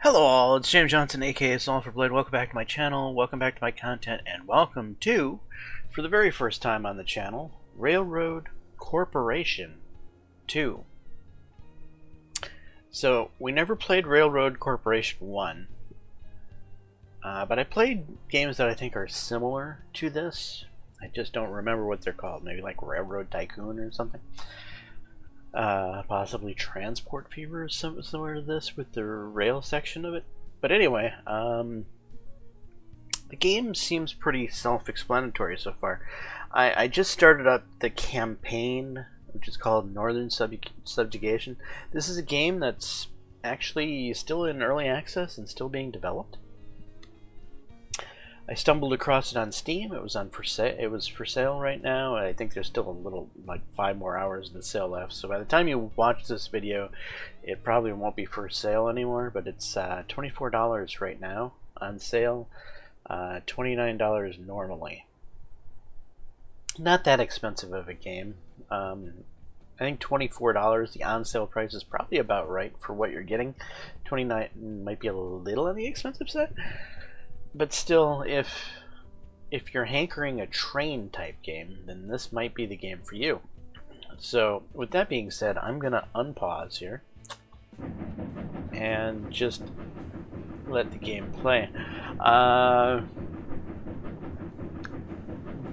Hello all, it's James Johnson, aka Soul for Blade. Welcome back to my channel, welcome back to my content, and welcome to, for the very first time on the channel, Railroad Corporation 2. So, we never played Railroad Corporation 1, but I played games that I think are similar to this. I just don't remember what they're called, maybe like Railroad Tycoon or something. Possibly Transport Fever is similar to this with the rail section of it. But anyway, the game seems pretty self-explanatory so far. I just started up the campaign, which is called Northern Subjugation. This is a game that's actually still in early access and still being developed. I stumbled across it on Steam. It was for sale right now. I think there's still a little, like 5 more hours of the sale left. So by the time you watch this video, it probably won't be for sale anymore. But it's $24 right now on sale, $29 normally. Not that expensive of a game. I think $24, the on-sale price, is probably about right for what you're getting. $29 might be a little on the expensive side. But still, if you're hankering a train type game, then this might be the game for you. So with that being said, I'm gonna unpause here and just let the game play.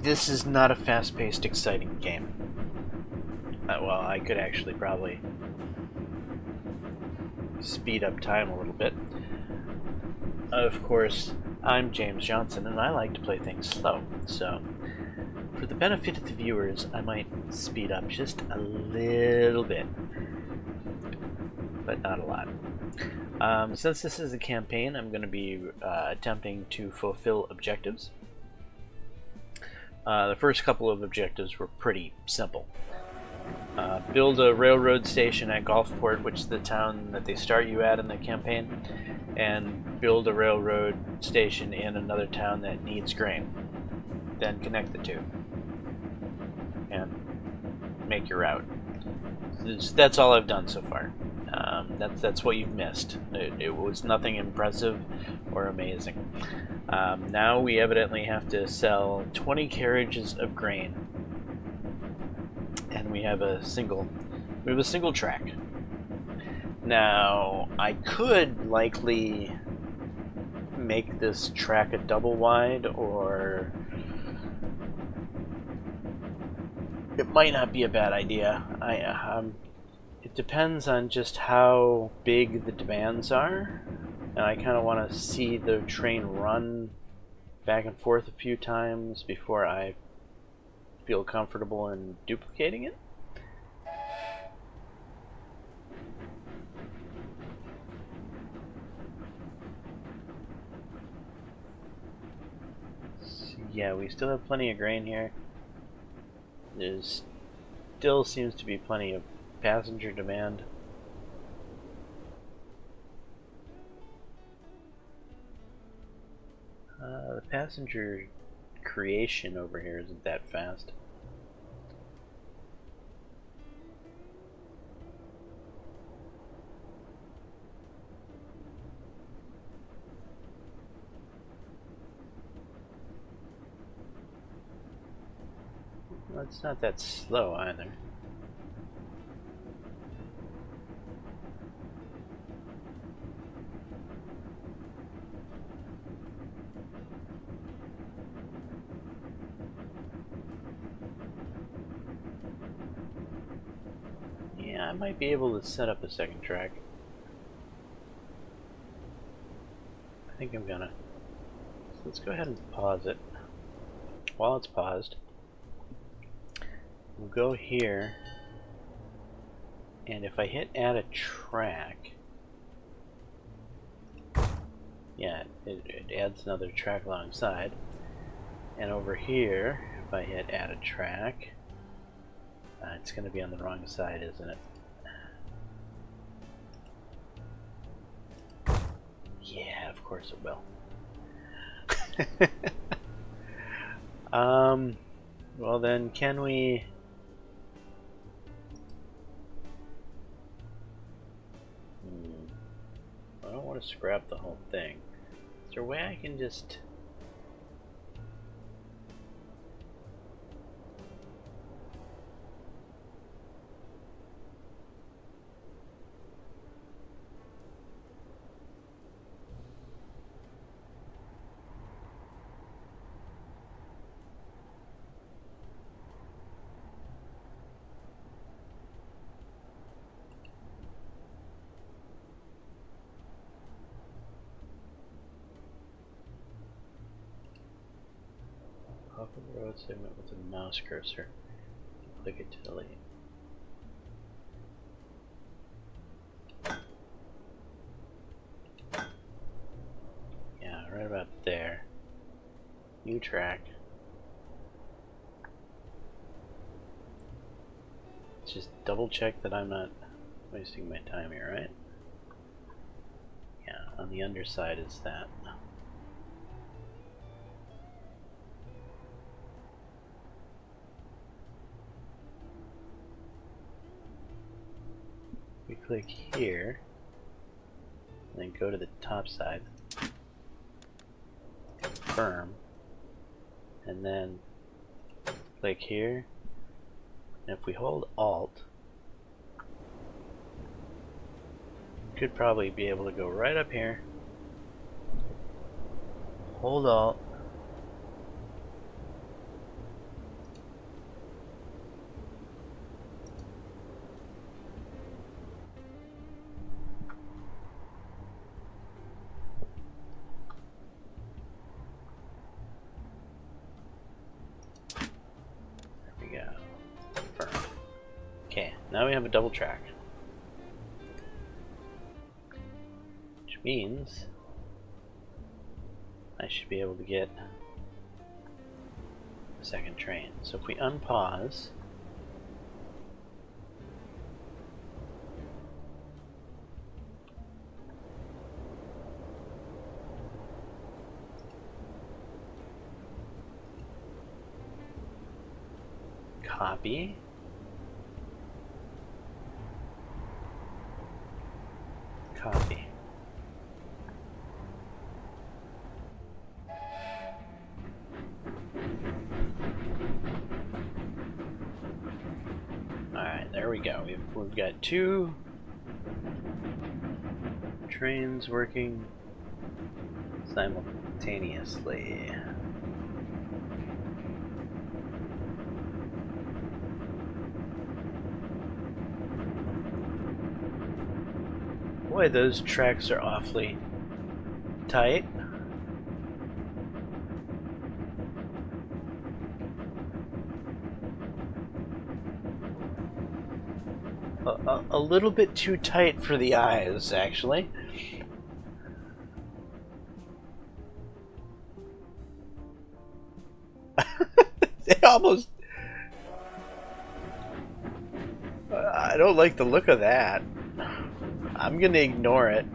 This is not a fast-paced, exciting game. Well, I could actually probably speed up time a little bit. Of course, I'm James Johnson, and I like to play things slow, so for the benefit of the viewers, I might speed up just a little bit, but not a lot. Since this is a campaign, I'm going to be attempting to fulfill objectives. The first couple of objectives were pretty simple. Build a railroad station at Gulfport, which is the town that they start you at in the campaign, and build a railroad station in another town that needs grain. Then connect the two and make your route. That's all I've done so far. That's what you've missed. It was nothing impressive or amazing. Now we evidently have to sell 20 carriages of grain, and we have a single track. Now, I could likely make this track a double wide, or it might not be a bad idea. It depends on just how big the demands are, and I kind of want to see the train run back and forth a few times before I feel comfortable in duplicating it. Yeah, we still have plenty of grain here. There still seems to be plenty of passenger demand. The passenger creation over here isn't that fast. Well, it's not that slow either. Yeah, I might be able to set up a second track. I think I'm gonna. So let's go ahead and pause it. While it's paused, we'll go here, and if I hit add a track, yeah, it adds another track alongside. And over here, if I hit add a track, it's going to be on the wrong side, isn't it? Yeah, of course it will. Well then, can we... I don't want to scrap the whole thing. Is there a way I can just... off of the road segment with a mouse cursor. Click it to delete. Yeah, right about there. New track. Let's just double check that I'm not wasting my time here, right? Yeah, on the underside is that. We click here, and then go to the top side, confirm, and then click here, and if we hold Alt, we could probably be able to go right up here, hold Alt, okay, now we have a double track. Which means I should be able to get a second train. So if we unpause, copy, copy. Alright, there we go. We've got two trains working simultaneously. Boy, those tracks are awfully tight. A little bit too tight for the eyes, actually. They almost... I don't like the look of that. I'm gonna ignore it.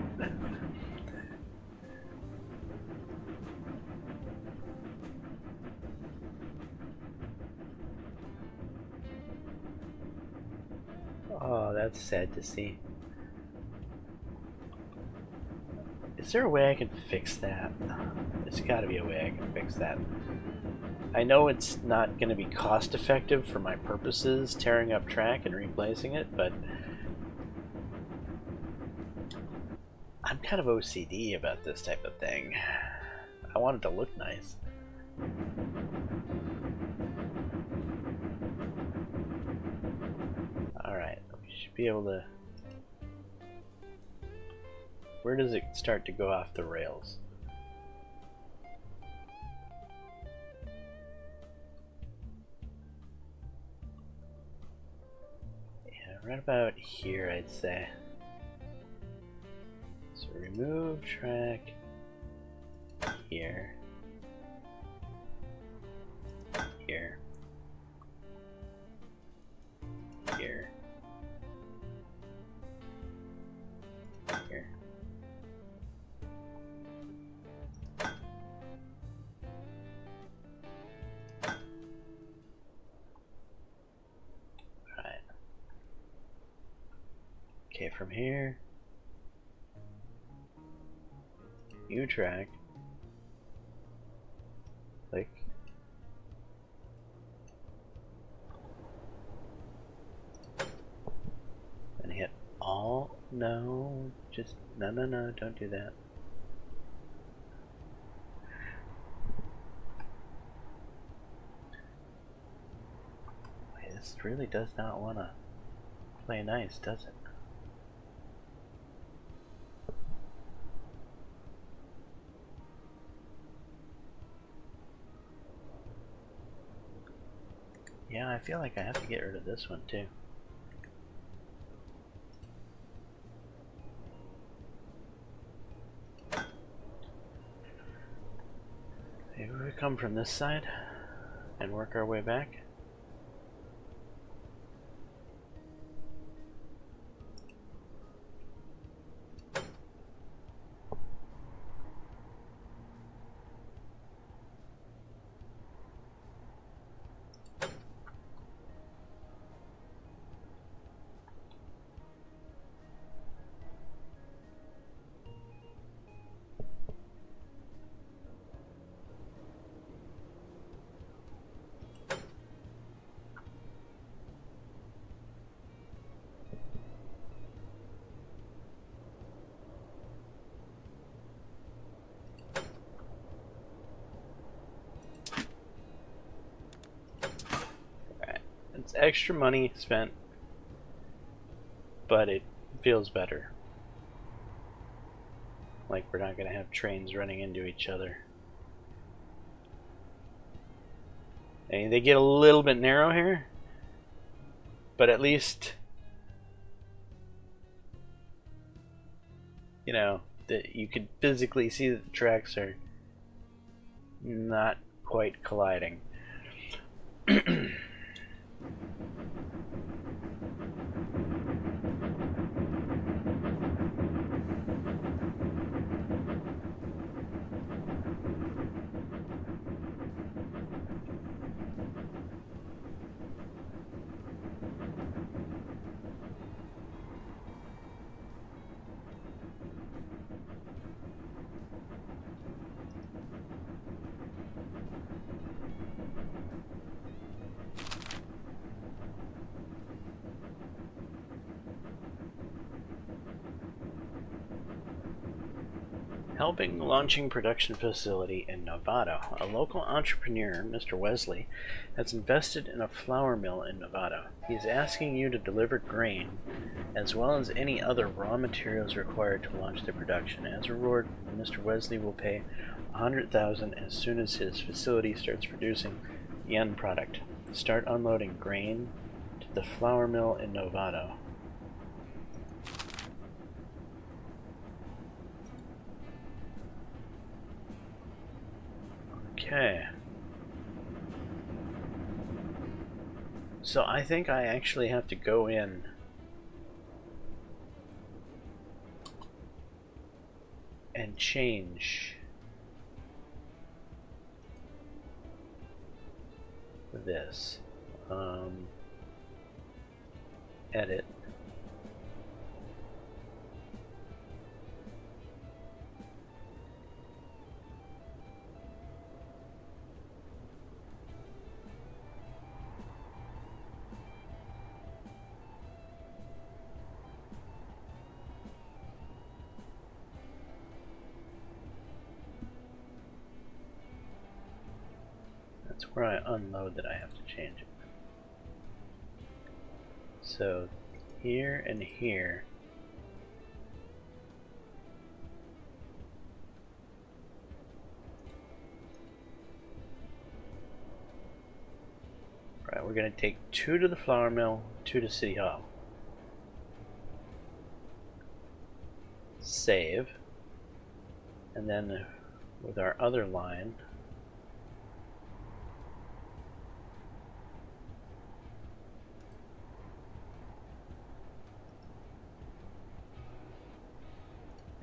Oh, that's sad to see. Is there a way I can fix that? There's gotta be a way I can fix that. I know it's not going to be cost effective for my purposes, tearing up track and replacing it, but I'm kind of OCD about this type of thing. I want it to look nice. Alright, we should be able to... Where does it start to go off the rails? Right about here, I'd say. So remove track here, here, here, here. Alright. Okay, from here. New track. Click. And hit all. No, just no, don't do that. Wait, this really does not want to play nice, does it? Yeah, I feel like I have to get rid of this one too. Maybe we come from this side and work our way back. It's extra money spent, but it feels better. Like we're not going to have trains running into each other. And they get a little bit narrow here, but at least, you know, that you can physically see that the tracks are not quite colliding. Helping launching production facility in Nevada, a local entrepreneur, Mr. Wesley, has invested in a flour mill in Nevada. He is asking you to deliver grain, as well as any other raw materials required to launch the production. As a reward, Mr. Wesley will pay $100,000 as soon as his facility starts producing the end product. Start unloading grain to the flour mill in Nevada. Okay. So I think I actually have to go in and change this. Edit. That's where I unload that I have to change it. So here and here. Right, we're going to take 2 to the flour mill, 2 to City Hall. Save. And then with our other line,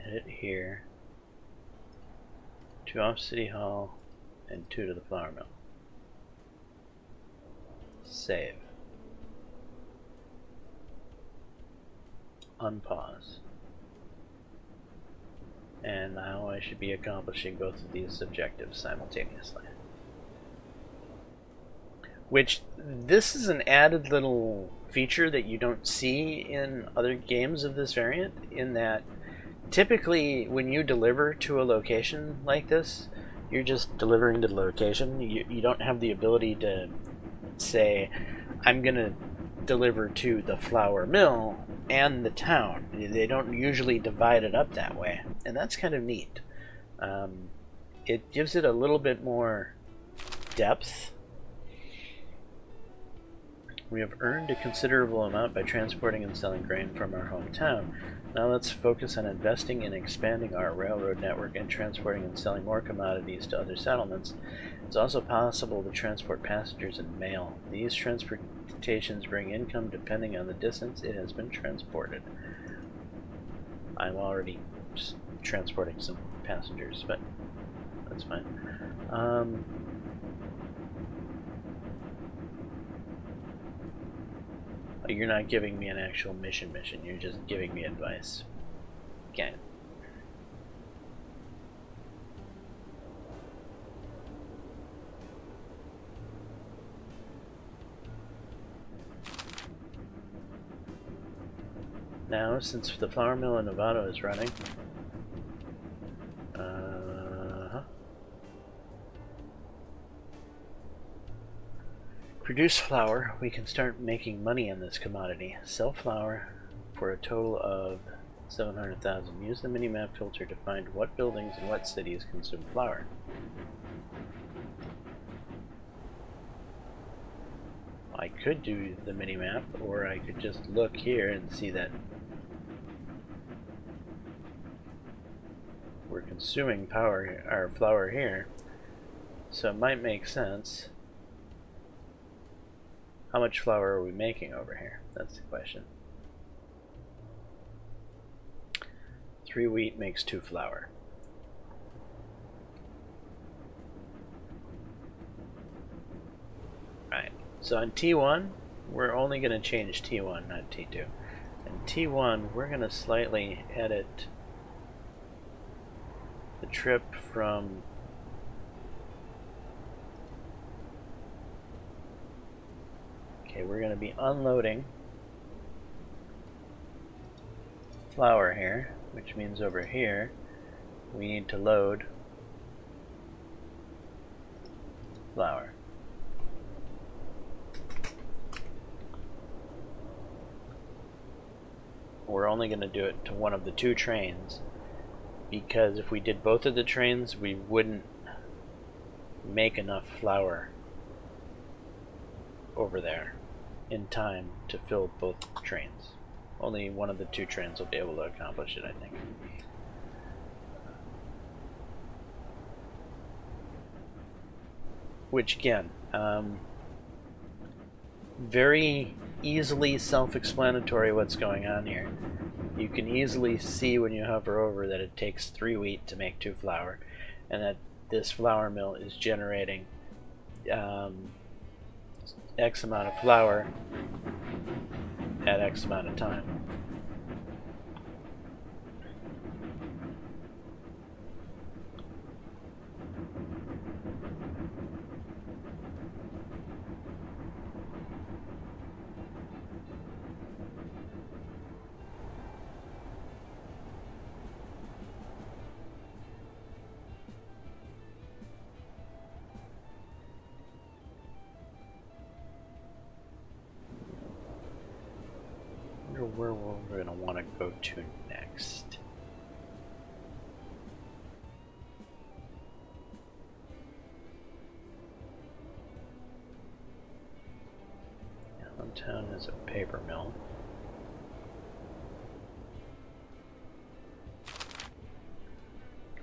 edit here, 2 off City Hall, and 2 to the flour mill. Save. Unpause. and now I should be accomplishing both of these objectives simultaneously. Which, this is an added little feature that you don't see in other games of this variant, in that typically when you deliver to a location like this, you're just delivering to the location. You don't have the ability to say, I'm going to deliver to the flour mill and the town. They don't usually divide it up that way, and that's kind of neat. It gives it a little bit more depth. We have earned a considerable amount by transporting and selling grain from our hometown. Now let's focus on investing and expanding our railroad network and transporting and selling more commodities to other settlements. It's also possible to transport passengers and mail. These transportations bring income depending on the distance it has been transported. I'm already just transporting some passengers, but that's fine. You're not giving me an actual mission, you're just giving me advice. Okay. Now, since the flour mill in Novato is running, produce flour, we can start making money on this commodity. Sell flour for a total of 700,000. Use the mini-map filter to find what buildings and what cities consume flour. I could do the mini-map, or I could just look here and see that we're consuming our flour here, so it might make sense. How much flour are we making over here? That's the question. 3 wheat makes 2 flour. Right. So on T1, we're only going to change T1, not T2. And T1, we're going to slightly edit the trip from we're going to be unloading flour here, which means over here we need to load flour. We're only going to do it to one of the 2 trains, because if we did both of the trains, we wouldn't make enough flour over there in time to fill both trains. Only one of the 2 trains will be able to accomplish it, I think. Which again, very easily self-explanatory what's going on here. You can easily see when you hover over that it takes 3 wheat to make 2 flour, and that this flour mill is generating X amount of flour at X amount of time. Where we're going to want to go to next. Allentown is a paper mill.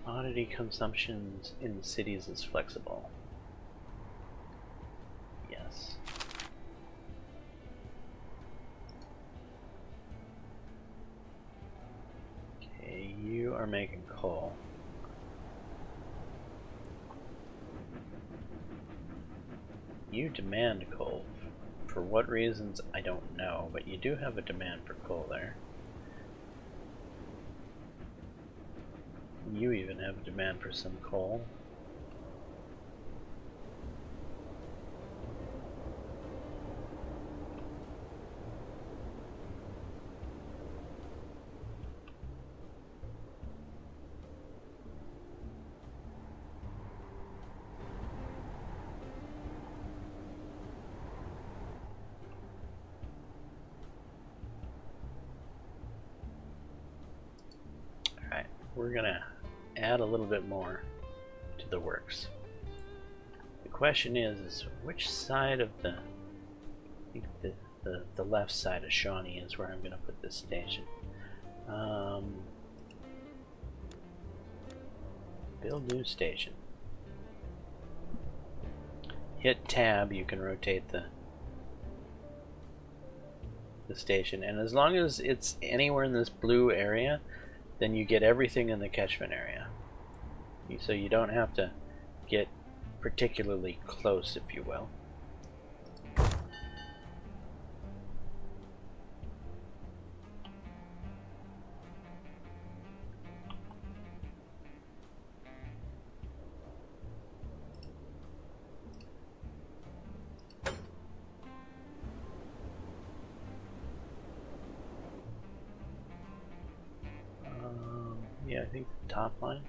Commodity consumption in the cities is flexible. Yes. You are making coal. You demand coal. For what reasons, I don't know, but you do have a demand for coal there. you even have a demand for some coal. Alright, we're gonna add a little bit more to the works. The question is which side of the, I think the left side of Shawnee is where I'm going to put this station. Build new station. Hit tab, you can rotate the station, and as long as it's anywhere in this blue area, then you get everything in the catchment area. So you don't have to get particularly close, if you will. Yeah, I think the top line.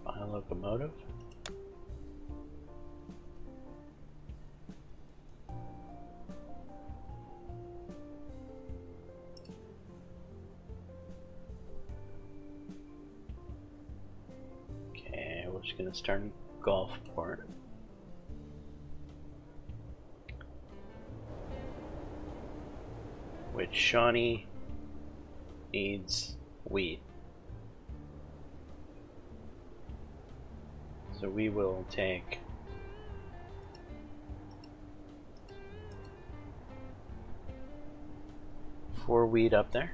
Buy a locomotive. We're just going to start in Gulfport. Which Shawnee needs wheat. So we will take four wheat up there,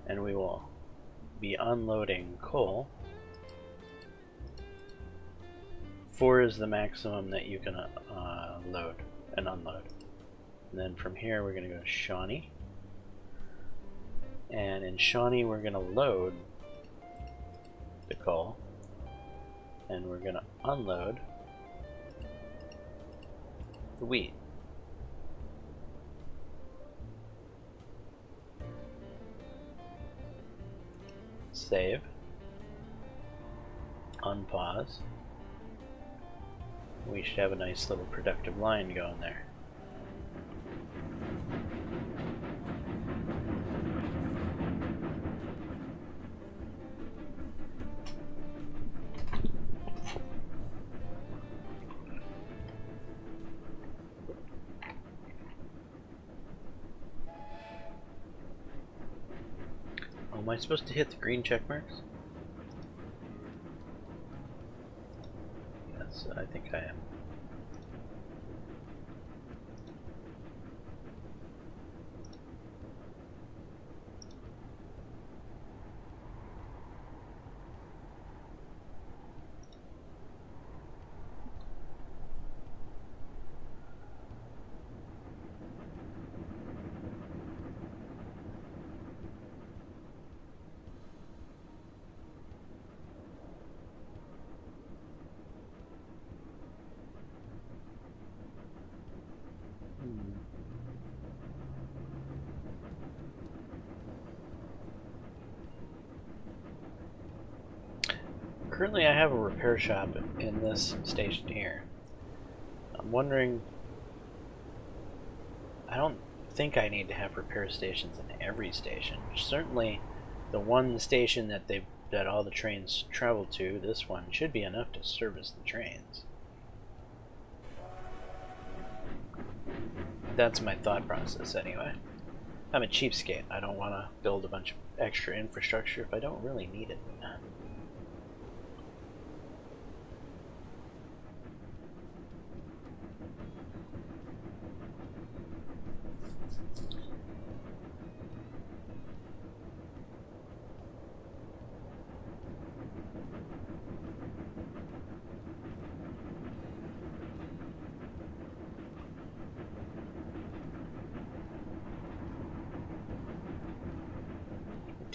and we will be unloading coal. 4 is the maximum that you can load and unload. And then from here we're going to go to Shawnee. And in Shawnee we're going to load the coal. And we're going to unload the wheat. Save. Unpause. We should have a nice little productive line going there. Oh, am I supposed to hit the green check marks? Yes, I think I am. Currently I have a repair shop in this station here. I'm wondering, I don't think I need to have repair stations in every station. Certainly the one station that all the trains travel to, this one, should be enough to service the trains. That's my thought process anyway. I'm a cheapskate. I don't want to build a bunch of extra infrastructure if I don't really need it.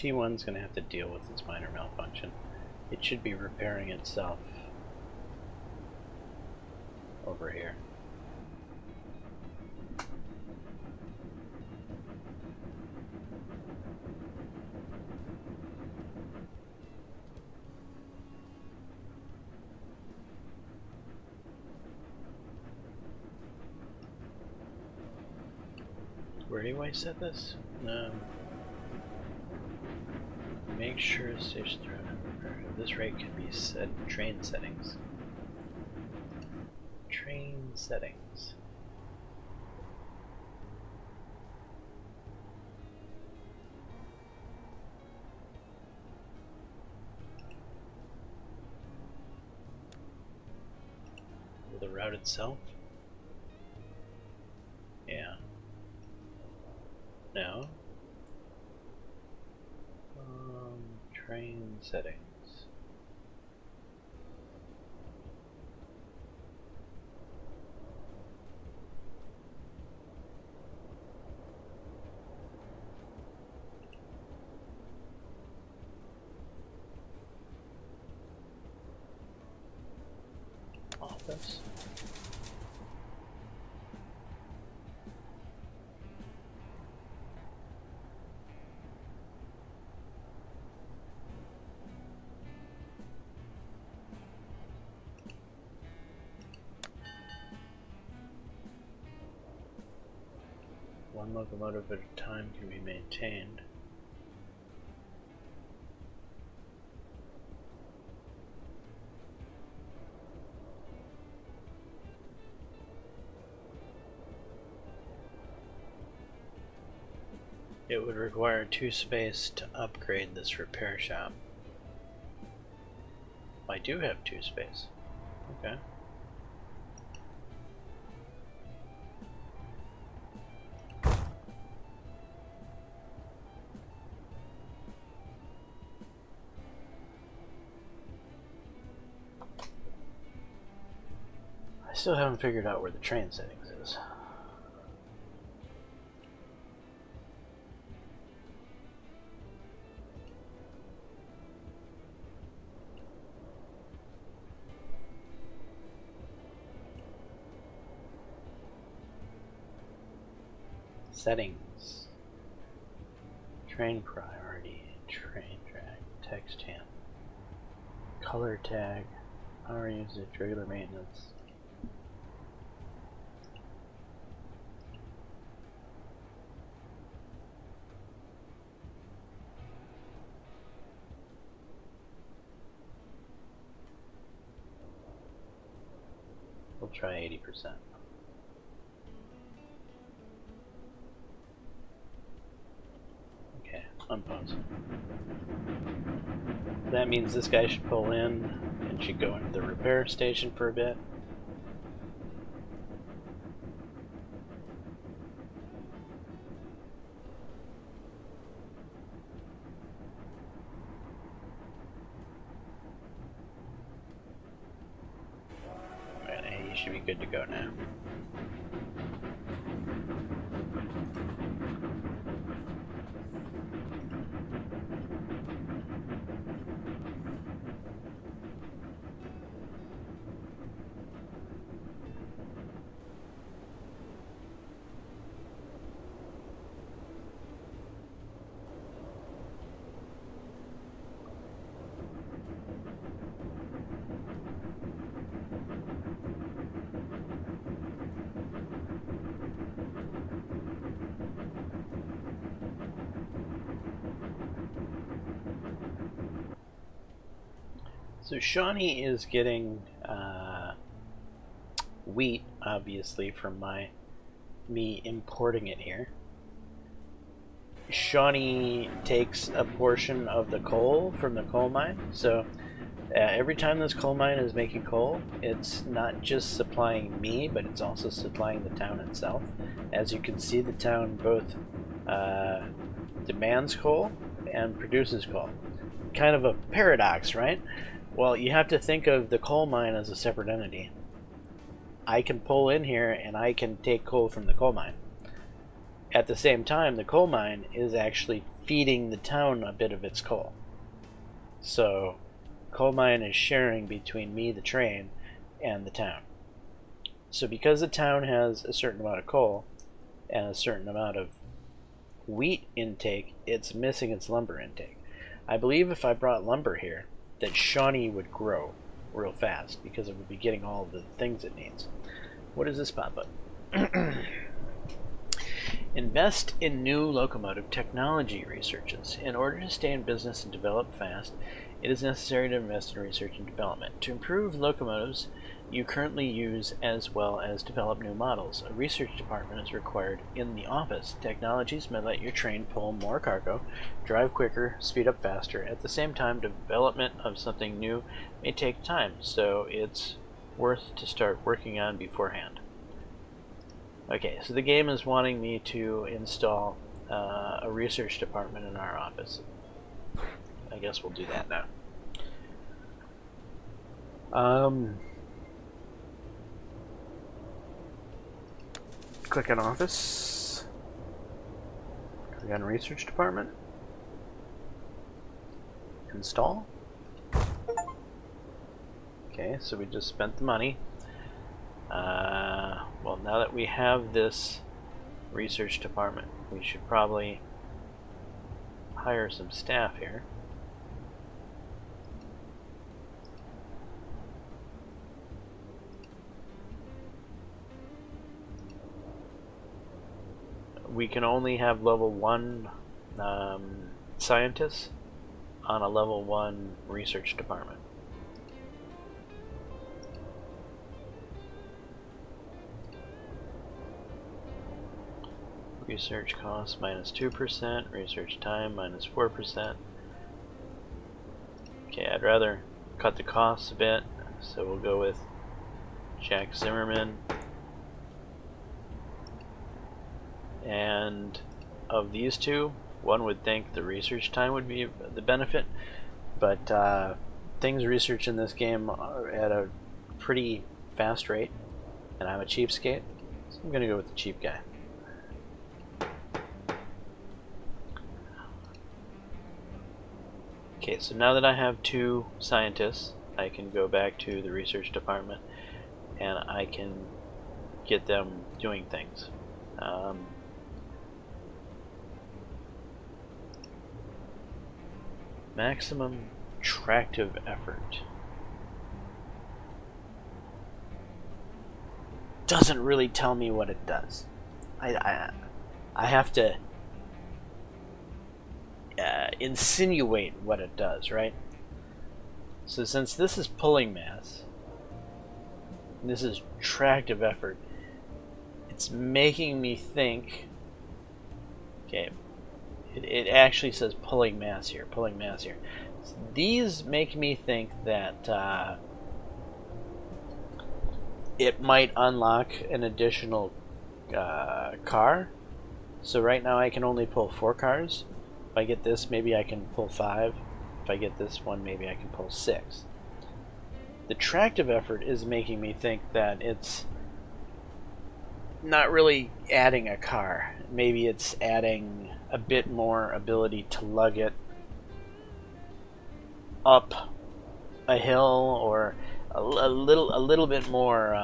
Ep.1's going to have to deal with its minor malfunction. It should be repairing itself over here. Where do I set this? Make sure station at this rate can be set train settings. Train settings. The route itself? Yeah. No. Train settings. Office. One locomotive at a time can be maintained. It would require 2 space to upgrade this repair shop. I do have 2 space. Okay. I still haven't figured out where the train settings is. Settings. Train priority. Train track. Text hand. Color tag. Power usage. Regular maintenance. We'll try 80%. Okay, unpause. That means this guy should pull in and should go into the repair station for a bit. Alright, he should be good to go now. So Shawnee is getting wheat, obviously, from me importing it here. Shawnee takes a portion of the coal from the coal mine, so every time this coal mine is making coal, it's not just supplying me, but it's also supplying the town itself. As you can see, the town both demands coal and produces coal. Kind of a paradox, right? Well, you have to think of the coal mine as a separate entity. I can pull in here and I can take coal from the coal mine. At the same time, the coal mine is actually feeding the town a bit of its coal. So coal mine is sharing between me, the train, and the town. So because the town has a certain amount of coal and a certain amount of wheat intake, it's missing its lumber intake. I believe if I brought lumber here, that Shawnee would grow real fast because it would be getting all the things it needs. What does this pop up? Invest in new locomotive technology researches. In order to stay in business and develop fast, it is necessary to invest in research and development. To improve locomotives you currently use as well as develop new models, a research department is required in the office. Technologies may let your train pull more cargo, drive quicker, speed up faster. At the same time, development of something new may take time, so it's worth to start working on beforehand. Okay, so the game is wanting me to install a research department in our office. I guess we'll do that now. Click on office. Click on research department. Install. Okay, so we just spent the money. Well, now that we have this research department, we should probably hire some staff here. We can only have level 1 scientists on a level 1 research department. Research costs -2%, research time -4%. Okay, I'd rather cut the costs a bit, so we'll go with Jack Zimmerman. And of these two, one would think the research time would be the benefit, but things researched in this game are at a pretty fast rate, and I'm a cheapskate, so I'm gonna go with the cheap guy. Okay, so now that I have 2 scientists, I can go back to the research department and I can get them doing things. Maximum tractive effort. Doesn't really tell me what it does. I have to insinuate what it does, right? So since this is pulling mass, and this is tractive effort, it's making me think. Okay, it actually says pulling mass here, pulling mass here. So these make me think that it might unlock an additional car. So right now I can only pull 4 cars. If I get this, maybe I can pull 5. If I get this one, maybe I can pull 6. The tractive effort is making me think that it's not really adding a car. Maybe it's adding a bit more ability to lug it up a hill, or a little bit more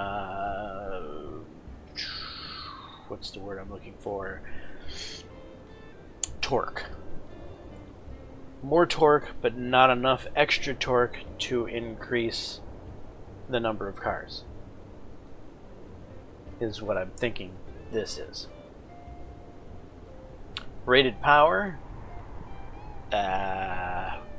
what's the word I'm looking for? Torque. More torque, but not enough extra torque to increase the number of cars, is what I'm thinking this is. Rated power.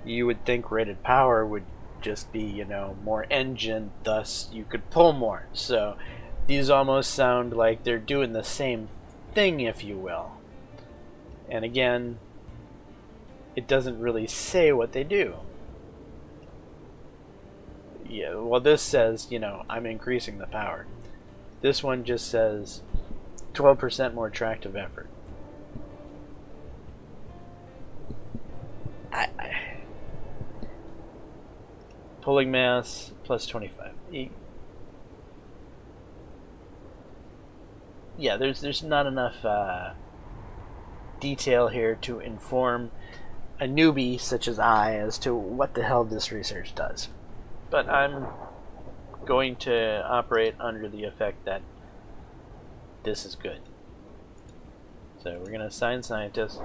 You would think rated power would just be, you know, more engine, thus you could pull more. So these almost sound like they're doing the same thing, if you will. And again, it doesn't really say what they do. Yeah, well, this says, you know, I'm increasing the power. This one just says 12% more tractive effort. Pulling mass plus 25. Yeah, there's not enough detail here to inform a newbie such as I as to what the hell this research does. But I'm going to operate under the effect that this is good. So we're going to assign scientists.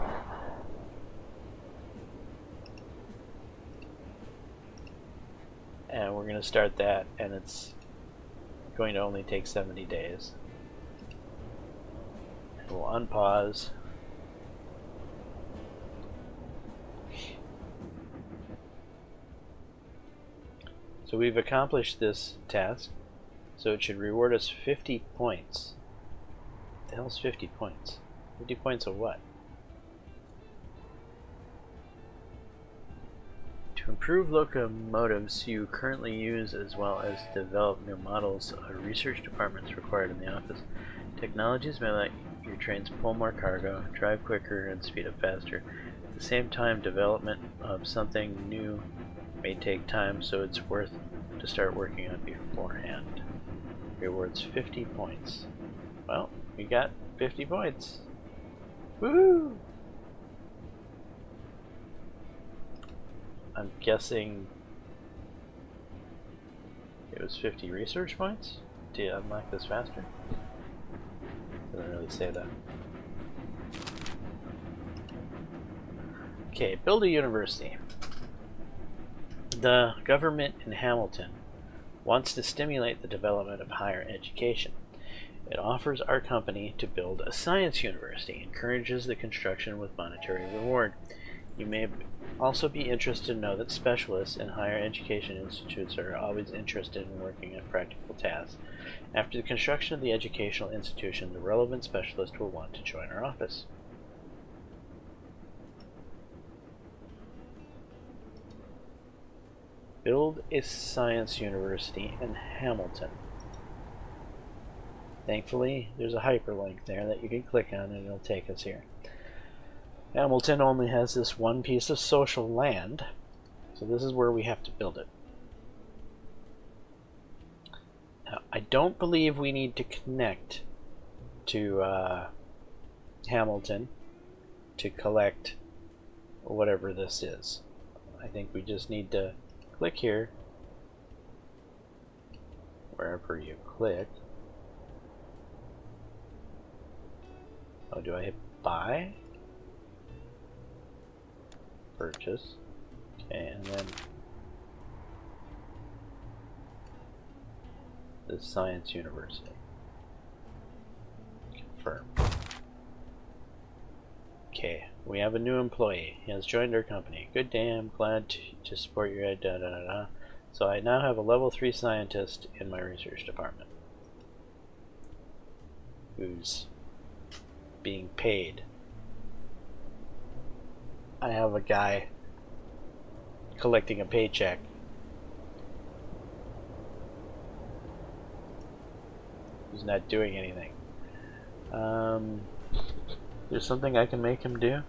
And we're going to start that, and it's going to only take 70 days. We'll unpause. So we've accomplished this task, so it should reward us 50 points. What the hell's 50 points? 50 points of what? To improve locomotives you currently use as well as develop new models, a research department is required in the office. Technologies may let your trains pull more cargo, drive quicker, and speed up faster. At the same time, development of something new may take time, so it's worth to start working on beforehand. Rewards 50 points. Well, we got 50 points. Woohoo! I'm guessing it was 50 research points to unlock this faster. Doesn't really say that. Okay, build a university. The government in Hamilton wants to stimulate the development of higher education. It offers our company to build a science university, encourages the construction with monetary reward. You may also be interested to know that specialists in higher education institutes are always interested in working on practical tasks. After the construction of the educational institution, the relevant specialist will want to join our office. Build a science university in Hamilton. Thankfully, there's a hyperlink there that you can click on and it'll take us here. Hamilton only has this one piece of social land, so this is where we have to build it. Now, I don't believe we need to connect to Hamilton to collect whatever this is. I think we just need to click here, wherever you click. Oh, do I hit buy? Purchase. Okay, and then the Science University. Confirm. Okay, we have a new employee. He has joined our company. Good day, I'm glad to support your da. So I now have a level 3 scientist in my research department who's being paid. I have a guy collecting a paycheck. Who's not doing anything. There's something I can make him do.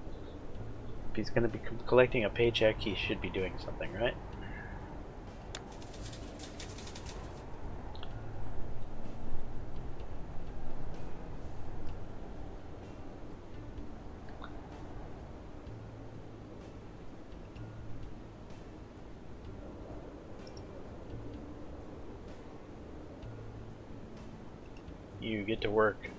If he's going to be collecting a paycheck, he should be doing something, right? You get to work.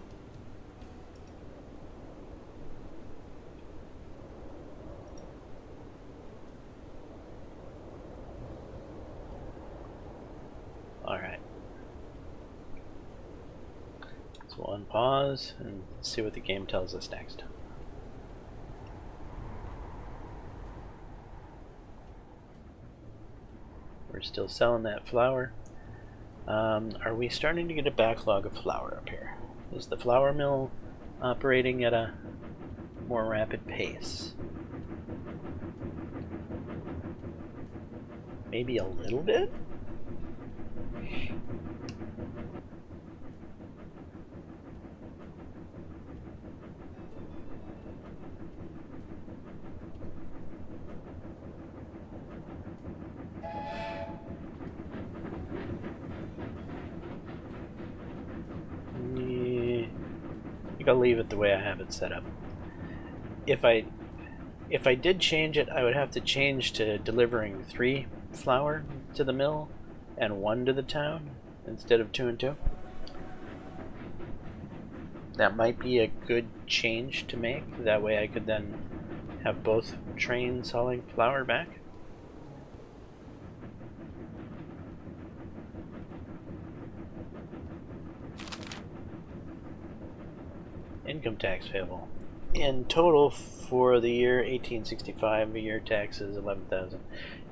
Alright. So we'll unpause and see what the game tells us next. We're still selling that flour. Are we starting to get a backlog of flour up here? Is the flour mill operating at a more rapid pace? Maybe a little bit? I'll leave it the way I have it set up. if I did change it, I would have to change to delivering 3 flour to the mill and 1 to the town instead of 2 and 2. That might be a good change to make. That way I could then have both trains hauling flour back. Income tax payable. In total for the year 1865, a year taxes 11,000.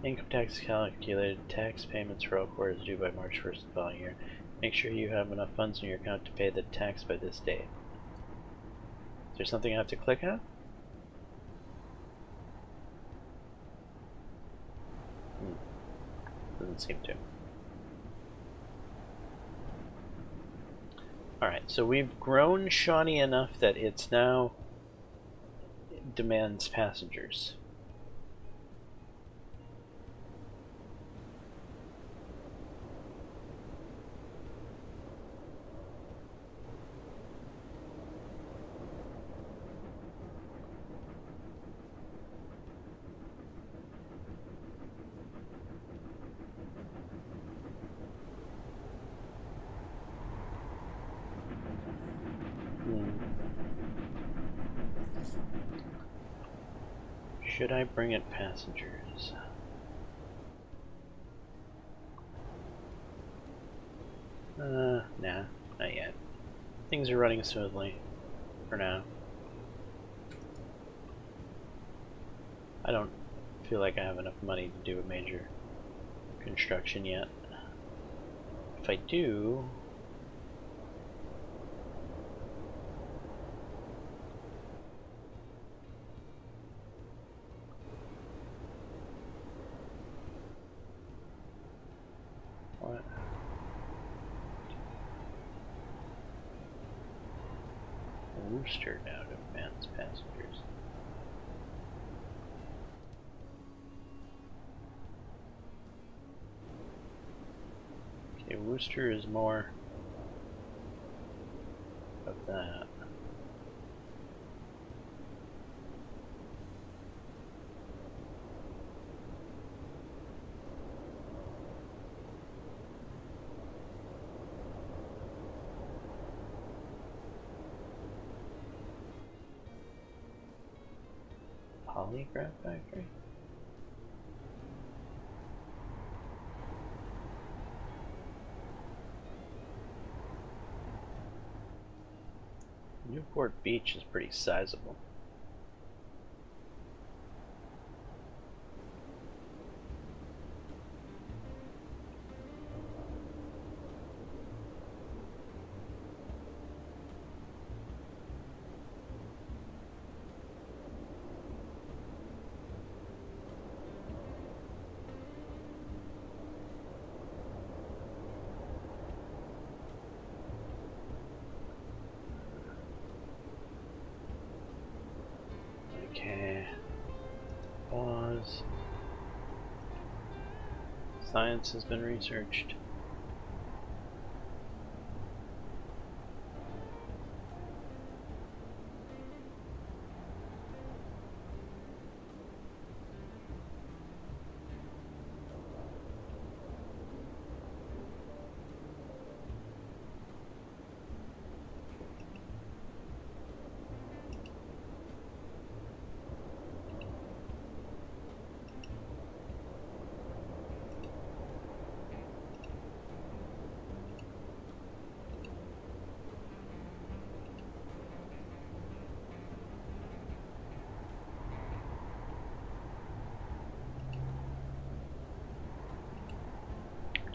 Income tax calculated. Tax payments for all quarters due by March 1st of the following year. Make sure you have enough funds in your account to pay the tax by this date. Is there something I have to click on? Doesn't seem to. Alright, so we've grown Shawnee enough that it's now demands passengers. Should I bring it passengers? Nah, not yet. Things are running smoothly for now. I don't feel like I have enough money to do a major construction yet. If I do, what? Worcester now demands passengers. Okay, Worcester is more of that. Polygraph factory? Newport Beach is pretty sizable. Okay. Pause. Science has been researched.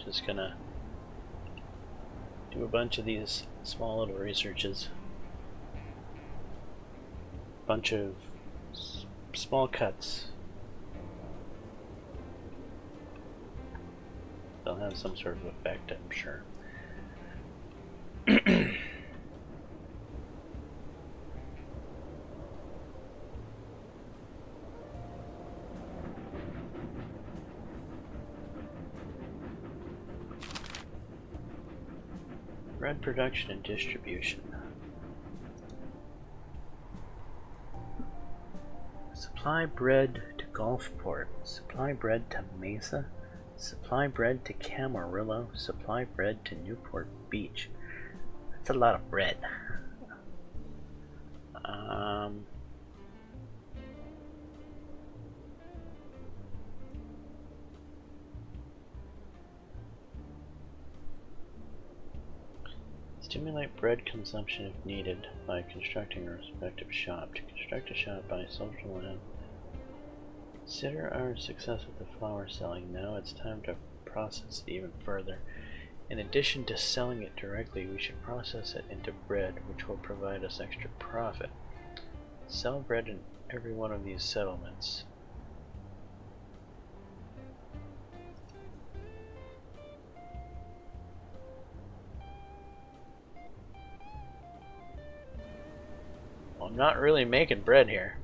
Just gonna do a bunch of these small little researches. Bunch of small cuts. They'll have some sort of effect, I'm sure. Bread production and distribution. Supply bread to Gulfport. Supply bread to Mesa. Supply bread to Camarillo. Supply bread to Newport Beach. That's a lot of bread. Stimulate bread consumption if needed by constructing a respective shop. To construct a shop, buy social land. Consider our success with the flour selling. Now it's time to process it even further. In addition to selling it directly, we should process it into bread, which will provide us extra profit. Sell bread in every one of these settlements. Well, I'm not really making bread here.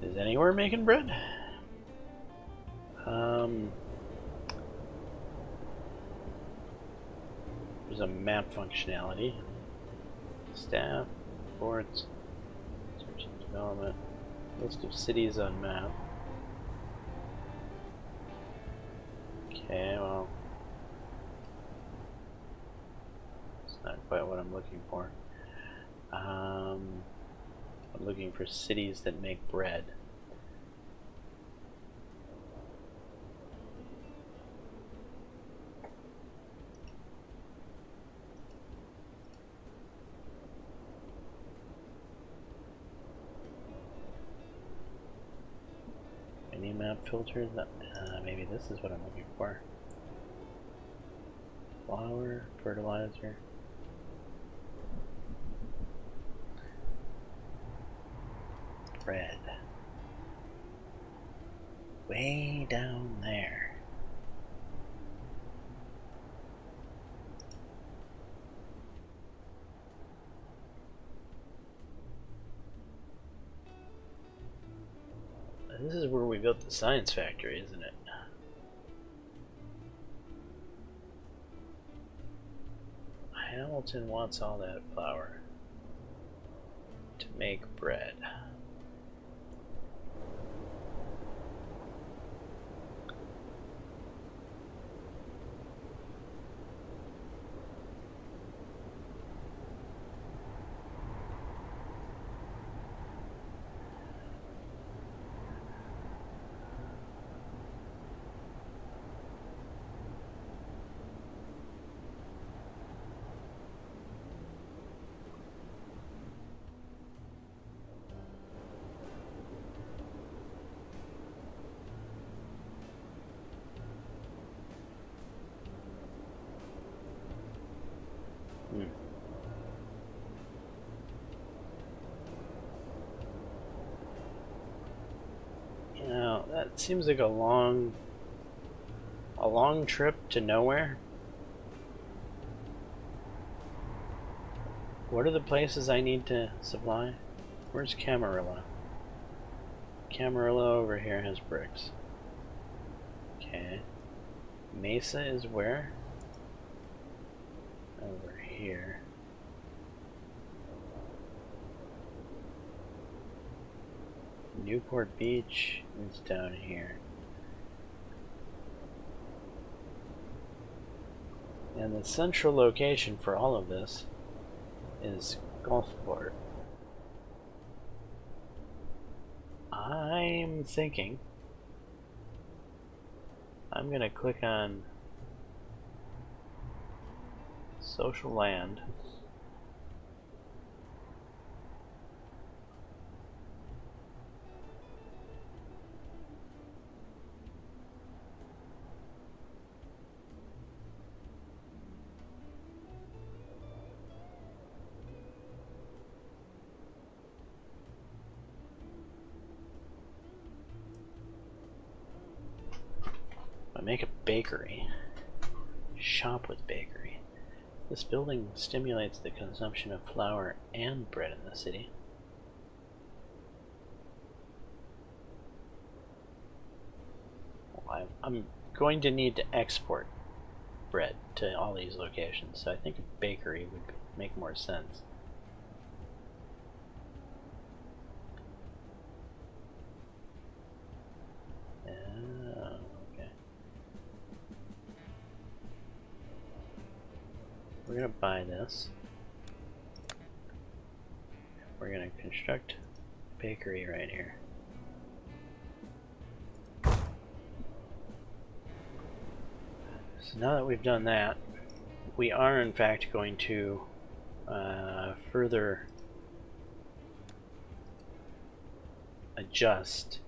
Is anywhere making bread? There's a map functionality. Staff, boards, search and development, list of cities on map. Okay, well, it's not quite what I'm looking for. I'm looking for cities that make bread. Any map filters? Maybe this is what I'm looking for. Flour, fertilizer. Bread. Way down there. This is where we built the science factory, isn't it? Hamilton wants all that flour to make bread. You know, that seems like a long trip to nowhere. What are the places I need to supply? Where's Camarillo? Camarillo over here has bricks. Okay. Mesa is where? Over here. Newport Beach is down here. And the central location for all of this is Gulfport. I'm thinking I'm gonna click on social land. Make a bakery. Shop with bakery. This building stimulates the consumption of flour and bread in the city. Well, I'm going to need to export bread to all these locations, so I think a bakery would make more sense. Okay. We're gonna buy this. We're gonna construct a bakery right here. So now that we've done that, we are in fact going to further adjust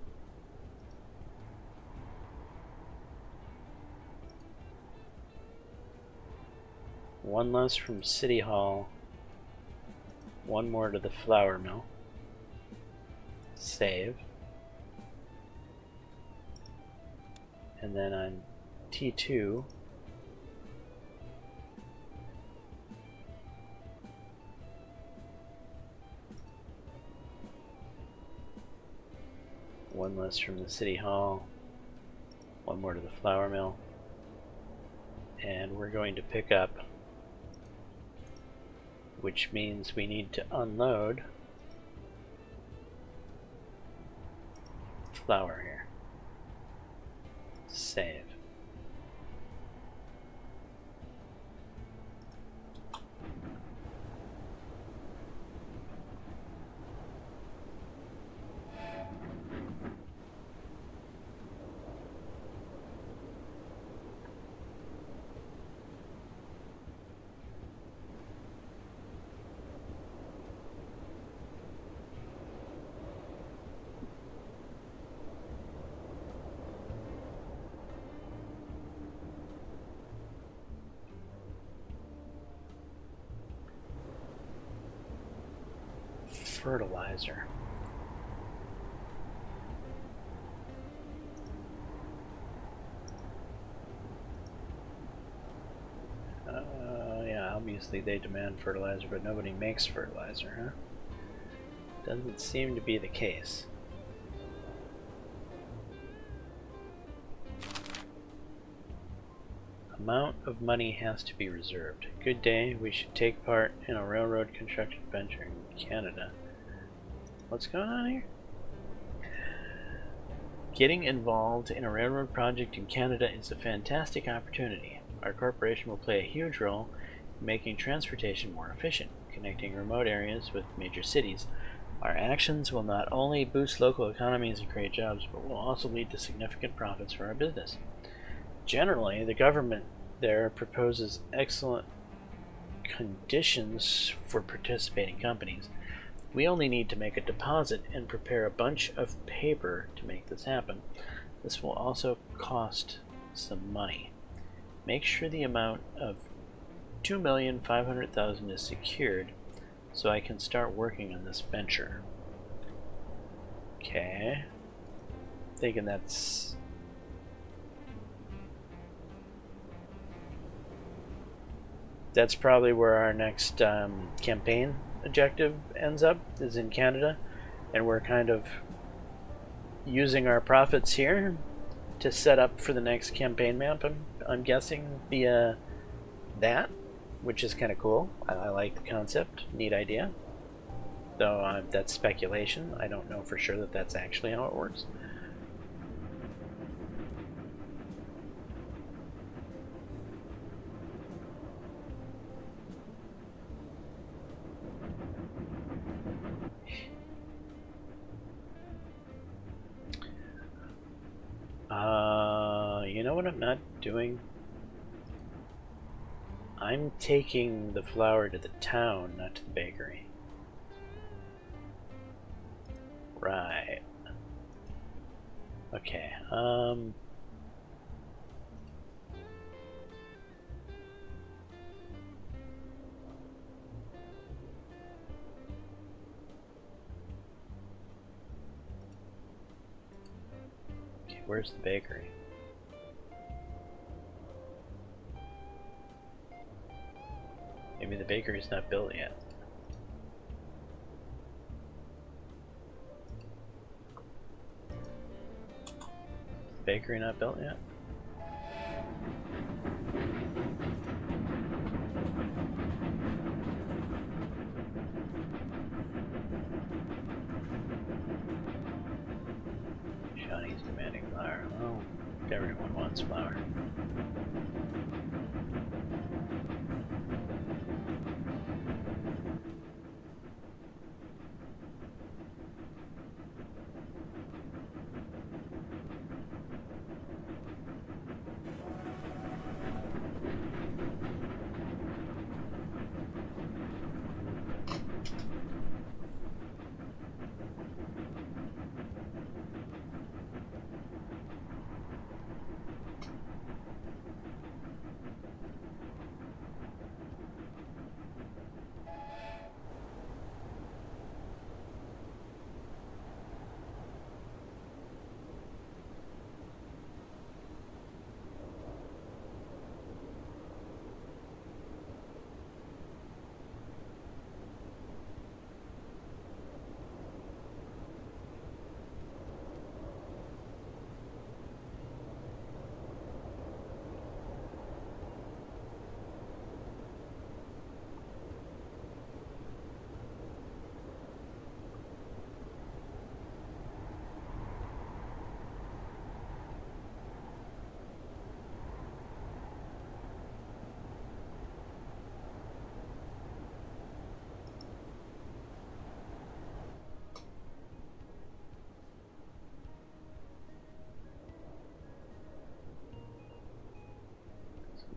one less from City Hall, one more to the flour mill. Save. And then on T2, one less from the City Hall, one more to the flour mill, and we're going to pick up, which means we need to unload flour here. Save. Fertilizer. Yeah, obviously they demand fertilizer, but nobody makes fertilizer, huh? Doesn't seem to be the case. Amount of money has to be reserved. Good day, we should take part in a railroad construction venture in Canada. What's going on here? Getting involved in a railroad project in Canada is a fantastic opportunity. Our corporation will play a huge role in making transportation more efficient, connecting remote areas with major cities. Our actions will not only boost local economies and create jobs, but will also lead to significant profits for our business. Generally, the government there proposes excellent conditions for participating companies. We only need to make a deposit and prepare a bunch of paper to make this happen. This will also cost some money. Make sure the amount of $2,500,000 is secured so I can start working on this venture. Okay. Thinking that's probably where our next campaign objective ends up, is in Canada, and we're kind of using our profits here to set up for the next campaign map, I'm guessing, via that, which is kind of cool. I like the concept, neat idea, though that's speculation. I don't know for sure that that's actually how it works. You know what I'm not doing? I'm taking the flour to the town, not to the bakery. Right. Okay, where's the bakery? Maybe the bakery's not built yet. Bakery not built yet? Well, everyone wants flour.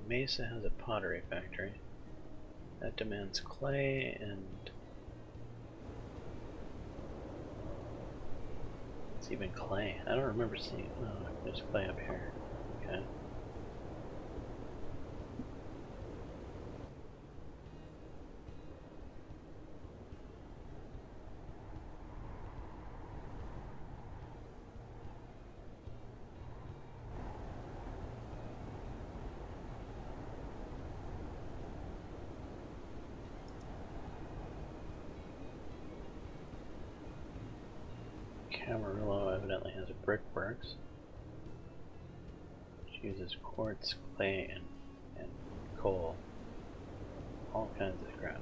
Mesa has a pottery factory. That demands clay and... It's even clay. I don't remember seeing... Oh, there's clay up here. Okay. Camarillo evidently has a brickworks, which uses quartz, clay, and coal. All kinds of crap.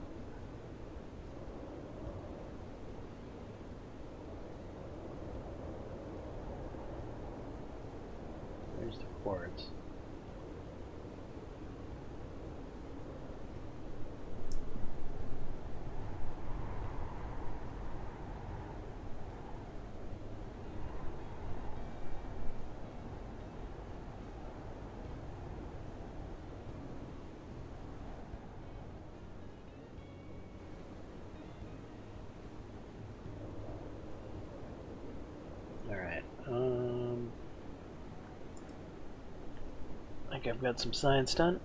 There's the quartz. Alright, I think I've got some science done.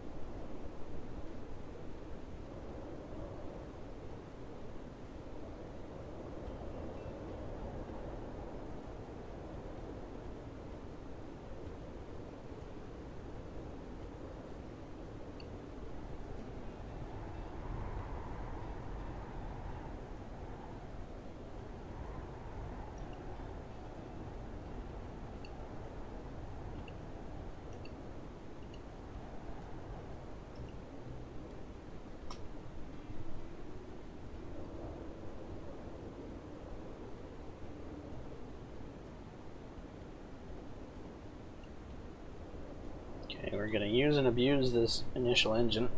Okay, we're gonna use and abuse this initial engine.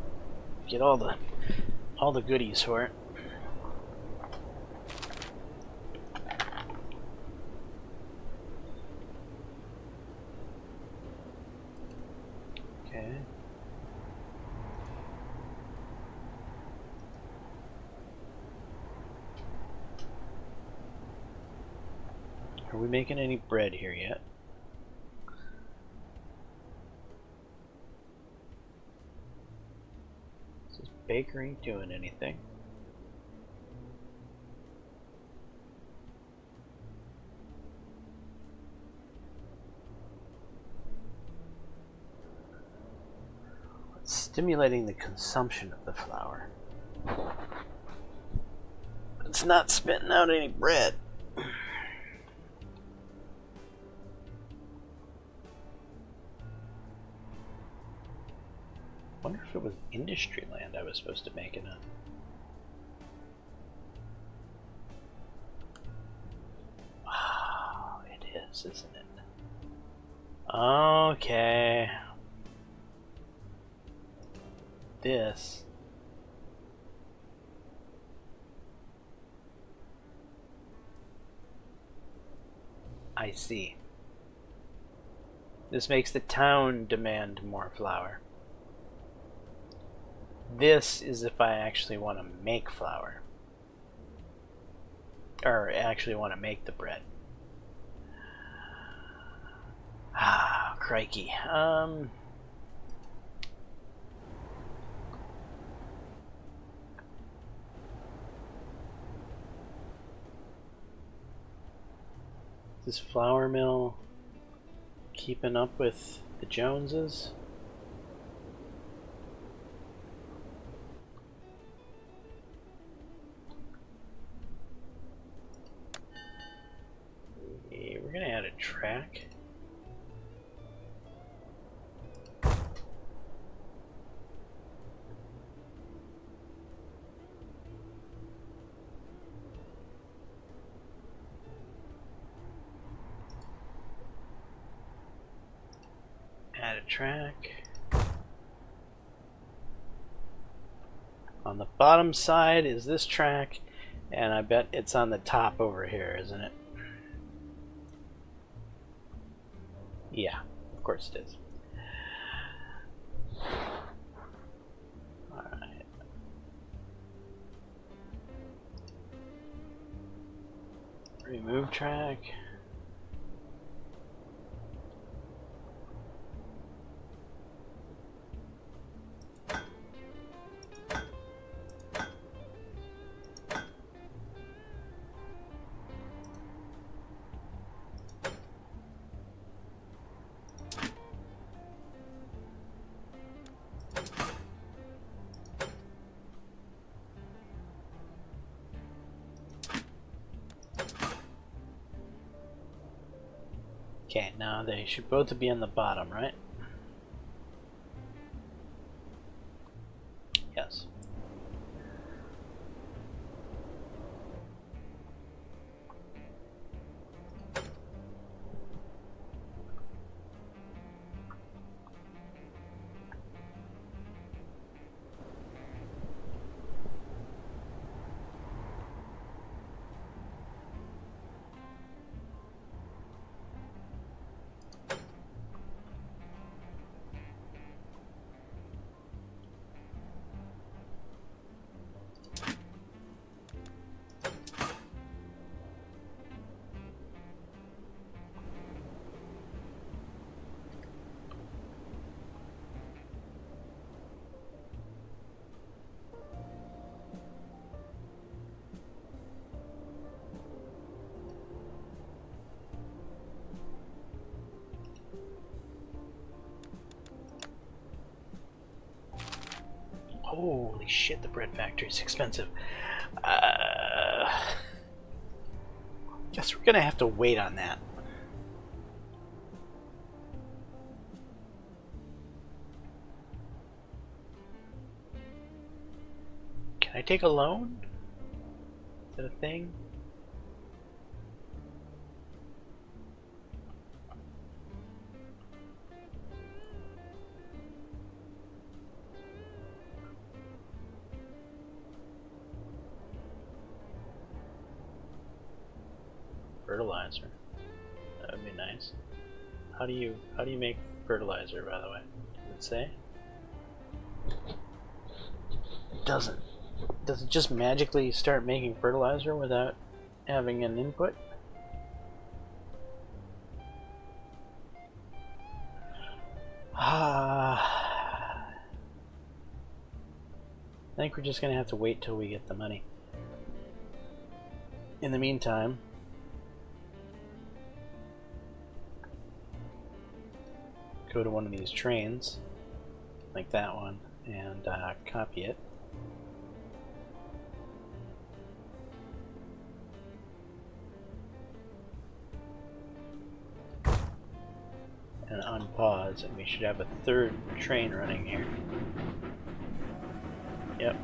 Get all the goodies for it. Okay. Are we making any bread here yet? Is this bakery doing anything? It's stimulating the consumption of the flour. But it's not spitting out any bread. Wonder if it was industry land I was supposed to make it on. Oh, it is, isn't it? Okay. This. I see. This makes the town demand more flour. This is if I actually want to make flour. Or actually want to make the bread. Ah, crikey. This flour mill keeping up with the Joneses? Yeah, we're gonna add a track. Add a track. On the bottom side is this track, and I bet it's on the top over here, isn't it? Yeah, of course it is. Alright. Remove track. Okay, now they should both be on the bottom, right? Yes. Holy shit, the bread factory is expensive. Guess we're gonna have to wait on that. Can I take a loan? Is that a thing? Fertilizer. That would be nice. How do you make fertilizer, by the way? Does it say? It doesn't. Does it just magically start making fertilizer without having an input? I think we're just gonna have to wait till we get the money. In the meantime, go to one of these trains, like that one, and copy it. And unpause, and we should have a third train running here. Yep.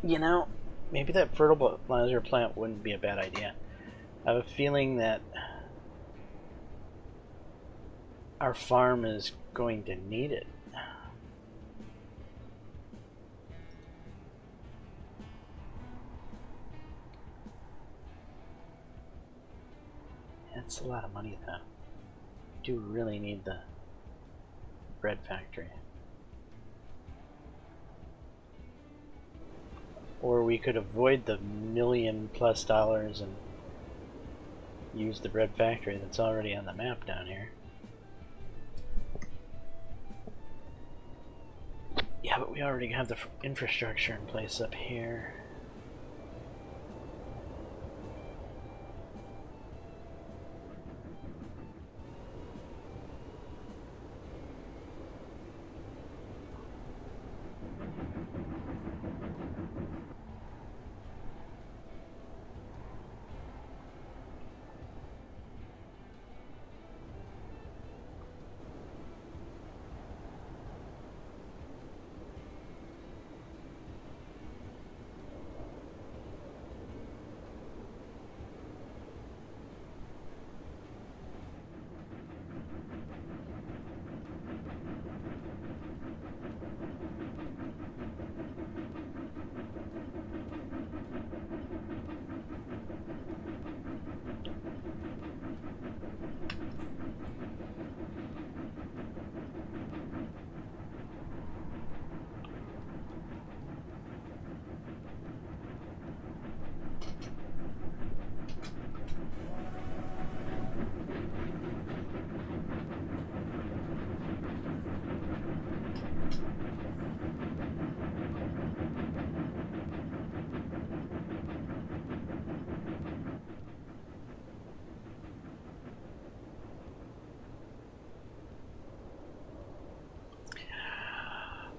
You know, maybe that fertilizer plant wouldn't be a bad idea. I have a feeling that our farm is going to need it. That's a lot of money though. We do really need the bread factory. Or we could avoid the $1 million+ and use the bread factory that's already on the map down here. Yeah, but we already have the infrastructure in place up here.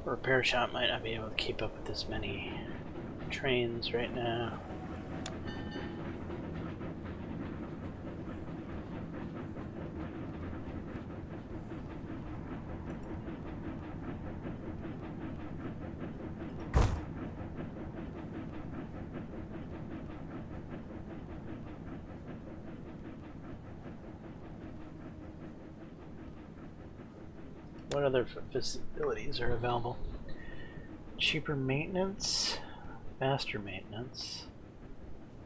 A repair shop might not be able to keep up with this many trains right now. What other facilities are available? Cheaper maintenance, faster maintenance,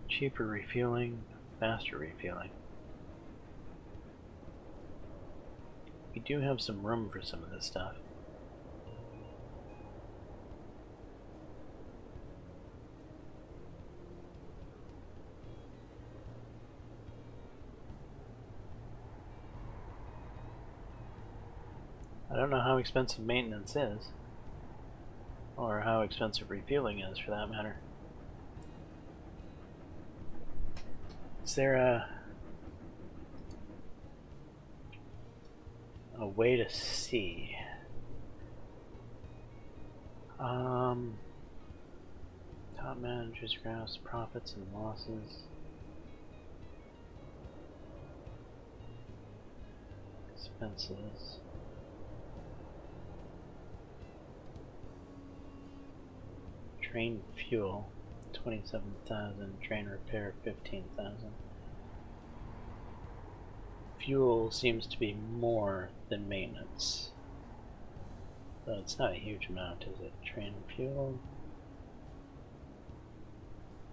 cheaper refueling, faster refueling. We do have some room for some of this stuff. I don't know how expensive maintenance is, or how expensive refueling is for that matter. Is there a way to see? Top managers graphs profits and losses. Expenses. Train fuel, 27,000. Train repair, 15,000. Fuel seems to be more than maintenance. But it's not a huge amount, is it? Train fuel.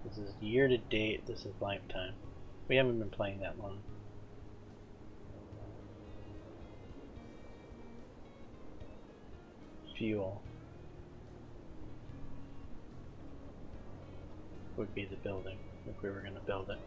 This is year to date, this is lifetime. We haven't been playing that long. Fuel would be the building, if we were going to build it.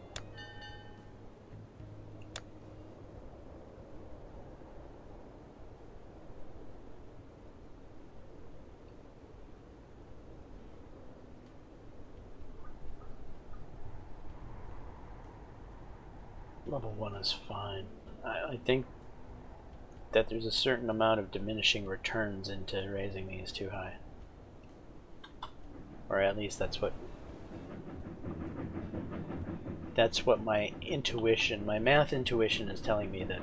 Level 1 is fine. I think that there's a certain amount of diminishing returns into raising these too high. Or at least that's what my intuition, my math intuition is telling me, that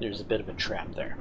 there's a bit of a trap there.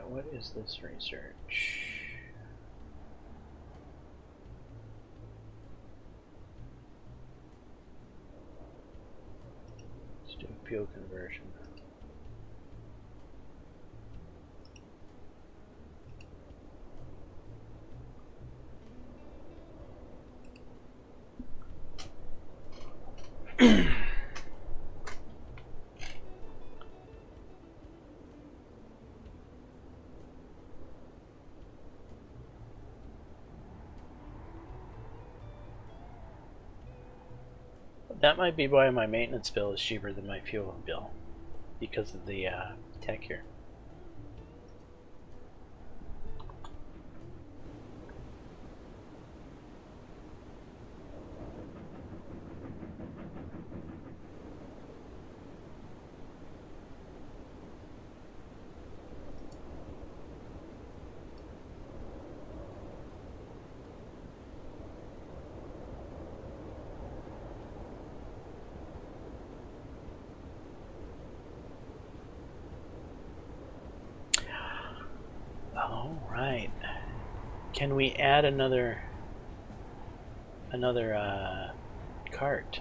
What is this research? Let's do fuel conversion. That might be why my maintenance bill is cheaper than my fuel bill, because of the tech here. All right. Can we add another cart?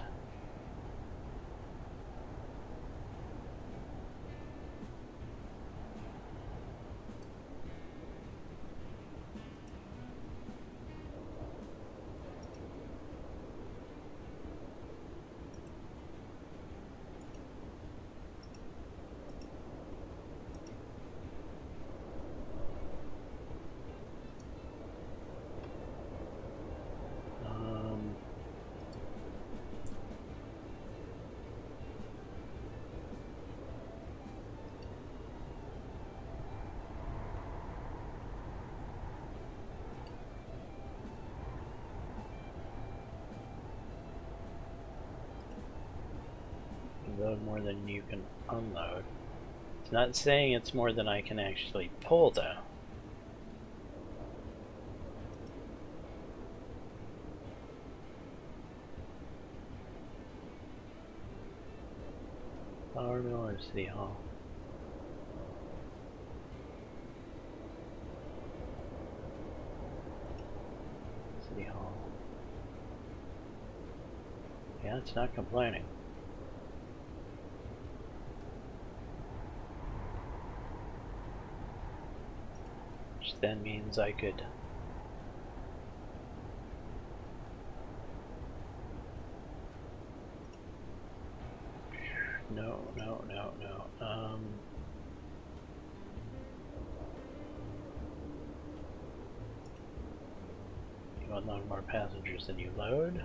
Load more than you can unload. It's not saying it's more than I can actually pull, though. Flour mill or City Hall? City Hall. Yeah, it's not complaining. Which then means I could no. You unload more passengers than you load.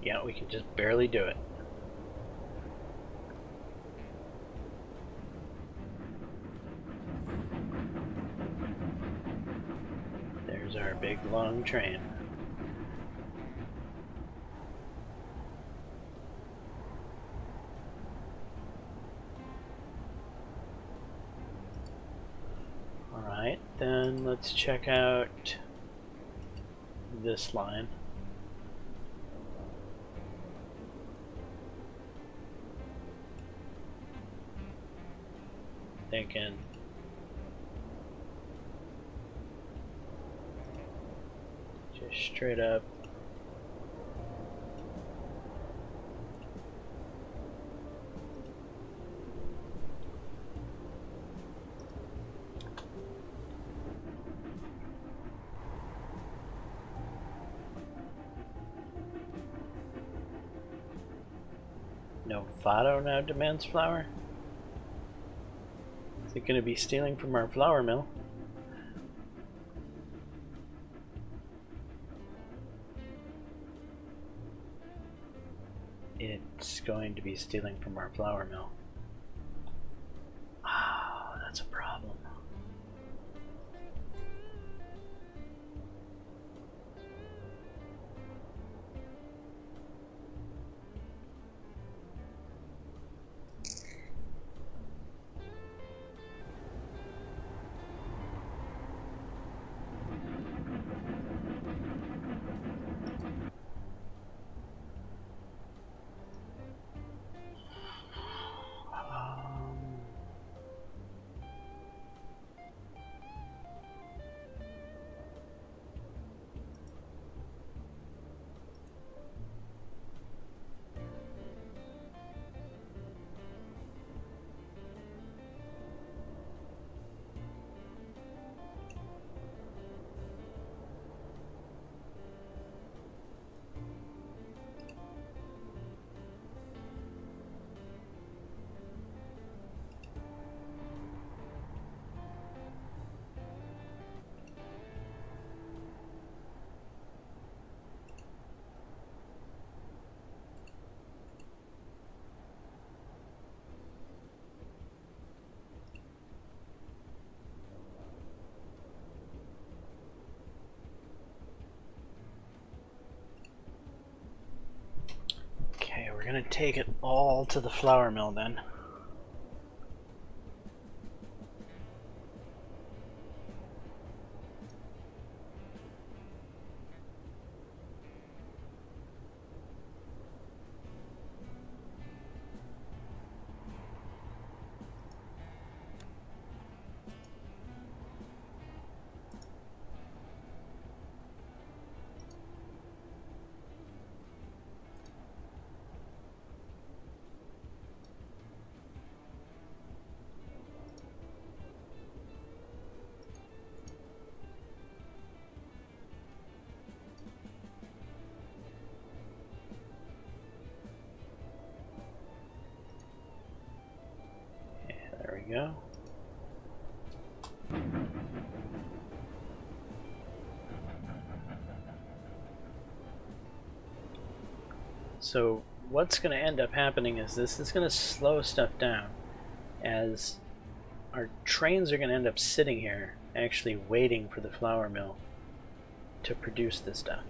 Yeah, we can just barely do it. There's our big long train. Alright, then let's check out this line. Thinking just straight up. Novato now demands flour? Is it going to be stealing from our flour mill? It's going to be stealing from our flour mill. Oh, that's a problem. Okay, we're gonna take it all to the flour mill then. There we go. So what's going to end up happening is this is going to slow stuff down, as our trains are going to end up sitting here actually waiting for the flour mill to produce this stuff.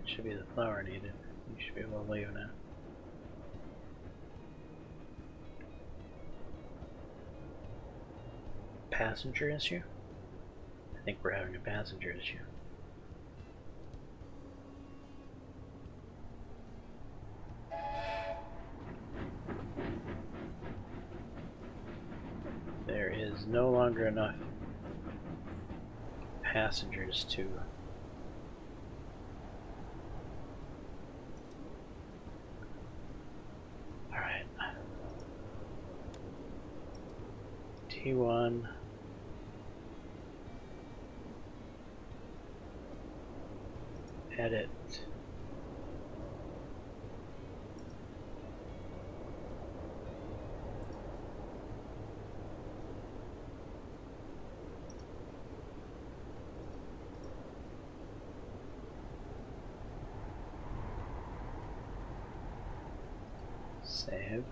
should be the flower needed. You should be able to leave now. Passenger issue? I think we're having a passenger issue. There is no longer enough passengers to Alright. T1 edit. Save.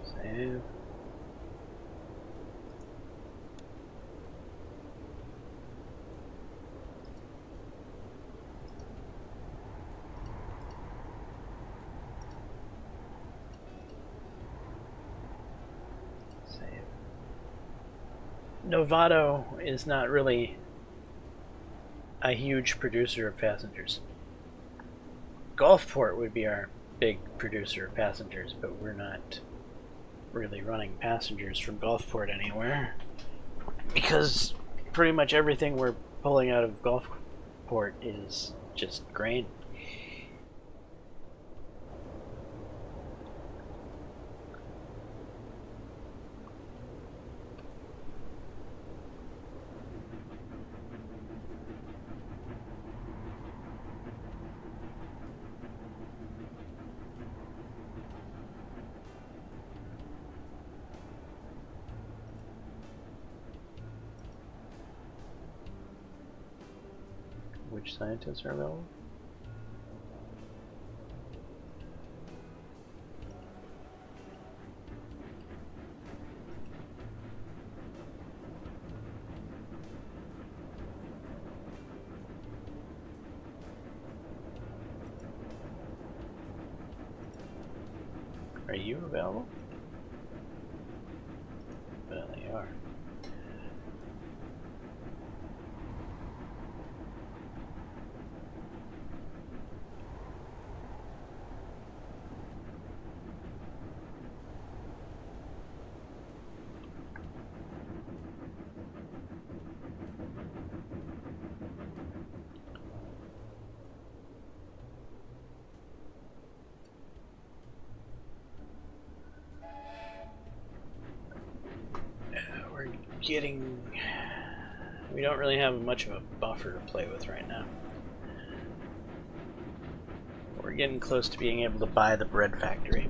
Save. Save. Novato is not really a huge producer of passengers. Gulfport would be our big producer of passengers, but we're not really running passengers from Gulfport anywhere because pretty much everything we're pulling out of Gulfport is just grain. Which scientists are available? Are you available? Well, they are. We don't really have much of a buffer to play with right now. We're getting close to being able to buy the bread factory.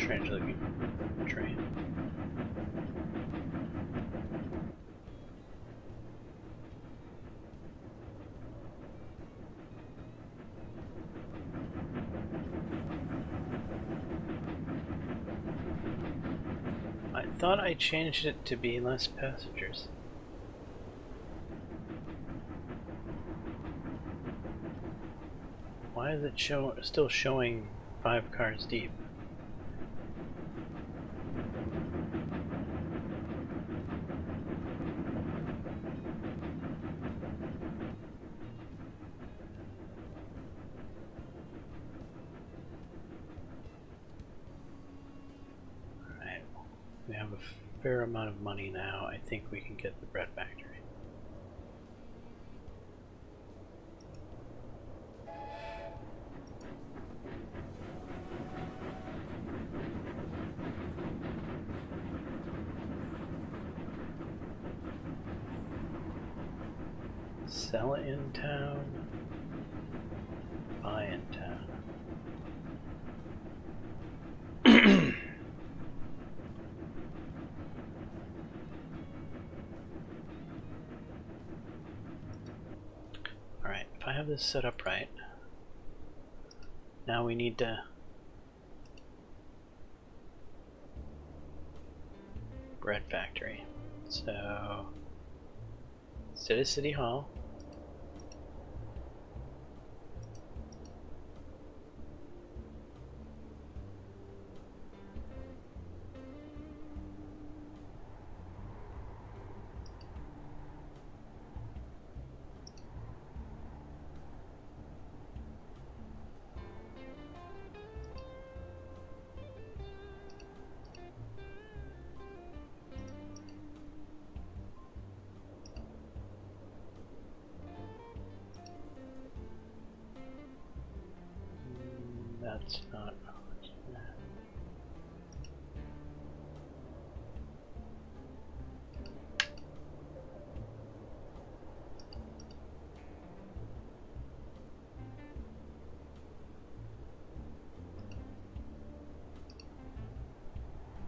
strange looking train. I thought I changed it to be less passengers. Why is it still showing 5 cars deep? Alright, we have a fair amount of money now. I think we can get the bread factory. Sell in town, buy in town. Alright, if I have this set up right, now we need to bread factory. So instead of City Hall, that's not.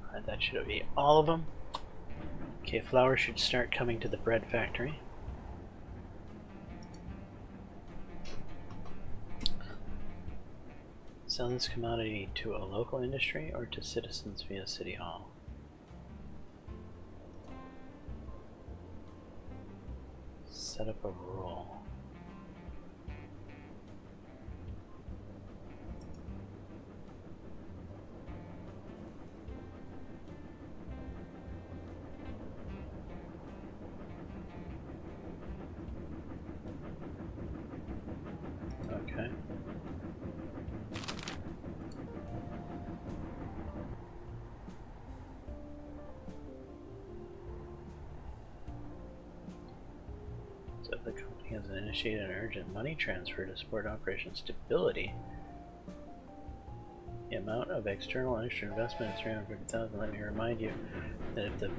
Alright, that should be all of them. Okay, flour should start coming to the bread factory. Sell this commodity to a local industry or to citizens via City Hall. Set up a rule. Okay. So the company has initiated an urgent money transfer to support operation stability. The amount of external and extra investment is $350,000. Let me remind you that if the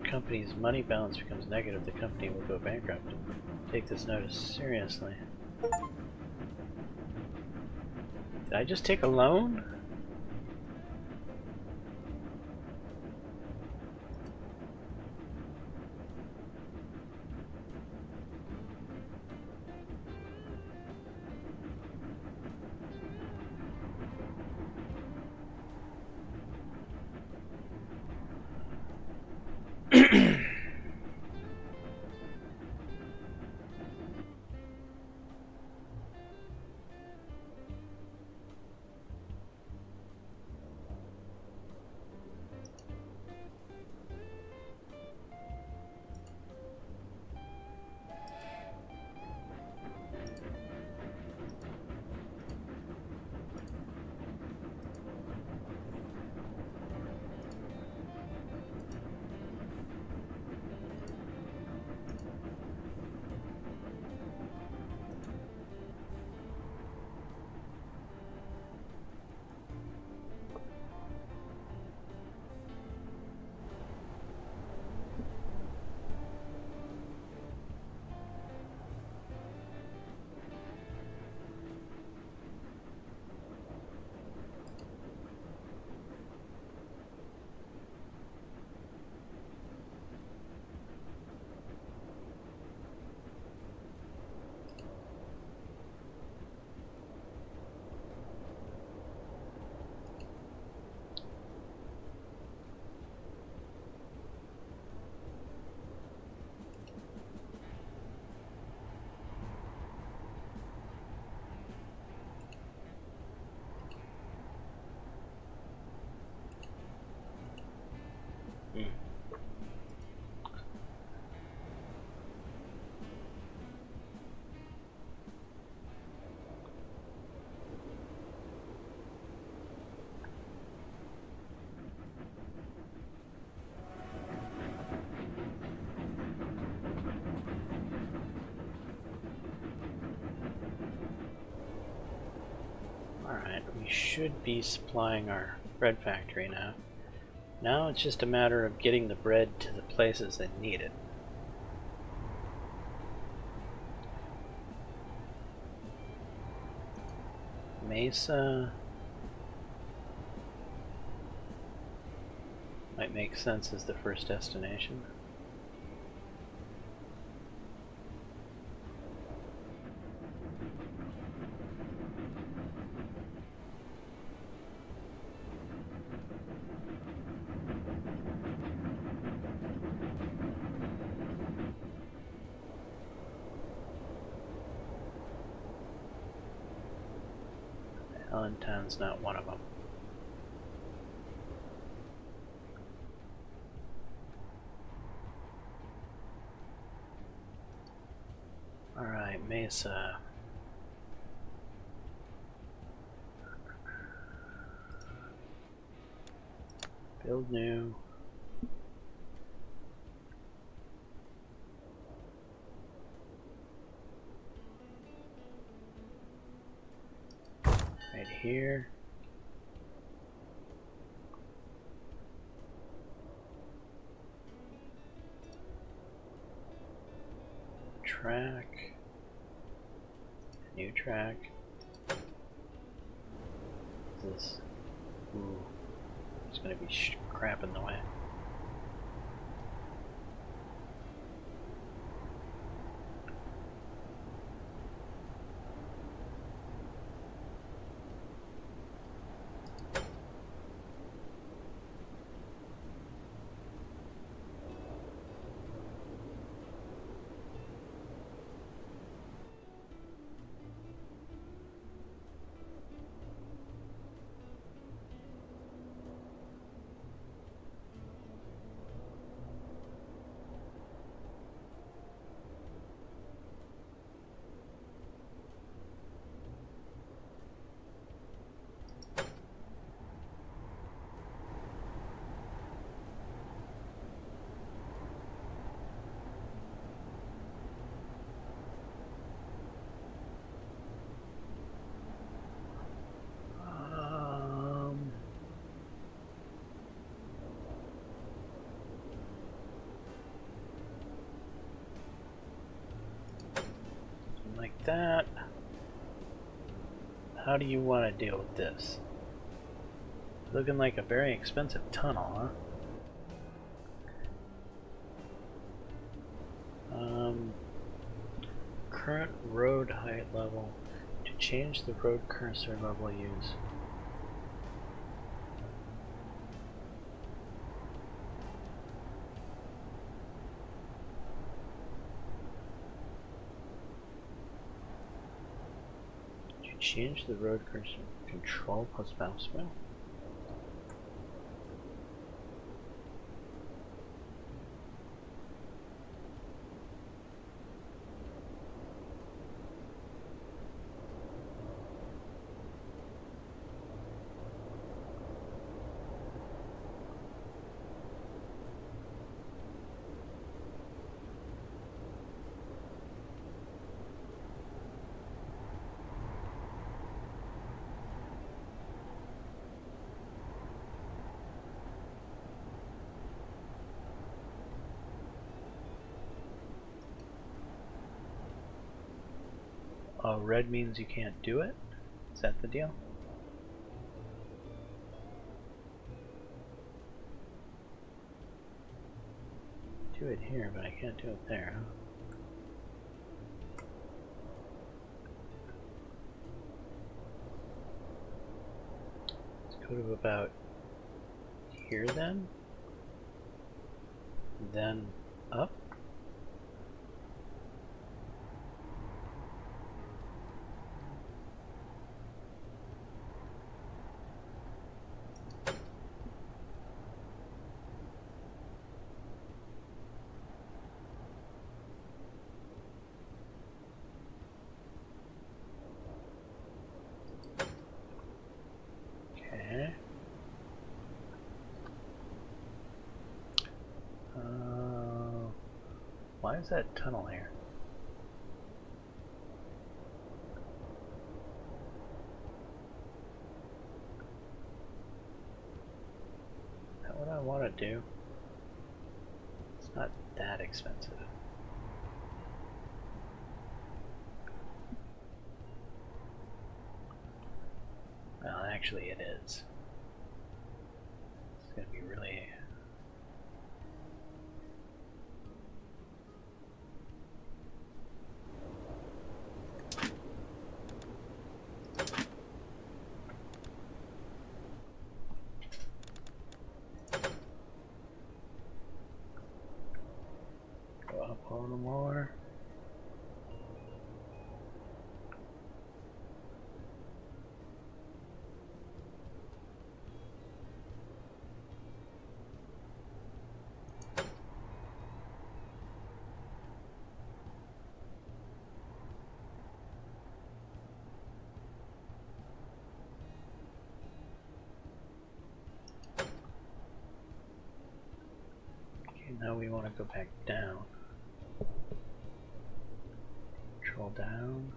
company's money balance becomes negative, the company will go bankrupt. Take this notice seriously. Did I just take a loan? should be supplying our bread factory now. Now it's just a matter of getting the bread to the places that need it. Mesa might make sense as the first destination. Allentown's not one of them. Alright, Mesa. Build new. Right here. Track. New track. This. Ooh. It's gonna be crap in the way. Like that. How do you want to deal with this? Looking like a very expensive tunnel, huh? Current road height level. To change the road cursor level use. Change the road cursor. Control plus mouse wheel. Red means you can't do it? Is that the deal? Do it here, but I can't do it there, huh? Let's go to about here then up. Okay. Why is that tunnel here? want to do. It's not that expensive. Well, actually it is. It's going to be really... Go up a little more. Now we want to go back down. Control down.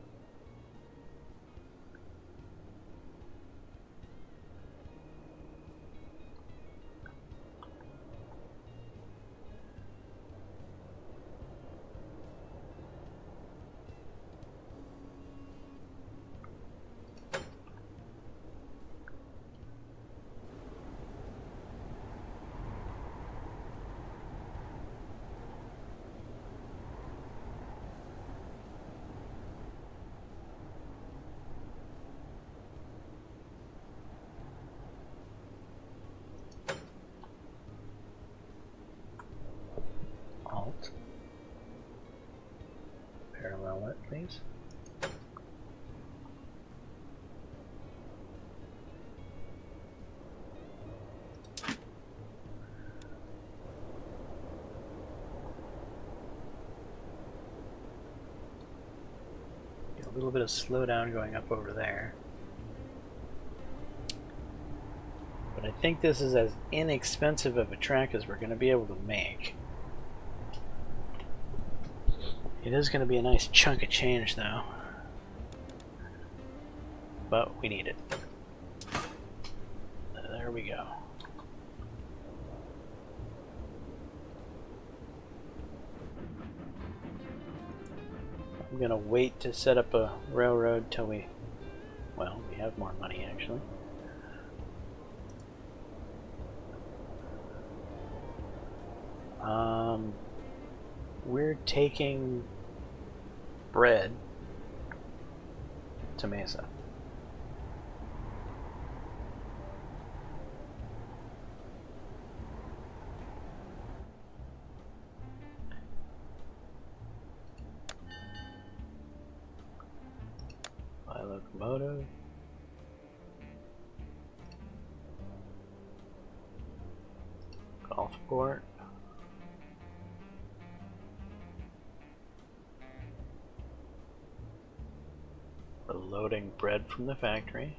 Alt. Parallel it, please. Get a little bit of slowdown going up over there. But I think this is as inexpensive of a track as we're going to be able to make. It is going to be a nice chunk of change though. But we need it. There we go. I'm going to wait to set up a railroad till we have more money actually. We're taking bread to Mesa. Buy locomotive. Gulfport. We're loading bread from the factory.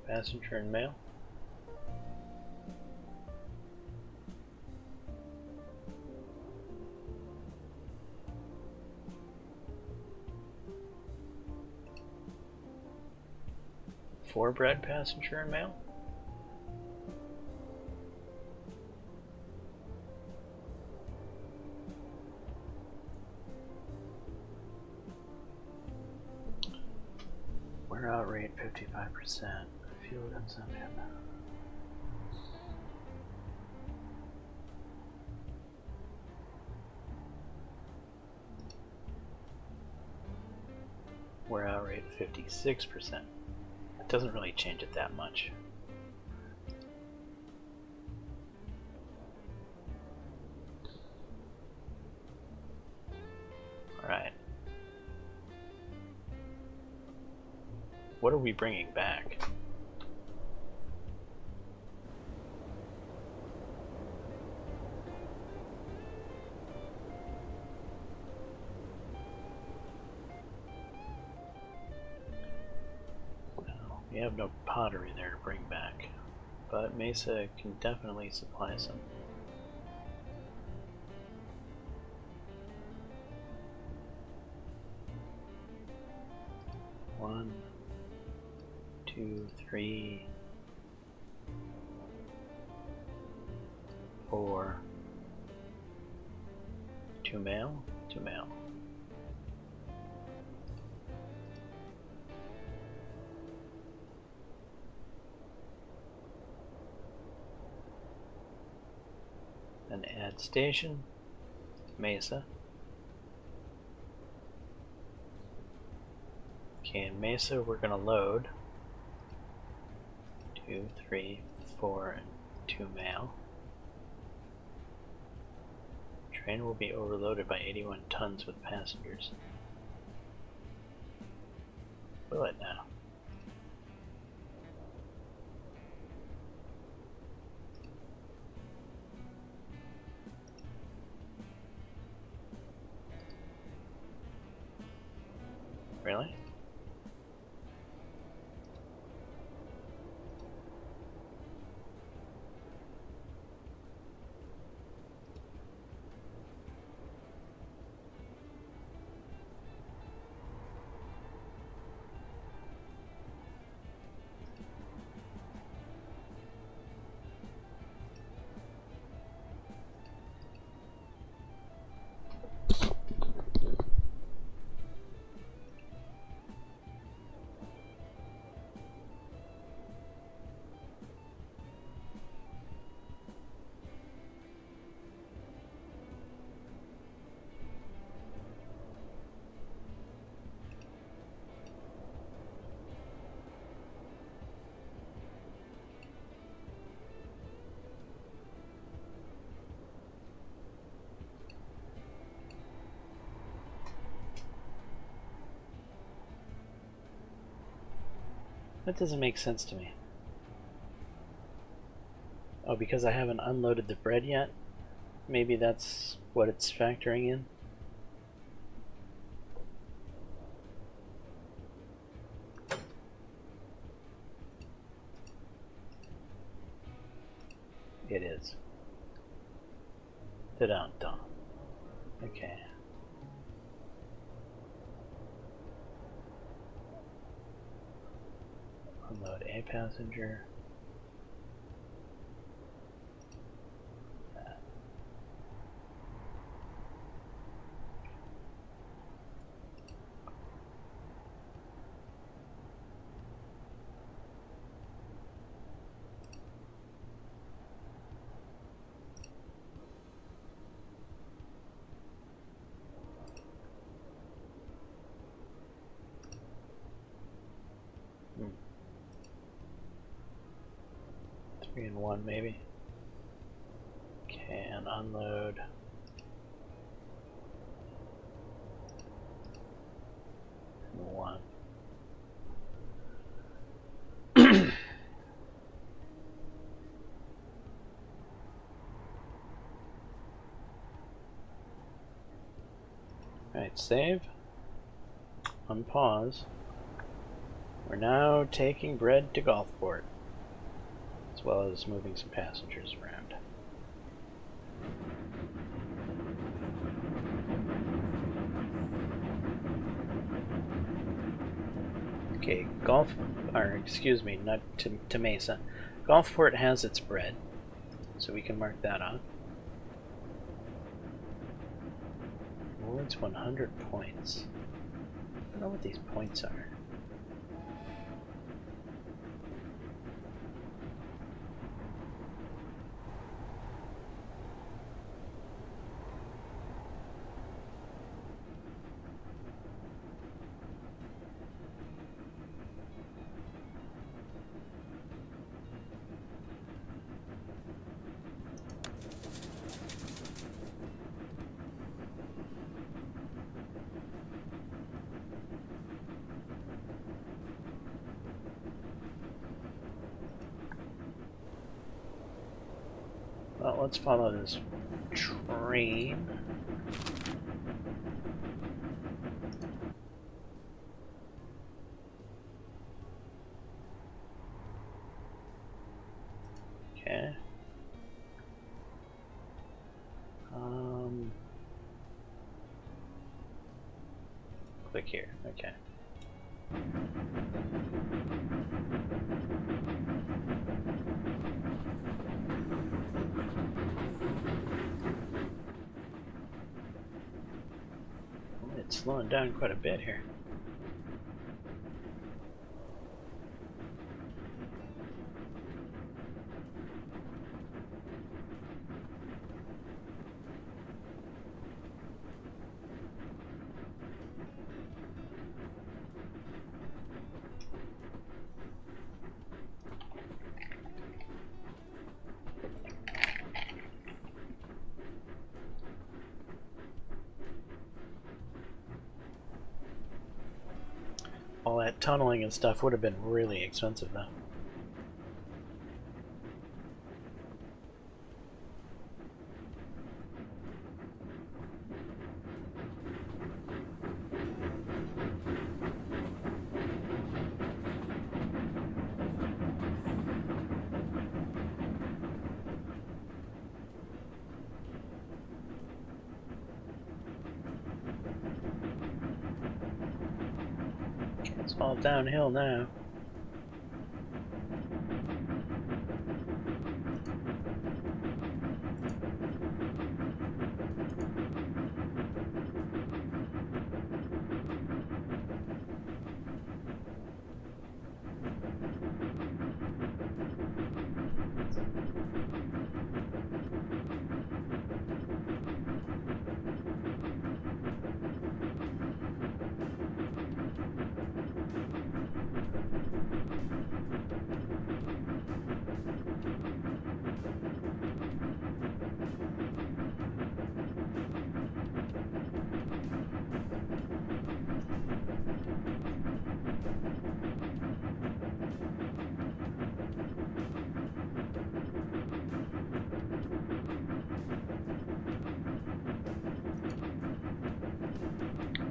Passenger and mail. For bread, passenger and mail. Wear out rate 55%. Fuel consumption. Wear out rate 56%. It doesn't really change it that much. Alright. What are we bringing back? have no pottery there to bring back, but Mesa can definitely supply some. One, two, three, 4. 2 male, 2 male. Then add station, Mesa. Okay, in Mesa we're gonna load 2, 3, 4, and 2 male. Train will be overloaded by 81 tons with passengers. Will it now? Really? That doesn't make sense to me. Oh, because I haven't unloaded the bread yet? Maybe that's what it's factoring in? It is. Da-dum-dum. Okay. Unload a passenger. Hmm. 3 and 1 maybe. Okay, and unload. And 1. Alright, save. Unpause. We're now taking bread to Gulfport, as well as moving some passengers around. Okay, excuse me, not to Mesa. Gulfport has its bread, so we can mark that off. Awards 100 points. I don't know what these points are. Well, let's follow this train. Okay. Click here. Okay. Well, it's slowing down quite a bit here. All that tunneling and stuff would have been really expensive though. It's all downhill now.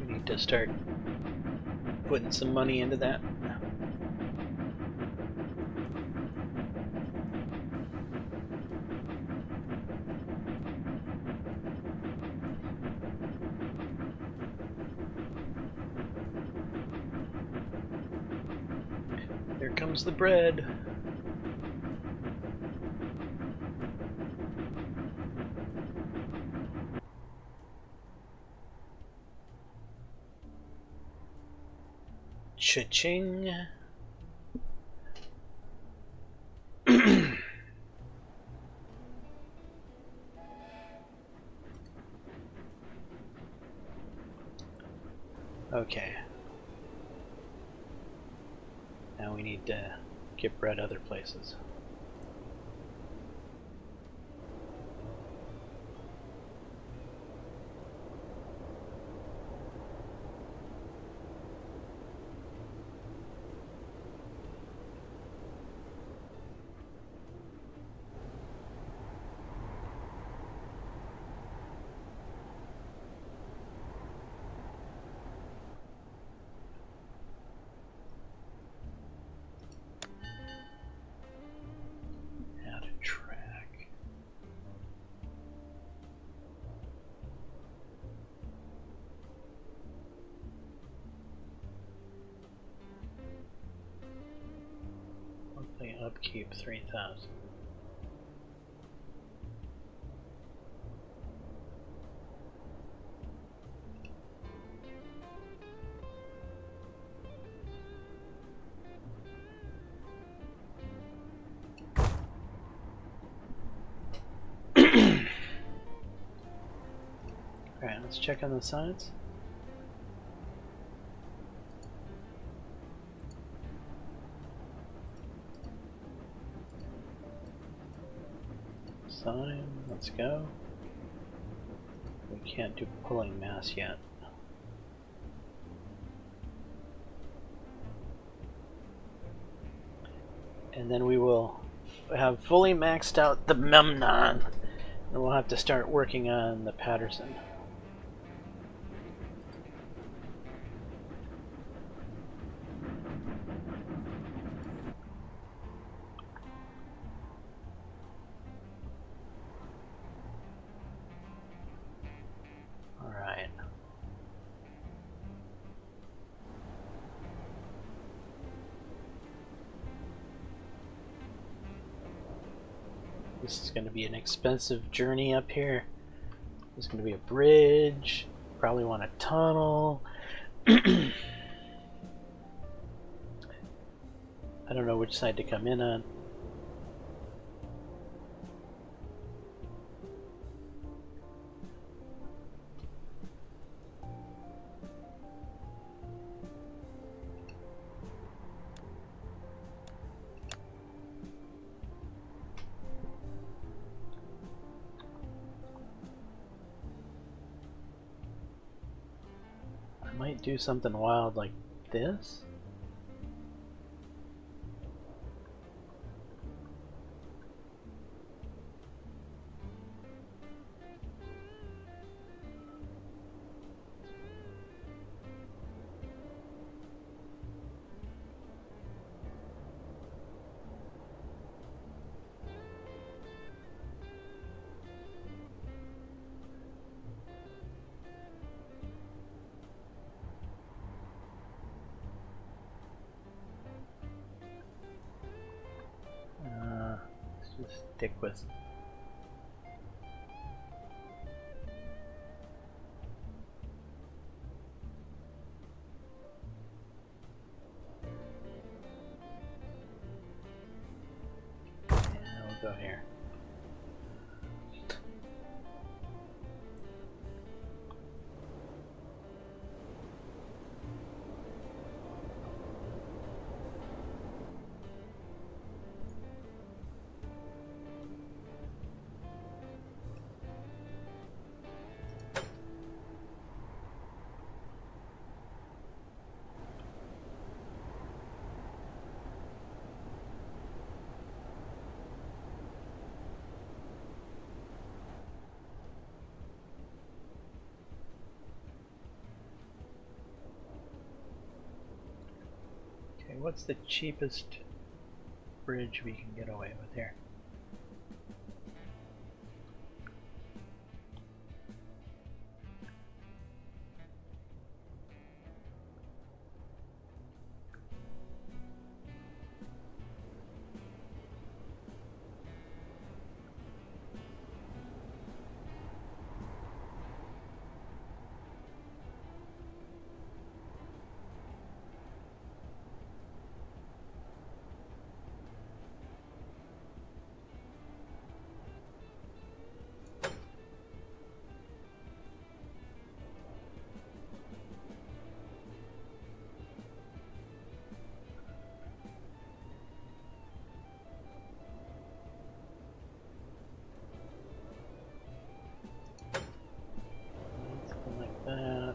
We need to start putting some money into that. There comes the bread. Cha-ching. Okay. Now we need to get bread other places. Add a track. Monthly upkeep 3,000. Alright, let's check on the signs. Sign, let's go. We can't do pulling mass yet. And then we will have fully maxed out the Memnon. And we'll have to start working on the Patterson. This is going to be an expensive journey up here. There's going to be a bridge. Probably want a tunnel. I don't know which side to come in on. I might do something wild like this. Let's just stick with. We'll go here. Okay, what's the cheapest bridge we can get away with here? Like that.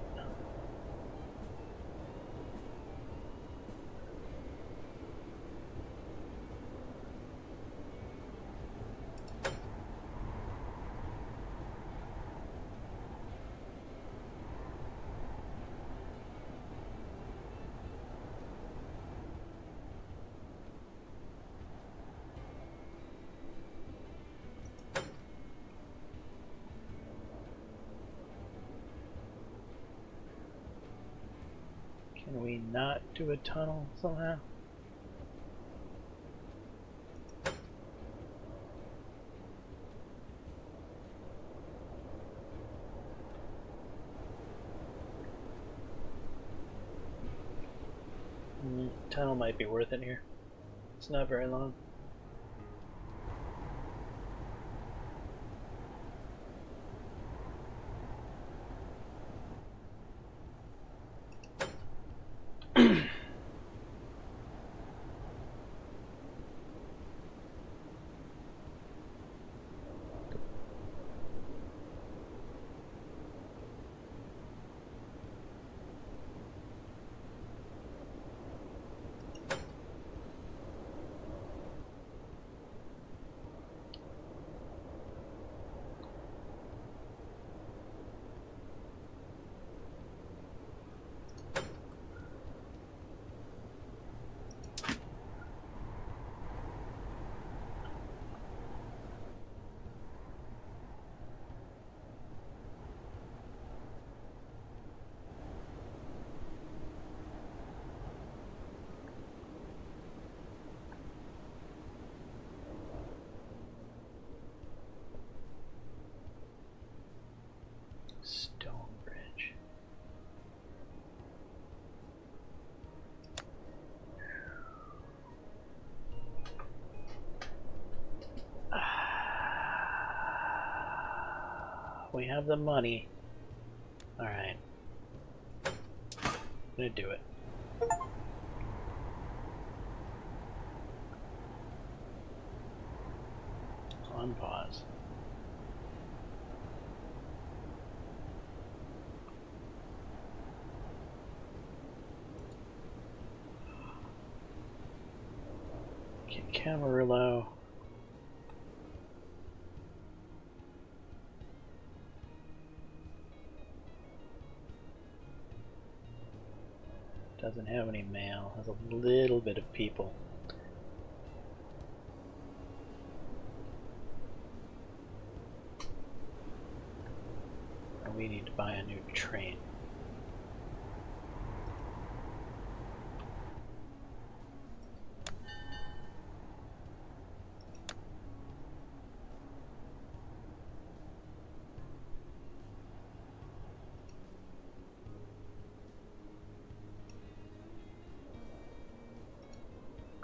Can we not do a tunnel somehow? Tunnel might be worth it here. It's not very long. We have the money. Alright. I'm gonna do it. On pause. Get camera low. Doesn't have any mail, has a little bit of people. And we need to buy a new train.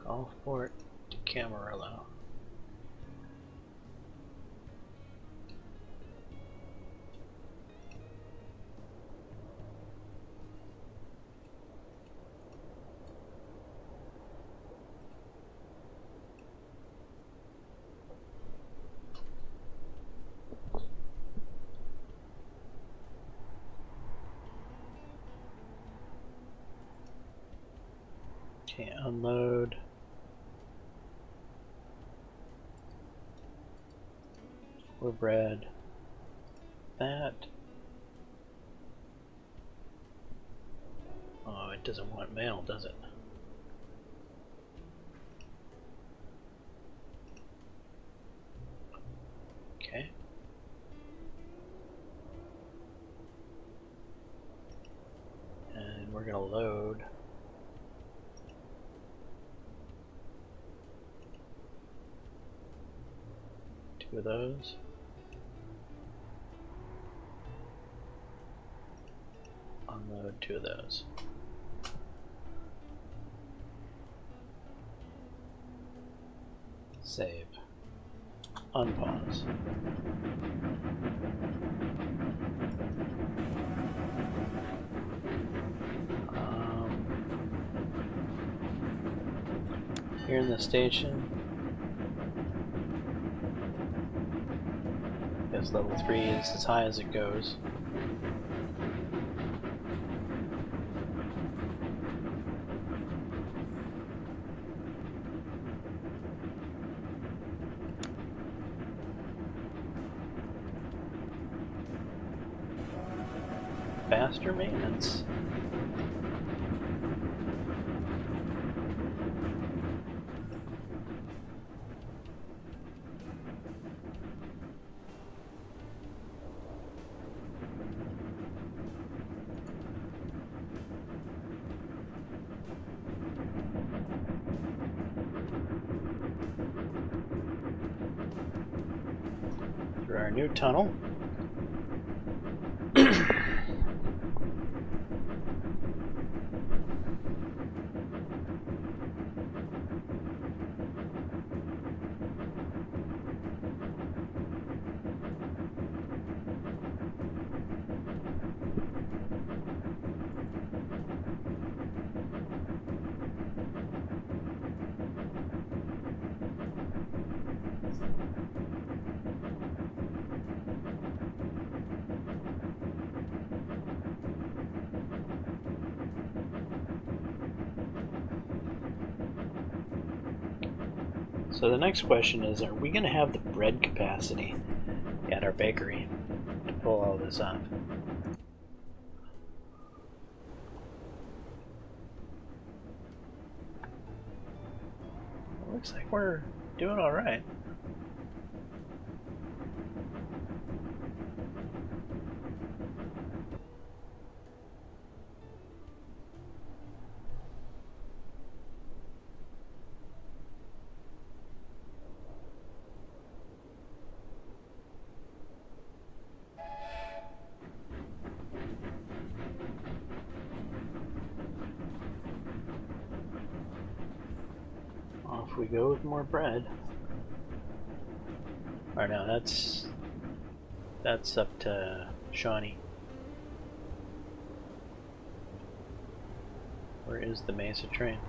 Gulfport to Camarillo. Okay, unload. For bread. That. Oh, it doesn't want mail, does it? Okay. And we're gonna load. Two of those. Unload two of those. Save. Unpause. Here in the station. Guess level 3 is as high as it goes. Faster maintenance. Through our new tunnel. So the next question is, are we going to have the bread capacity at our bakery to pull all this off? It looks like we're doing all right. Off we go with more bread. Or no, that's That's up to Shawnee. Where is the Mesa train?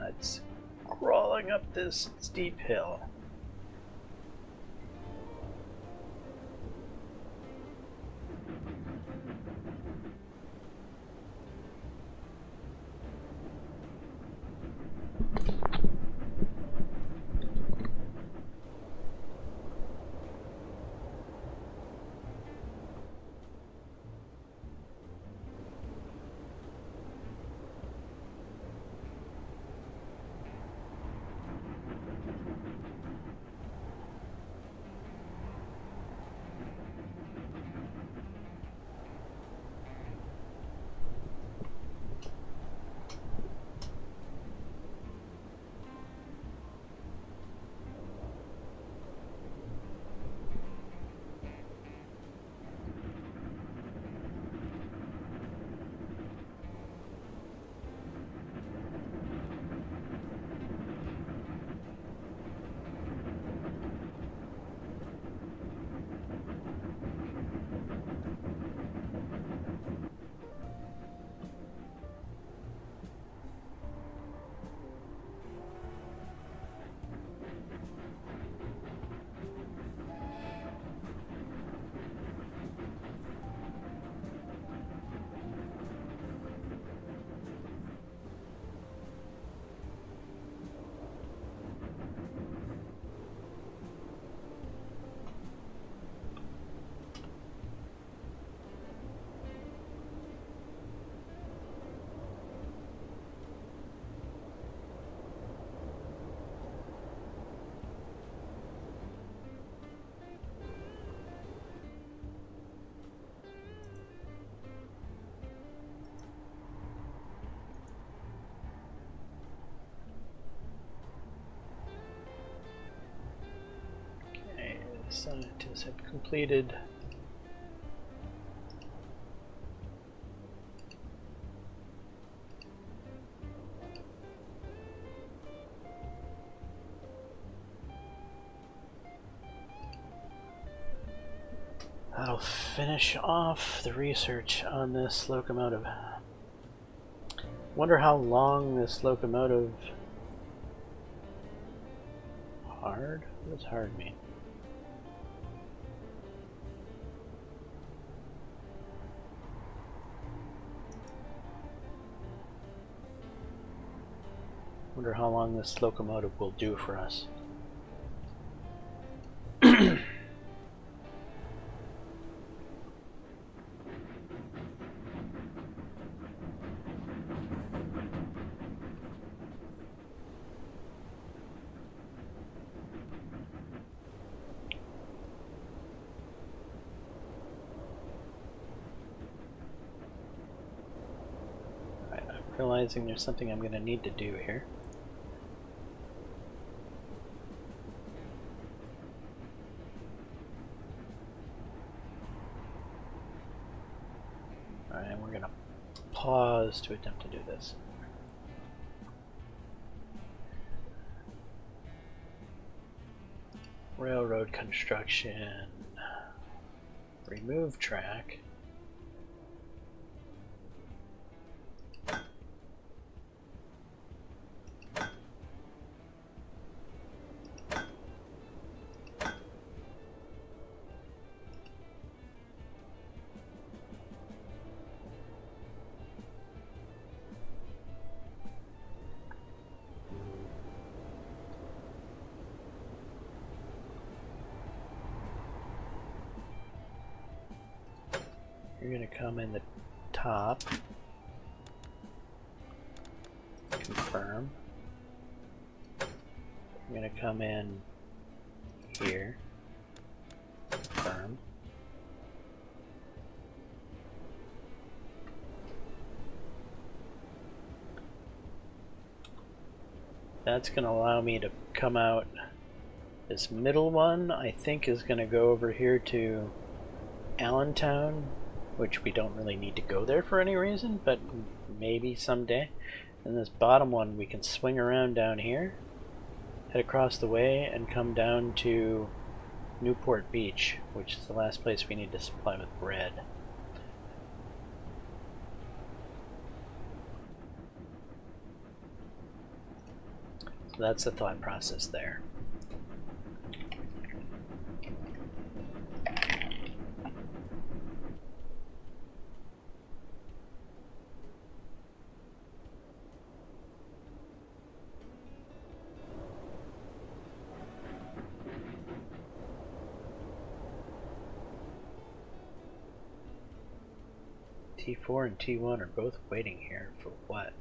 It's crawling up this steep hill. Scientists have completed that'll finish off the research on this locomotive. Wonder how long this locomotive hard? What does hard mean? Wonder how long this locomotive will do for us. Alright, I'm realizing there's something I'm going to need to do here. Alright, we're going to pause to attempt to do this. Railroad construction. Remove track. You're going to come in the top, confirm. You're going to come in here, confirm. That's going to allow me to come out. This middle one, I think, is going to go over here to Allentown which we don't really need to go there for any reason, but maybe someday. And this bottom one we can swing around down here, head across the way, and come down to Newport Beach, which is the last place we need to supply with bread. So that's the thought process there. T4 and T1 are both waiting here for what?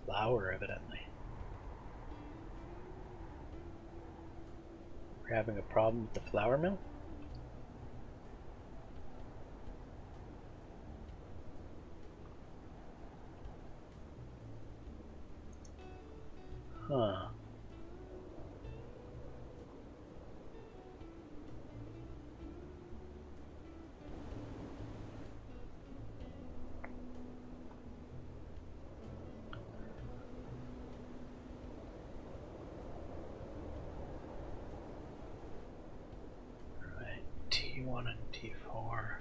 Flour, evidently. We're having a problem with the flour mill? Huh. T1 and T4.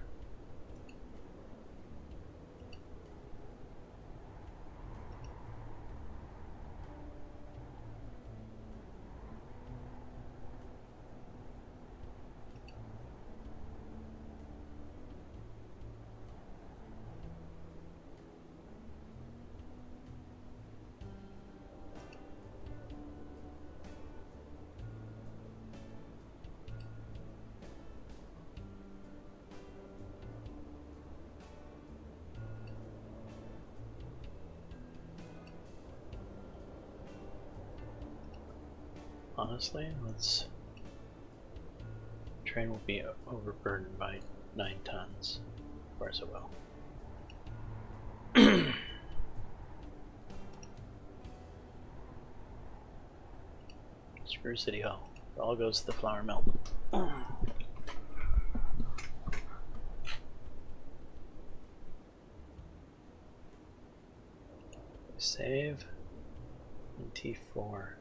Honestly, train will be overburdened by 9 tons. Of course it will. Screw City Hall. It all goes to the flour mill. Save and T4.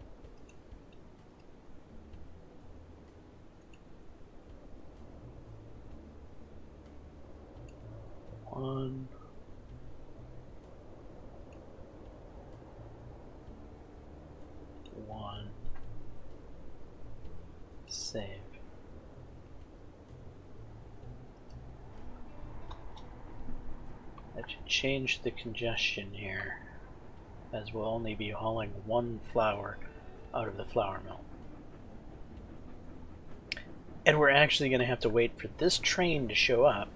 One. Save. That should change the congestion here, as we'll only be hauling 1 flour out of the flour mill. And we're actually going to have to wait for this train to show up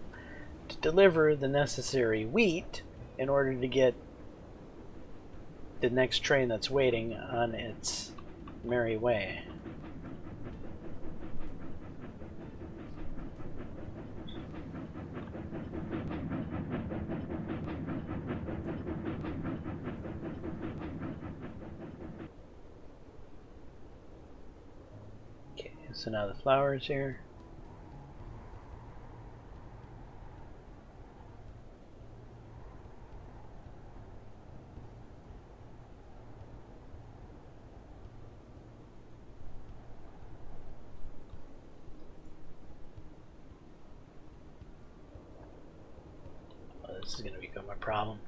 to deliver the necessary wheat in order to get the next train that's waiting on its merry way. Okay, so now the flour's here. This is going to become a problem.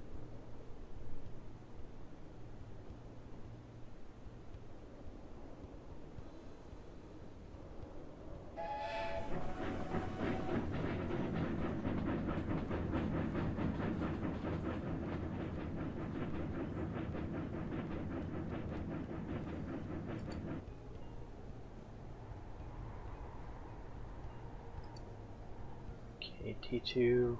Okay, T2.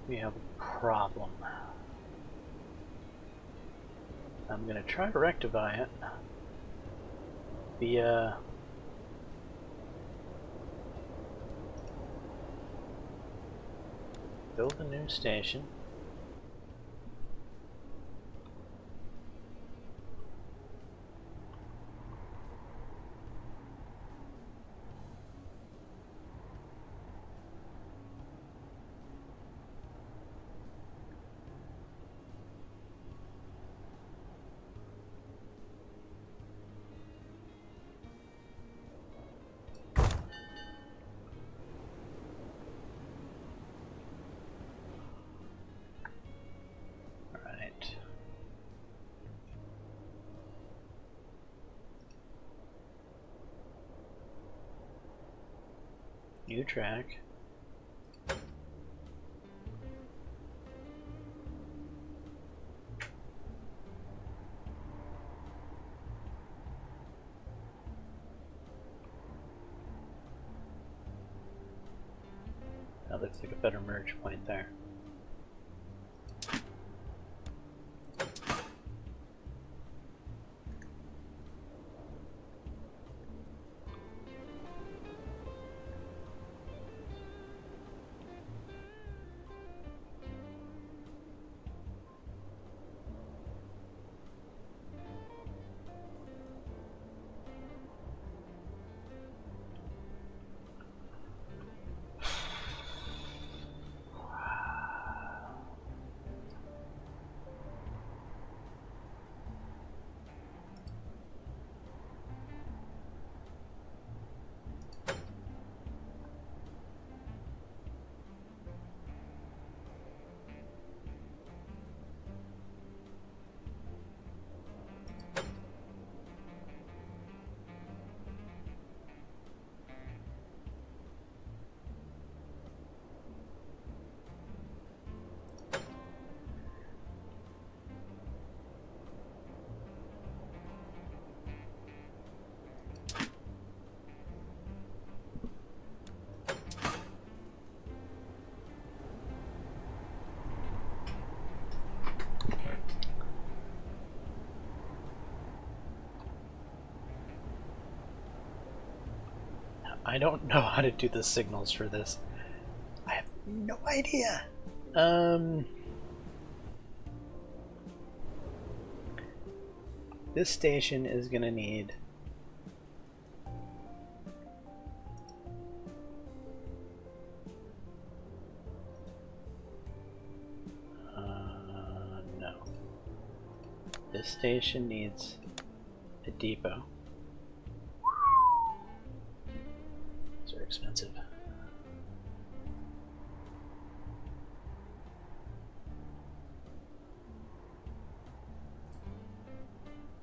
we have a problem. I'm going to try to rectify it via build a new station. New track. That looks like a better merge point there. I don't know how to do the signals for this. I have no idea. This station is gonna need no. This station needs a depot. These are expensive.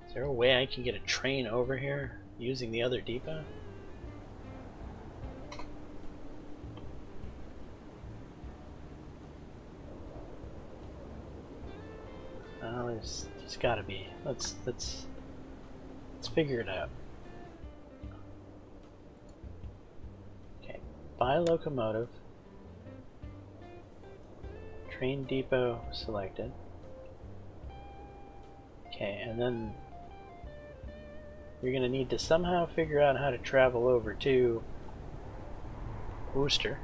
Is there a way I can get a train over here using the other depot? Oh, there's gotta be. Let's figure it out. Okay, buy locomotive. Train depot selected. Okay, and then you're going to need to somehow figure out how to travel over to Worcester.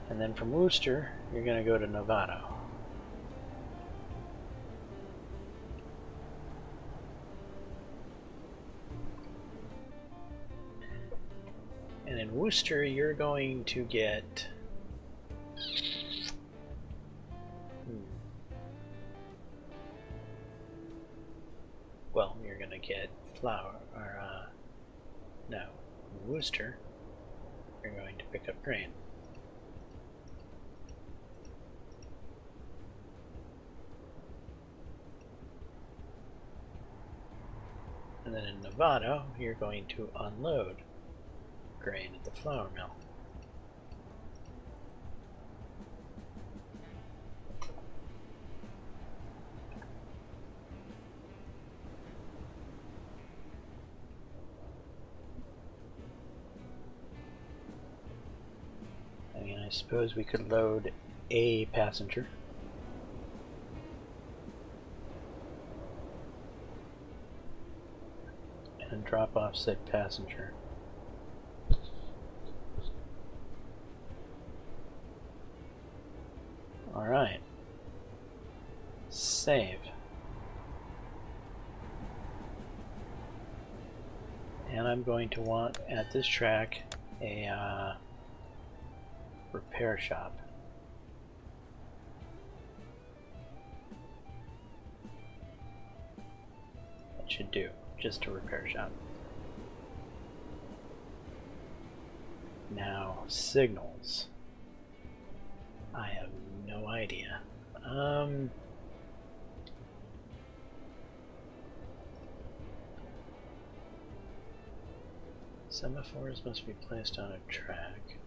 And then from Worcester, you're going to go to Novato. And in Worcester, you're going to get well, you're gonna get flour, or no, in Worcester, you're going to pick up grain. And then in Novato, you're going to unload grain at the flour mill. I suppose we could load a passenger. And drop off said passenger. Alright. Save. And I'm going to want at this track a repair shop. That should do, just a repair shop. Now, signals. I have no idea. Semaphores must be placed on a track.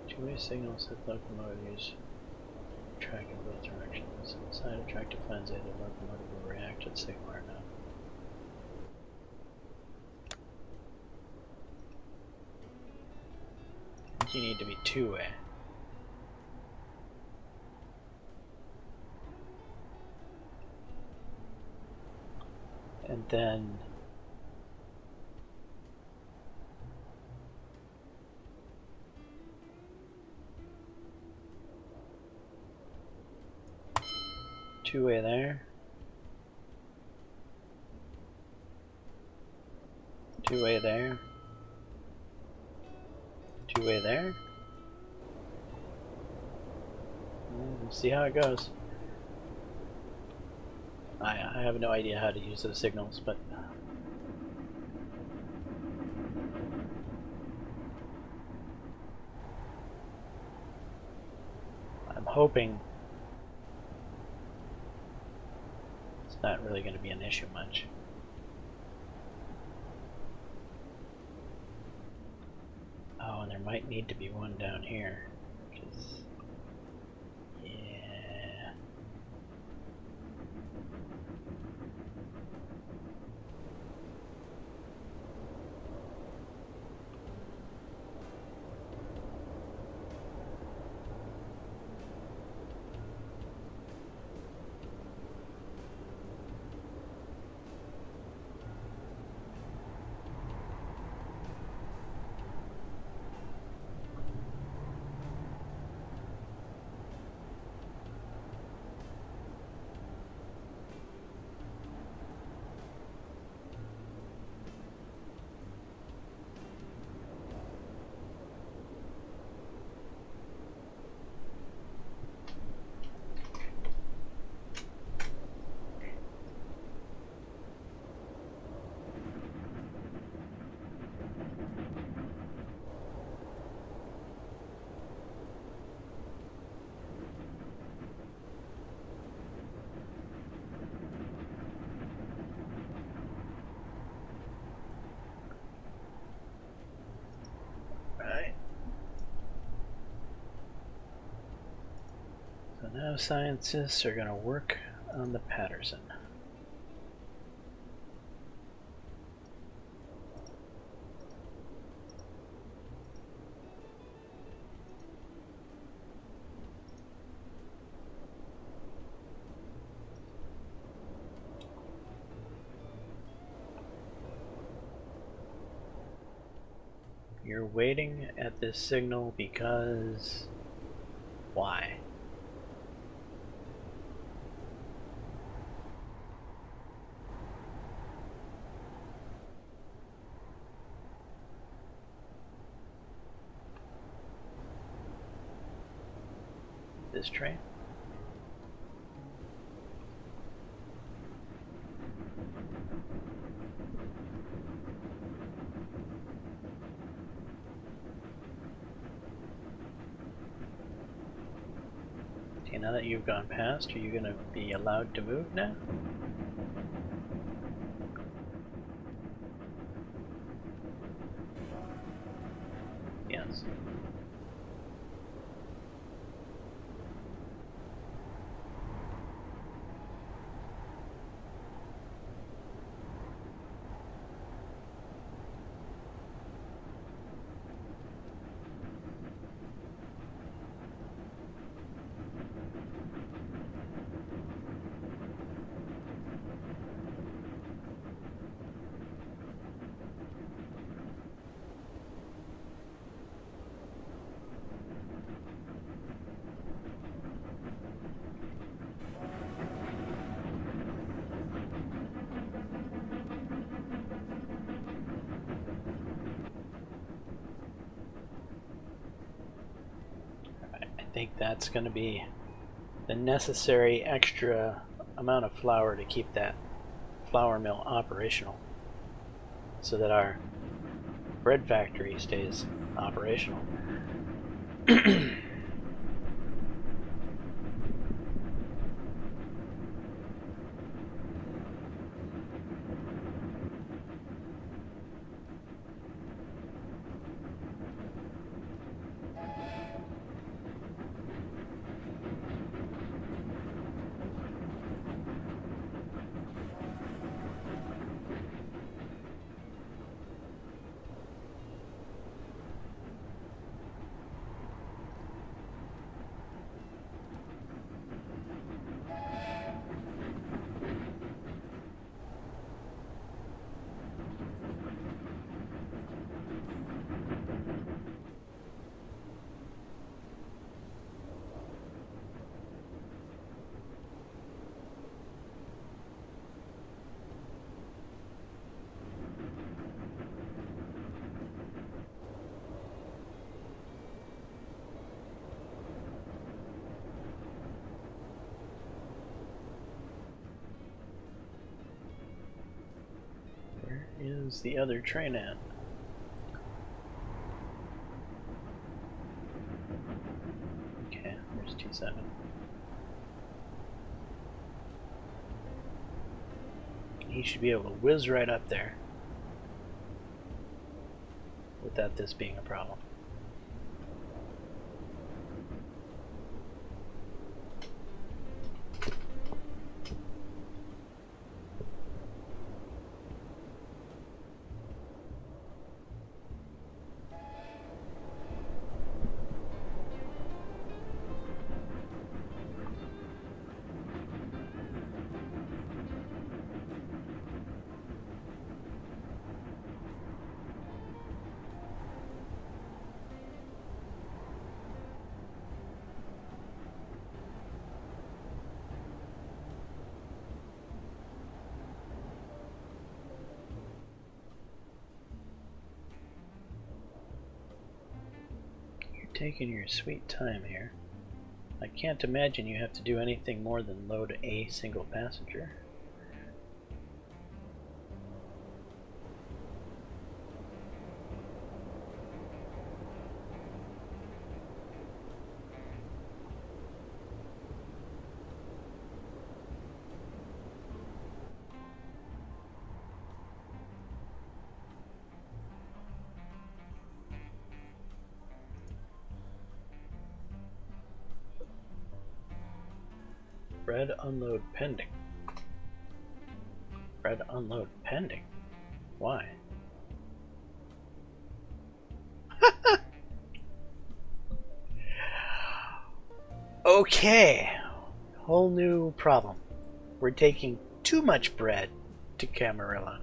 Two-way signals that locomotives track in both directions. Inside a track defines either locomotive will react to the signal or not. You need to be two-way. And then two-way there. Two-way there. Two-way there. We'll see how it goes. I have no idea how to use those signals, but I'm hoping it's not really going to be an issue much. Oh, and there might need to be one down here, which is, yeah. So now scientists are going to work on the Patterson. You're waiting at this signal because... why? This train? Okay, now that you've gone past, are you going to be allowed to move now? Yes. I think that's going to be the necessary extra amount of flour to keep that flour mill operational, so that our bread factory stays operational. Where is the other train at? Okay, there's T7. He should be able to whiz right up there without this being a problem. Taking your sweet time here. I can't imagine you have to do anything more than load a single passenger. Bread unload pending. Bread unload pending? Why? Okay. Whole new problem. We're taking too much bread to Camarilla.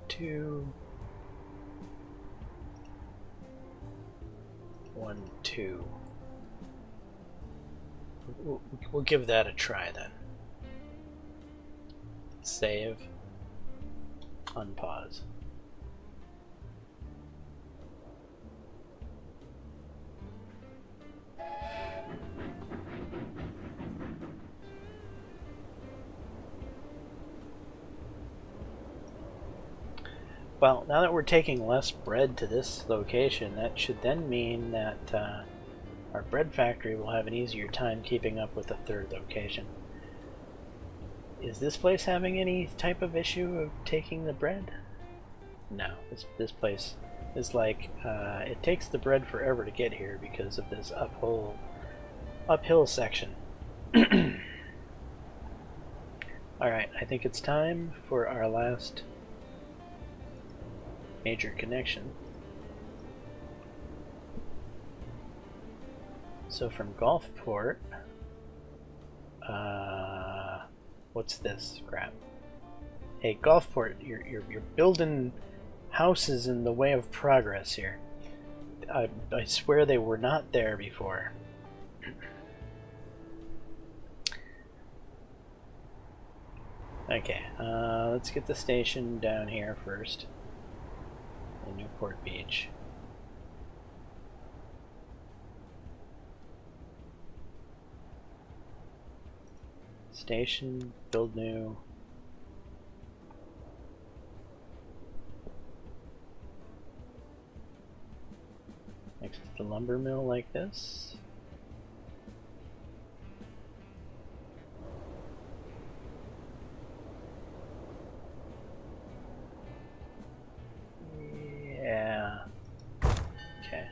Two, 1, 2. We'll give that a try then. Save. Unpause. Well, now that we're taking less bread to this location, that should then mean that our bread factory will have an easier time keeping up with the third location. Is this place having any type of issue of taking the bread? No, this place is like, it takes the bread forever to get here because of this uphill section. Alright, I think it's time for our last major connection. So from Gulfport, what's this crap? Hey, Gulfport, you're building houses in the way of progress here. I swear they were not there before. Okay, let's get the station down here first. In Newport Beach. Station, build new. Next to the lumber mill like this. Yeah. Okay.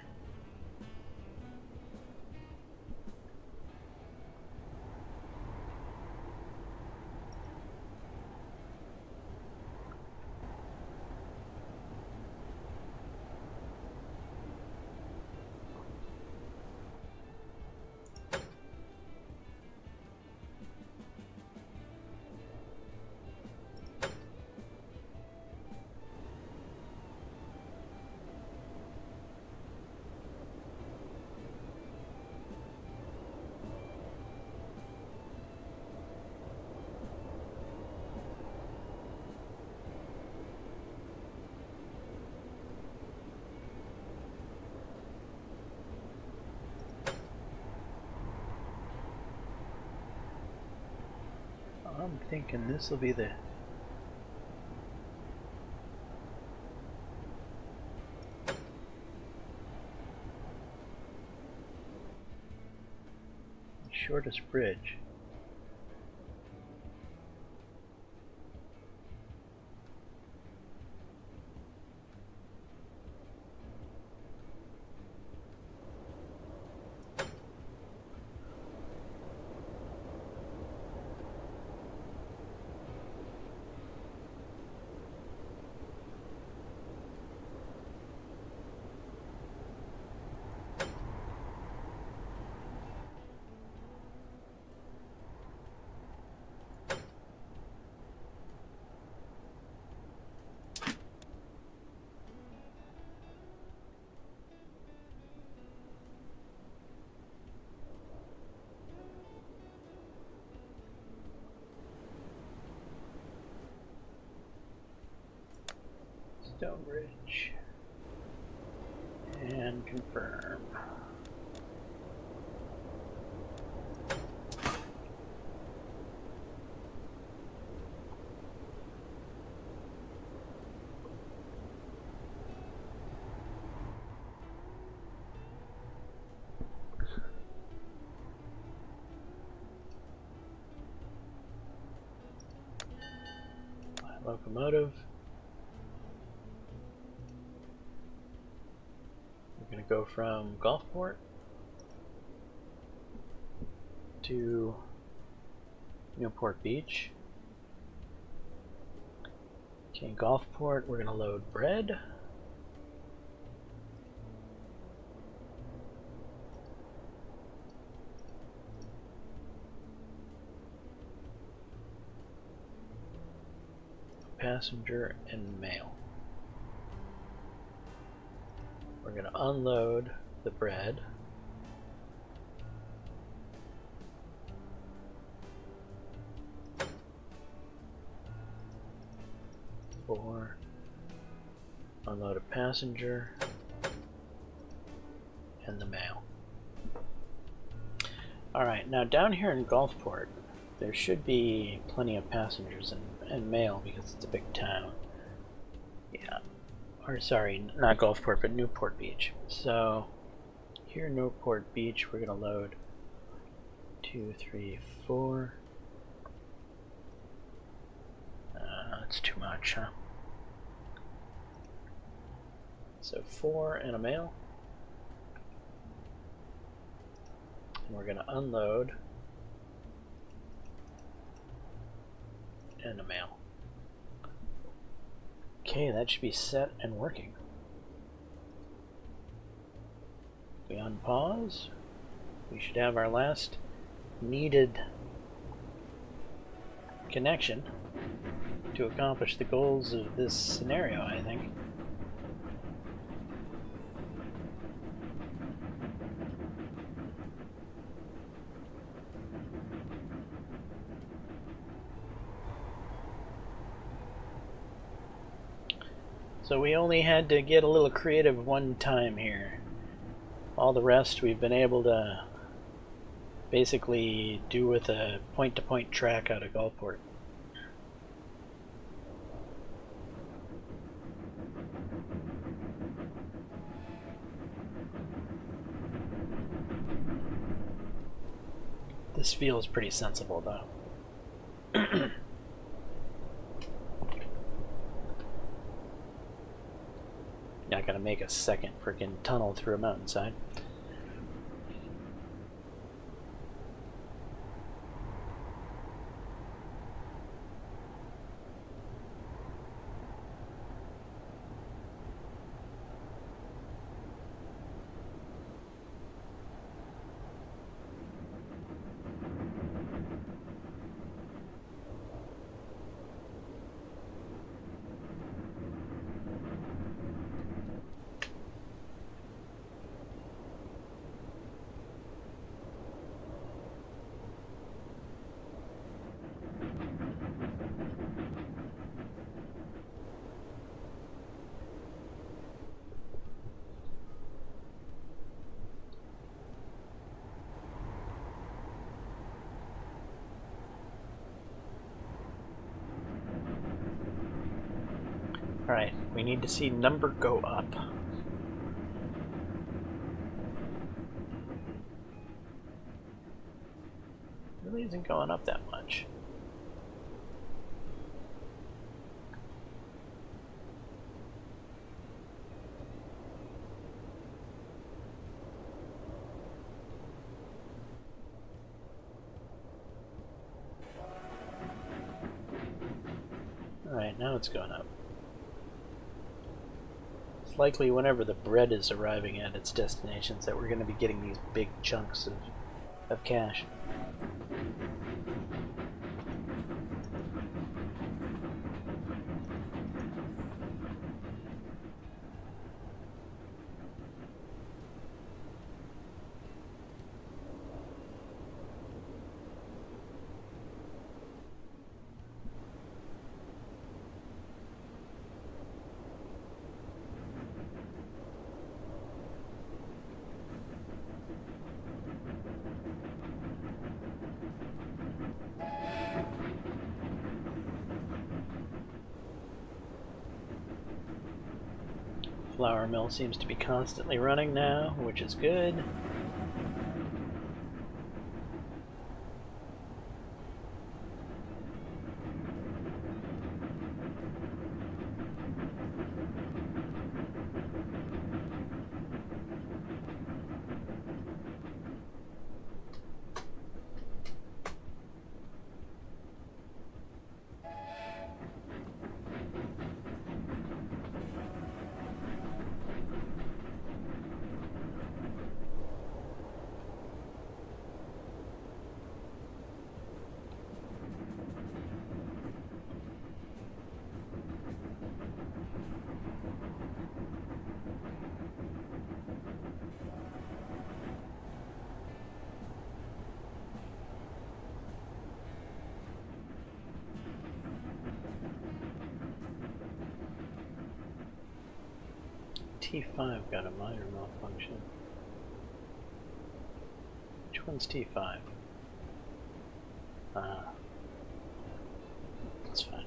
I'm thinking this will be the shortest bridge. Stonebridge. And confirm. Locomotive. We're going to go from Gulfport to Newport Beach. Okay, Gulfport, we're going to load bread. Passenger and mail. We're going to unload the bread. Or unload a passenger and the mail. Alright, now down here in Gulfport, there should be plenty of passengers and mail because it's a big town. Yeah, or sorry, not Gulfport, but Newport Beach. So here in Newport Beach, we're gonna load 2, 3, 4. That's too much, huh? So 4 and a male. And we're gonna unload and a male. Okay, that should be set and working. We unpause. We should have our last needed connection to accomplish the goals of this scenario, I think. So we only had to get a little creative one time here. All the rest we've been able to basically do with a point-to-point track out of Gulfport. This feels pretty sensible, though. Not gonna make a second freaking tunnel through a mountainside. Alright, we need to see number go up. Really isn't going up that much. Alright, now it's going up. It's likely whenever the bread is arriving at its destinations that we're going to be getting these big chunks of cash. Flour mill seems to be constantly running now, which is good. T5 got a minor malfunction. Which one's T5? That's fine.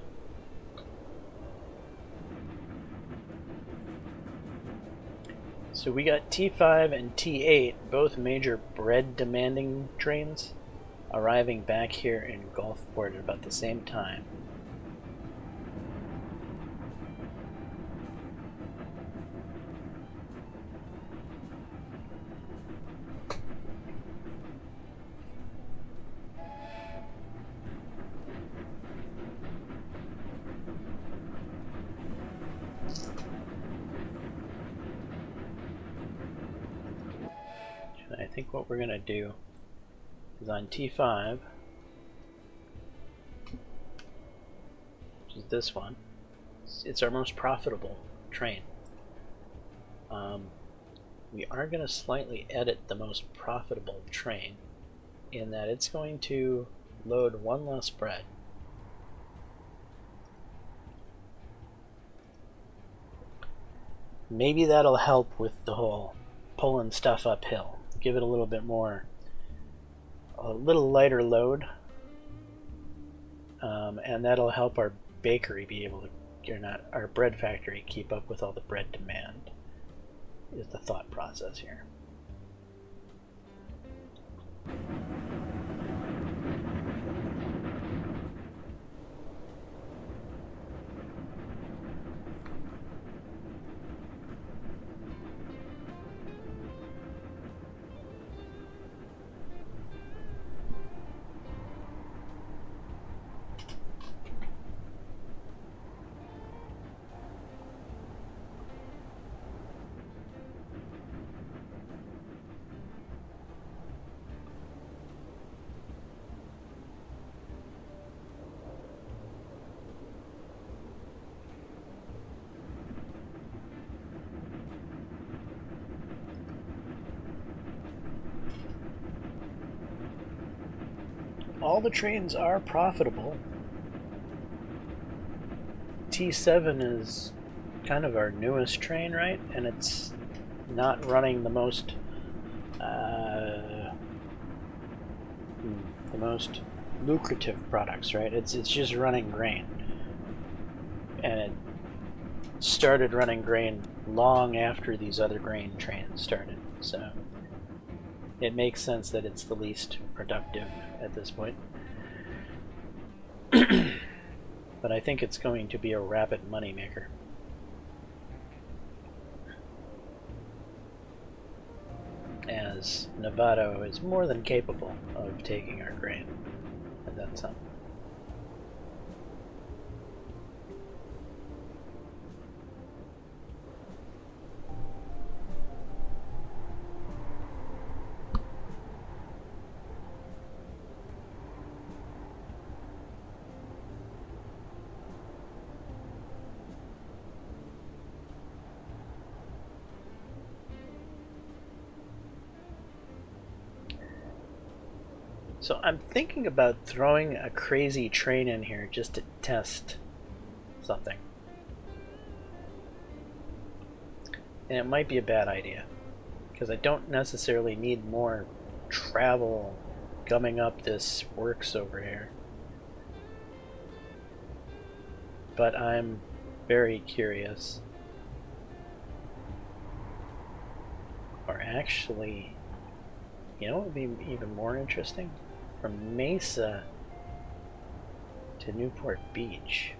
So we got T5 and T8, both major bread demanding trains, arriving back here in Gulfport at about the same time. I think what we're going to do is on T5, which is this one, it's our most profitable train. We are going to slightly edit the most profitable train in that it's going to load one less bread. Maybe that'll help with the whole pulling stuff uphill. Give it a little bit more, a little lighter load, and that'll help our bakery be able to, or not, our bread factory keep up with all the bread demand, is the thought process here. All the trains are profitable. T7 is kind of our newest train, right? And it's not running the most lucrative products, right? It's just running grain, and it started running grain long after these other grain trains started, so it makes sense that it's the least productive at this point. But I think it's going to be a rapid moneymaker. As Novato is more than capable of taking our grain, and then some. So I'm thinking about throwing a crazy train in here just to test something. And it might be a bad idea, because I don't necessarily need more travel gumming up this works over here. But I'm very curious. Or actually, you know what would be even more interesting? From Mesa to Newport Beach.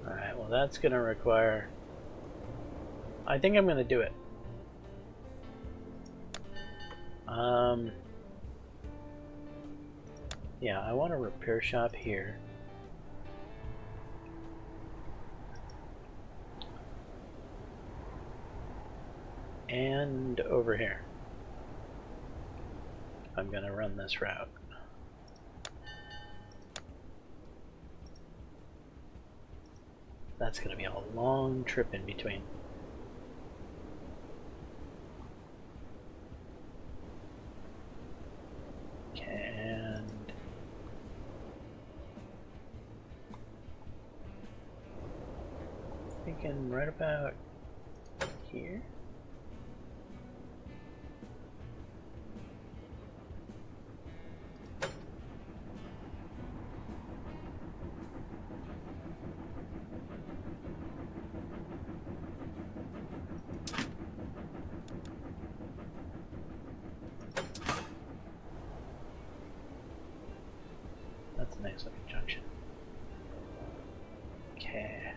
Alright, well that's going to require... I think I'm going to do it. Yeah, I want a repair shop here. And over here. I'm gonna run this route. That's gonna be a long trip in between. thinking right about here. That's a nice looking junction. Okay.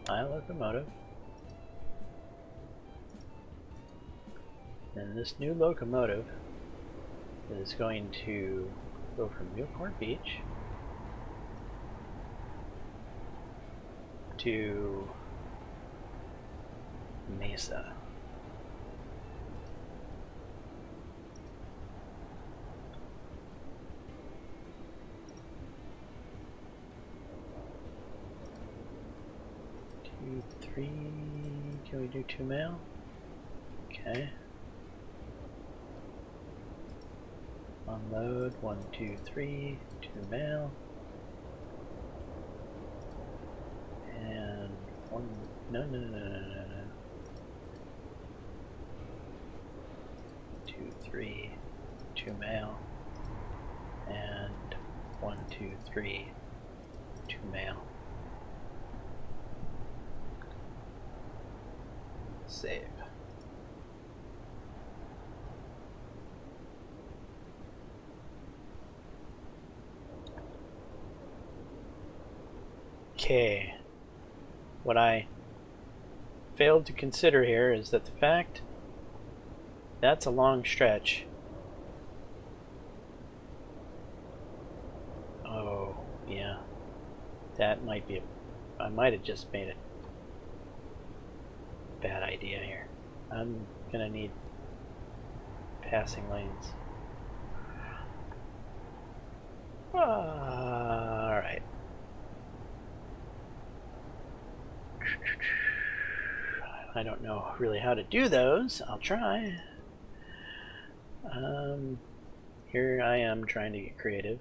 My locomotive. And this new locomotive is going to go from Newport Beach to Mesa. Two, three. Can we do 2 mail? Okay. Unload 1, 2, 3. 2 mail. And 1. No. 2, 3. 2 mail. And 1, 2, 3. 2 mail. Save. Okay. What I failed to consider here is that the fact that's a long stretch. Oh, yeah. That might be I might have just made a bad idea here. I'm gonna need passing lanes. Alright. I don't know really how to do those. I'll try. Here I am trying to get creative.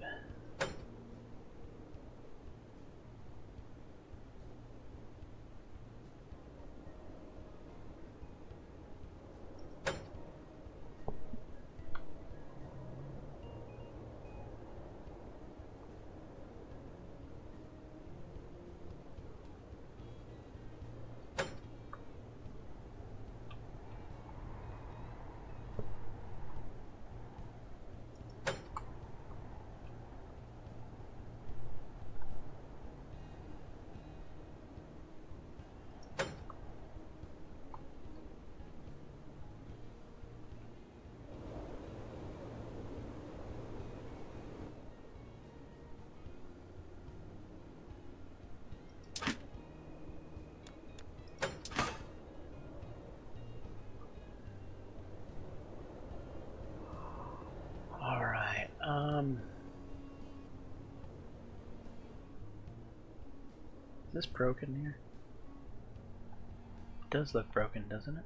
Is this broken here? It does look broken, doesn't it?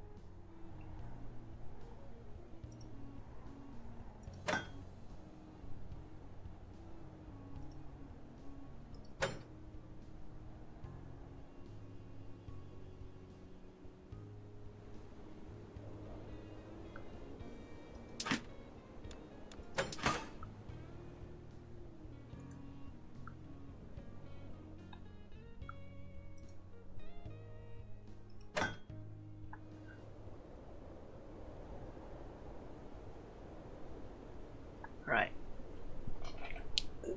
Right.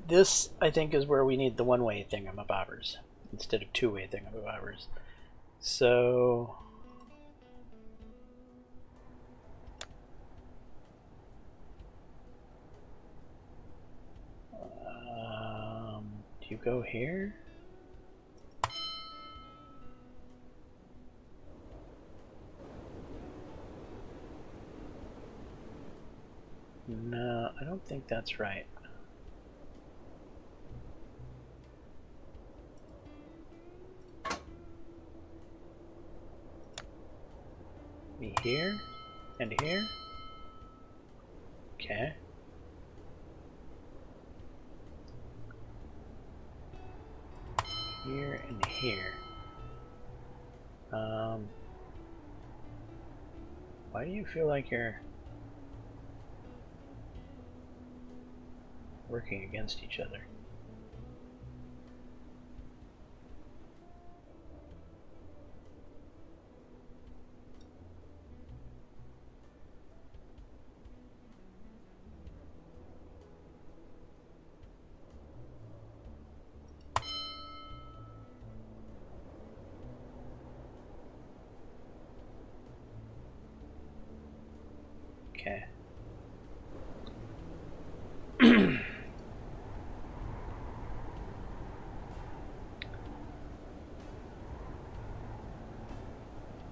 This, I think, is where we need the one-way thingamabobbers instead of two-way thingamabobbers. So... do you go here? No, I don't think that's right. here and here. Okay. Here and here. Why do you feel like you're working against each other? Okay.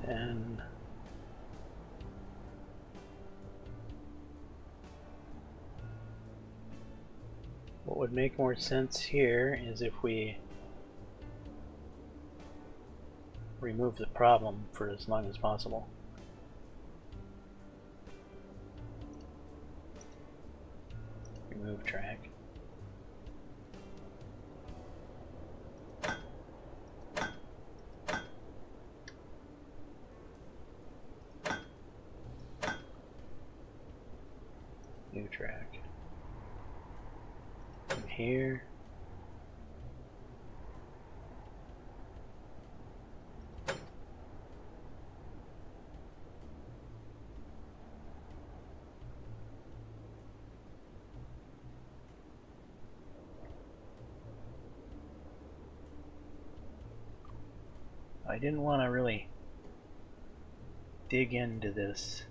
And what would make more sense here is if we remove the problem for as long as possible. Remove track. New track. From here. I didn't want to really dig into this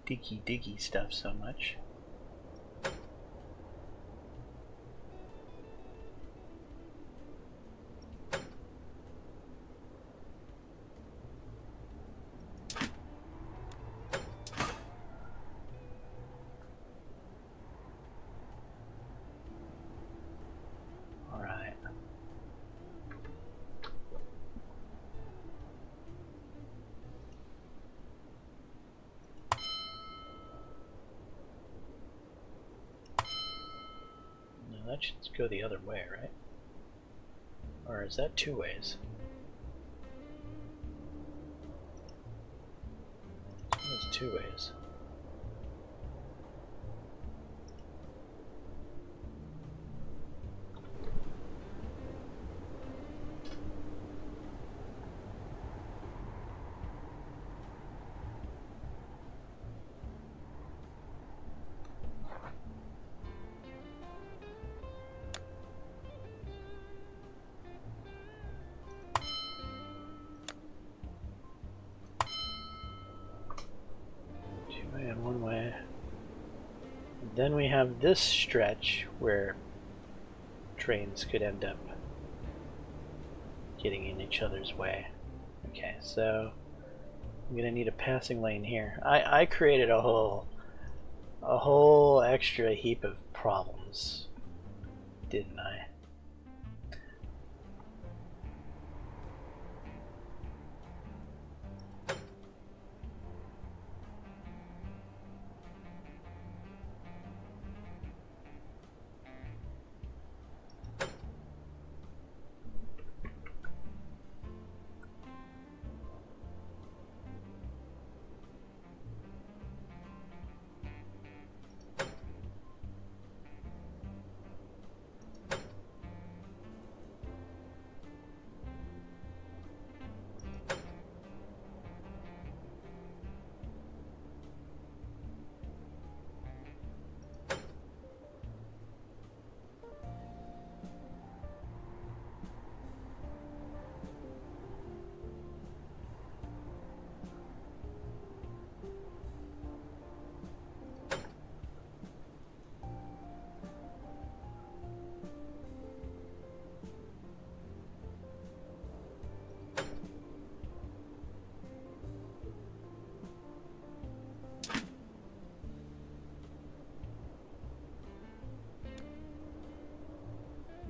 diggy stuff so much. That should go the other way, right? Or is that two ways? It's two ways. And one way. And then we have this stretch where trains could end up getting in each other's way. Okay, so I'm gonna need a passing lane here. I created a whole extra heap of problems, didn't I?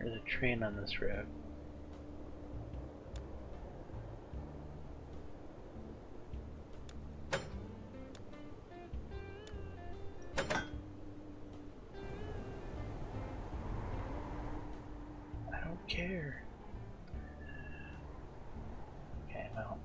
There's a train on this road. care. Okay, well.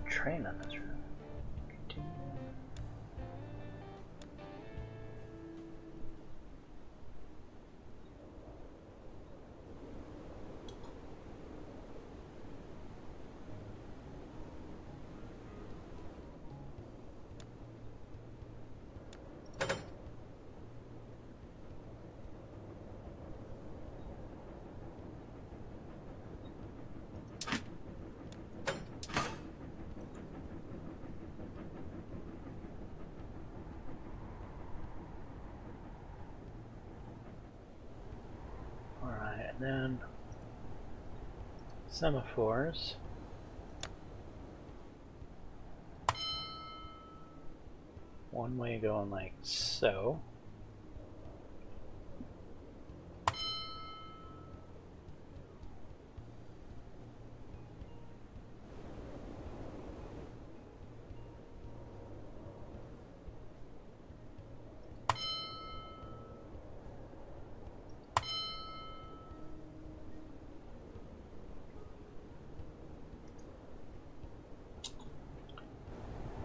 Train on this road. Continue. Alright, and then semaphores. One way going like so.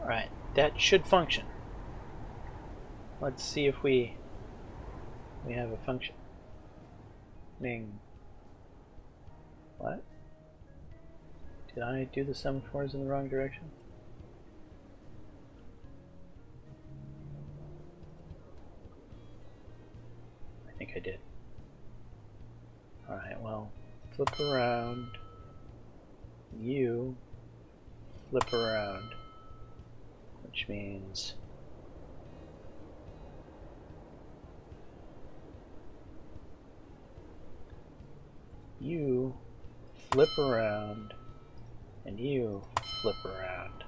Alright, that should function. Let's see if we have a function. What? Did I do the semaphores in the wrong direction? I think I did. Alright, well, flip around. You flip around. Which means you flip around and you flip around.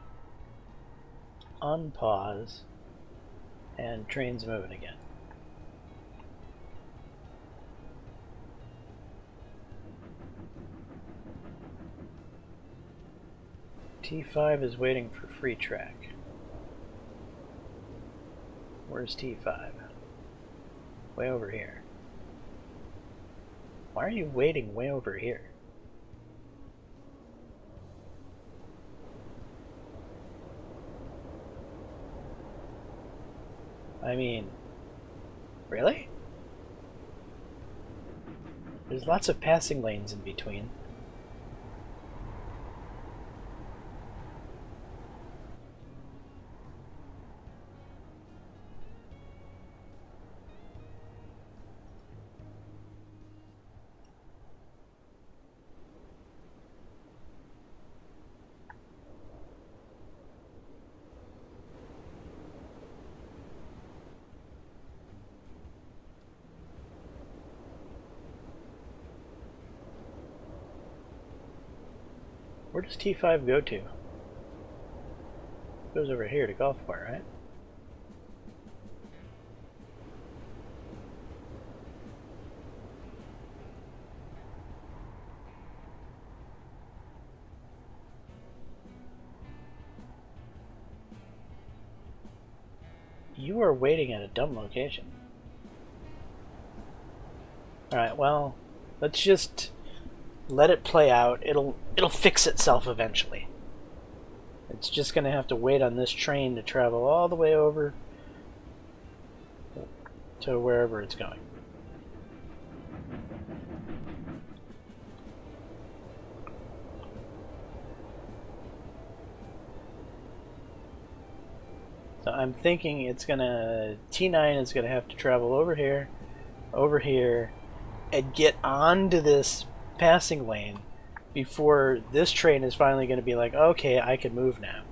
Unpause and train's moving again. T5 is waiting for free track. Where's T5? Way over here. Why are you waiting way over here? I mean, really? There's lots of passing lanes in between. Where does T5 go to? It goes over here to Gulfport, right? You are waiting at a dumb location. Alright, well, let's just let it play out. It'll fix itself eventually. It's just gonna have to wait on this train to travel all the way over to wherever it's going. So I'm thinking it's gonna, T9 is gonna have to travel over here, and get onto this passing lane before this train is finally going to be like, okay, I can move now.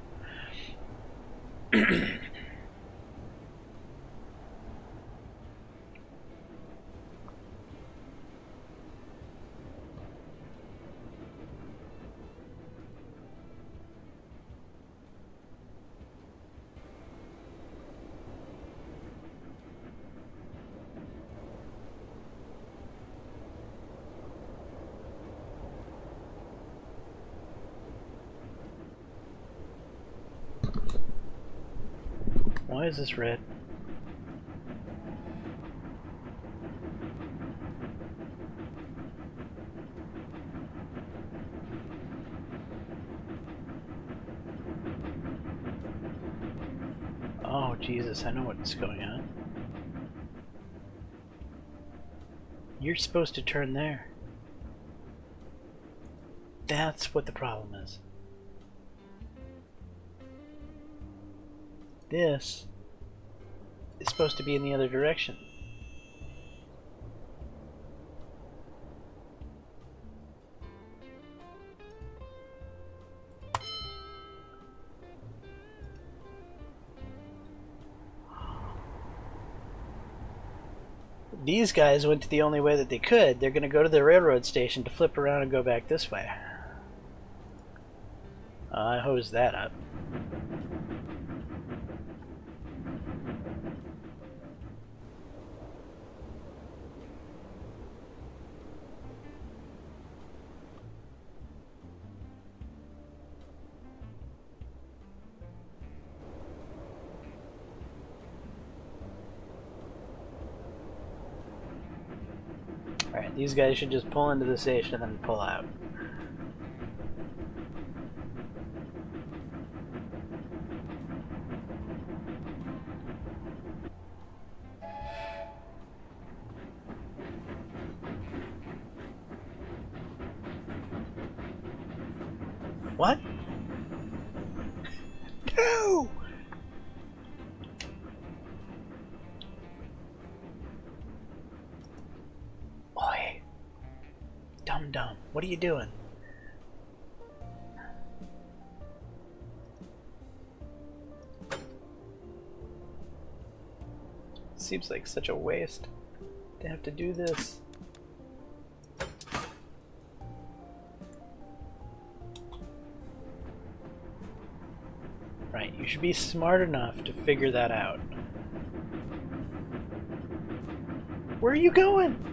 Why is this red? Oh, Jesus, I know what's going on. You're supposed to turn there. That's what the problem is. This is supposed to be in the other direction. These guys went to the only way that they could. They're going to go to the railroad station to flip around and go back this way. I hosed that up. Alright, these guys should just pull into the station and then pull out. What? No! Oi. Dum-dum, what are you doing? Seems like such a waste to have to do this. Right, you should be smart enough to figure that out. Where are you going?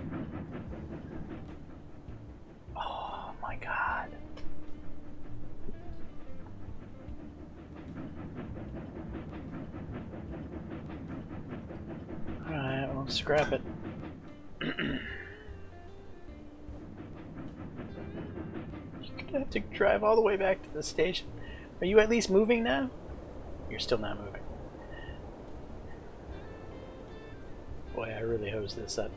Oh my god. Alright, well, scrap it. You're gonna have to drive all the way back to the station. Are you at least moving now? You're still not moving. Boy, I really hosed this up.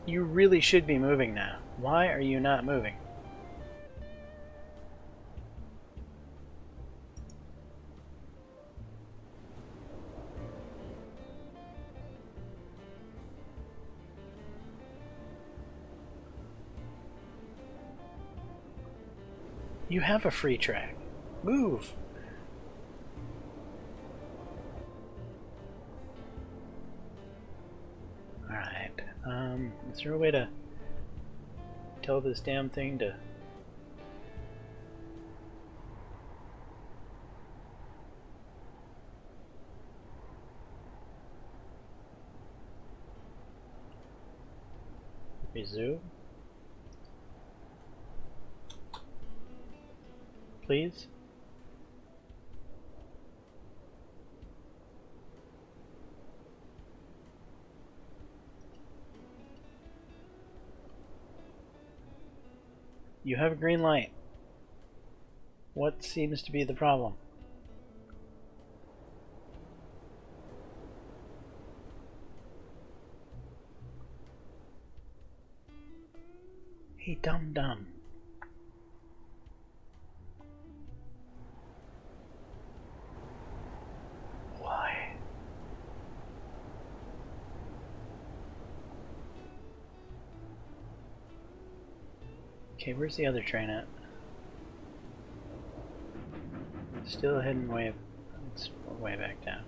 You really should be moving now. Why are you not moving? You have a free track. Move! Alright, is there a way to tell this damn thing to... resume? Please? You have a green light. What seems to be the problem? Hey, dum-dum. Okay, where's the other train at? Still heading way. It's way back down.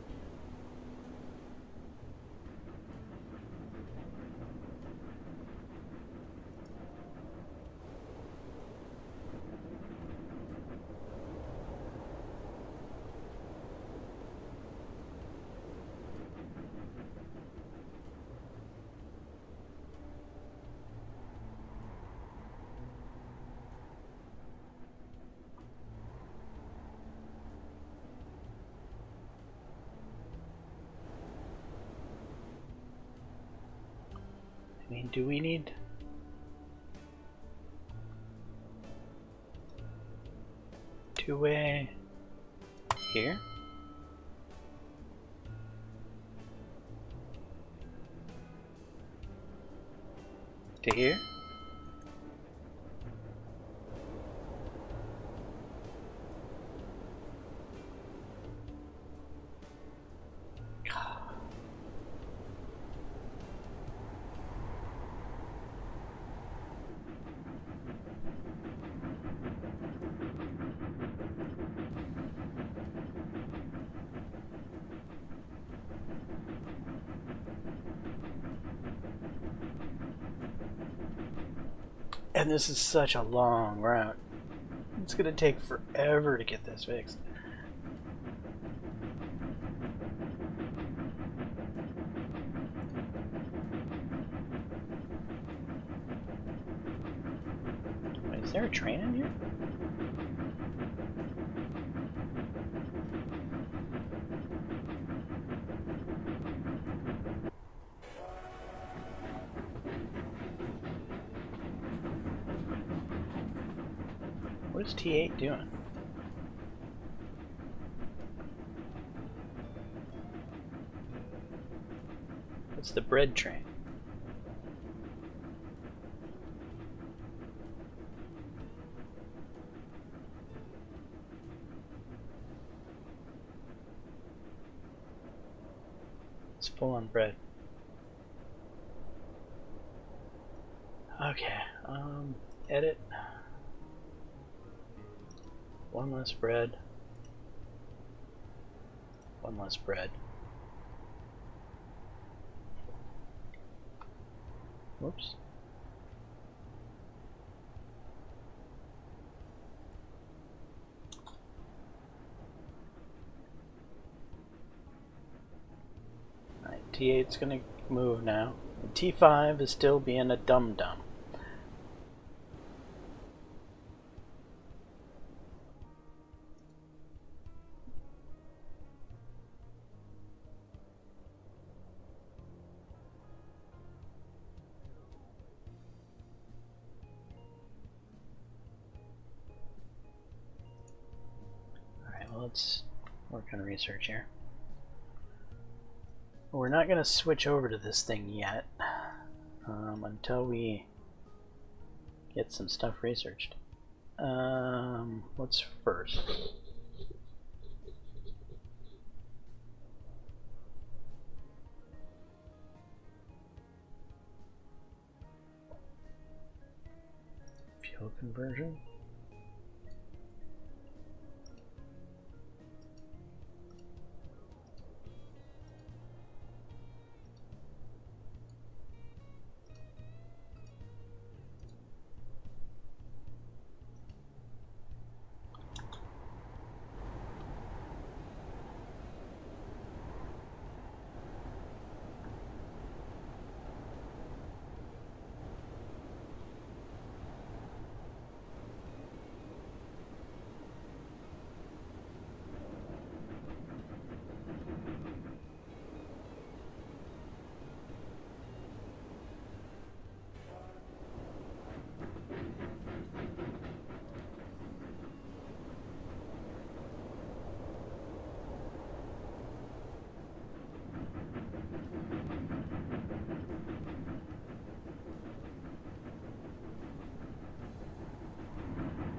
I mean, do we need... two-way here? To here? And this is such a long route. It's gonna take forever to get this fixed. Wait, is there a train in here? What is T8 doing? It's the bread train. It's full on bread. Okay, edit. One less bread. One less bread. Whoops. Alright, T8's gonna move now. And T5 is still being a dum-dum. Let's work on research here. We're not going to switch over to this thing yet until we get some stuff researched. What's first? Fuel conversion.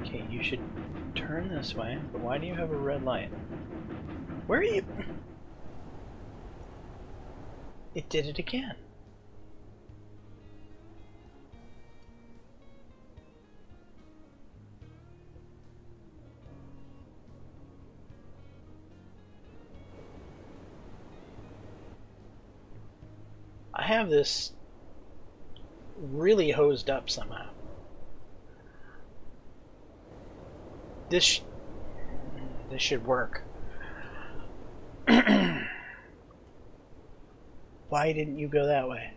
Okay, you should turn this way, but why do you have a red light? Where are you? It did it again. have this really hosed up somehow. This should work. Why didn't you go that way?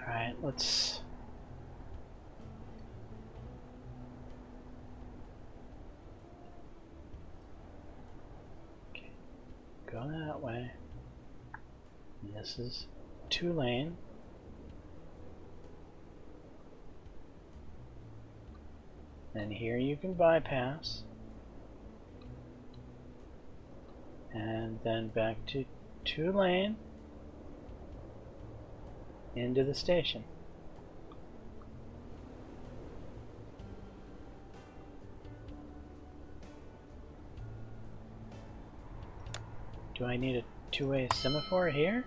Alright, let's... Okay, go that way. And this is 2-lane. And here you can bypass. And then back to 2-lane. Into the station. Do I need a 2-way semaphore here?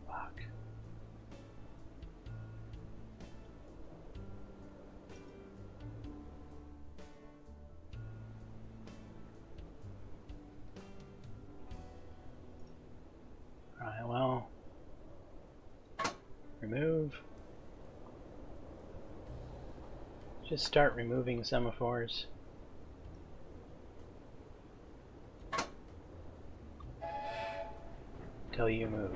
Fuck. Alright, well, remove. Just start removing semaphores. Till you move.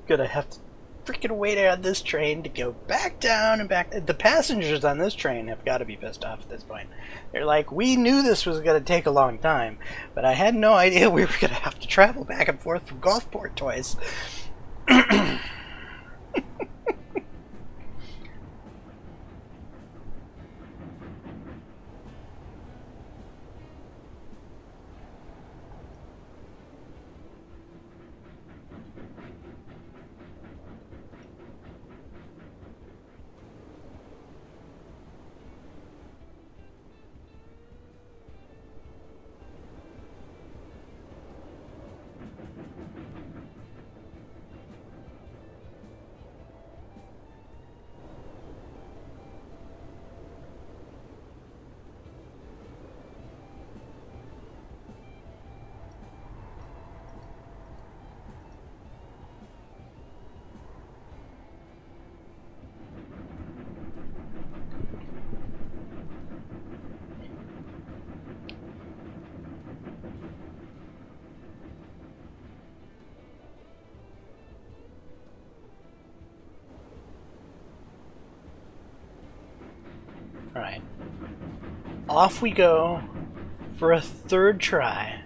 Gonna have to freaking wait on this train to go back down and back. The passengers on this train have got to be pissed off at this point. They're like, we knew this was gonna take a long time, but I had no idea we were gonna have to travel back and forth from Gulfport twice. off we go for a third try.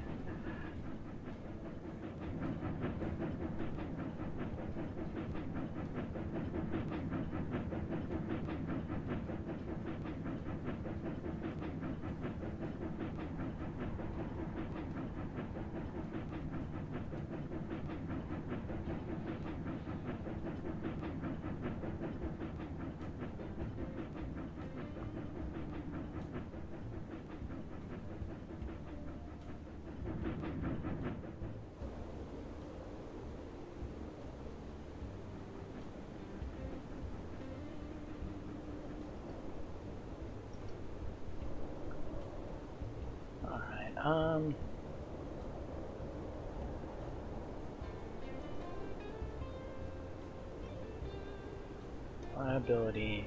Reliability,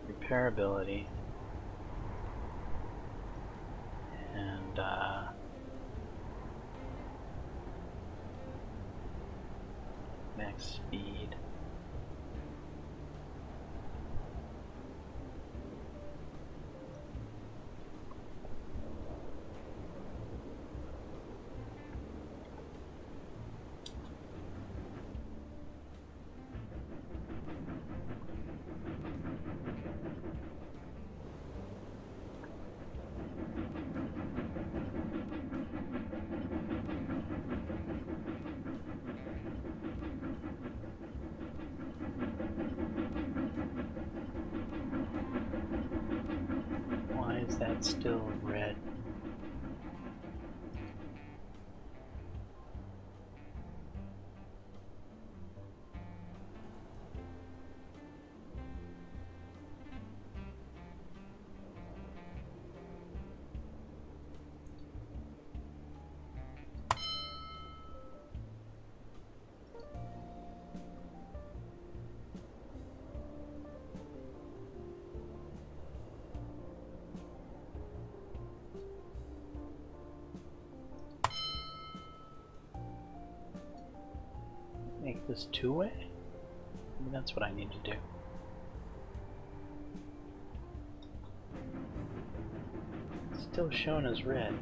repairability, and max speed. Why is that still red? Make this two-way? Maybe that's what I need to do. Still shown as red.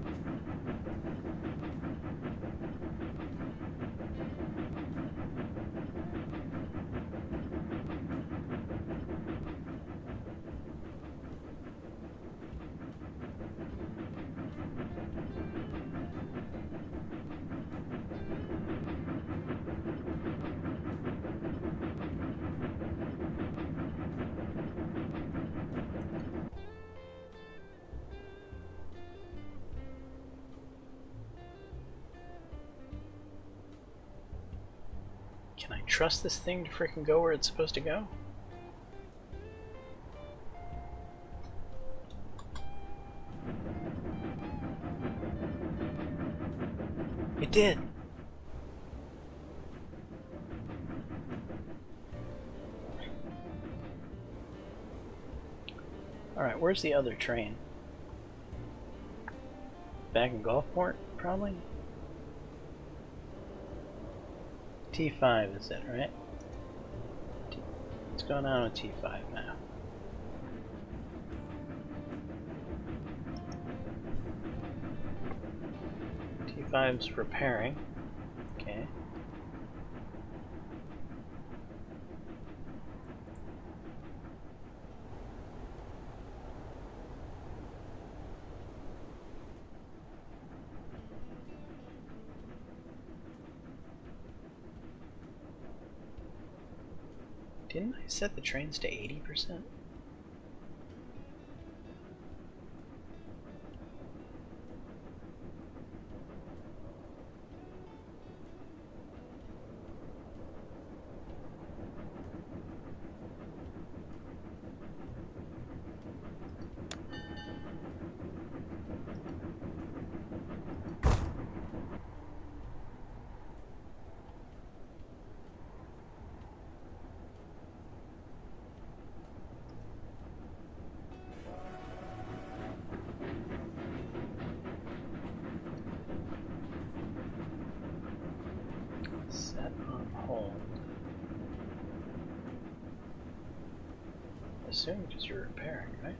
Can I trust this thing to freaking go where it's supposed to go? It did! Alright, where's the other train? Back in Gulfport, probably? T5 is it, right? What's going on with T5 now? T5's repairing. Okay. Didn't I set the trains to 80%? Set on hold. I assume because you're repairing, right?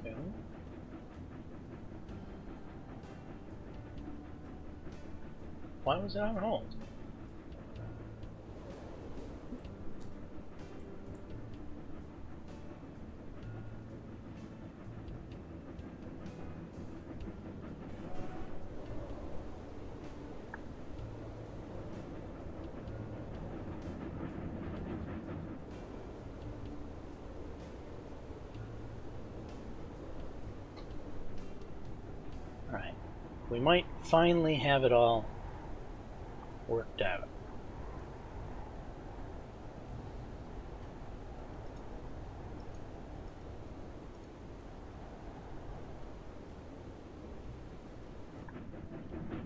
No. Why was it on hold? Alright. We might finally have it all worked out.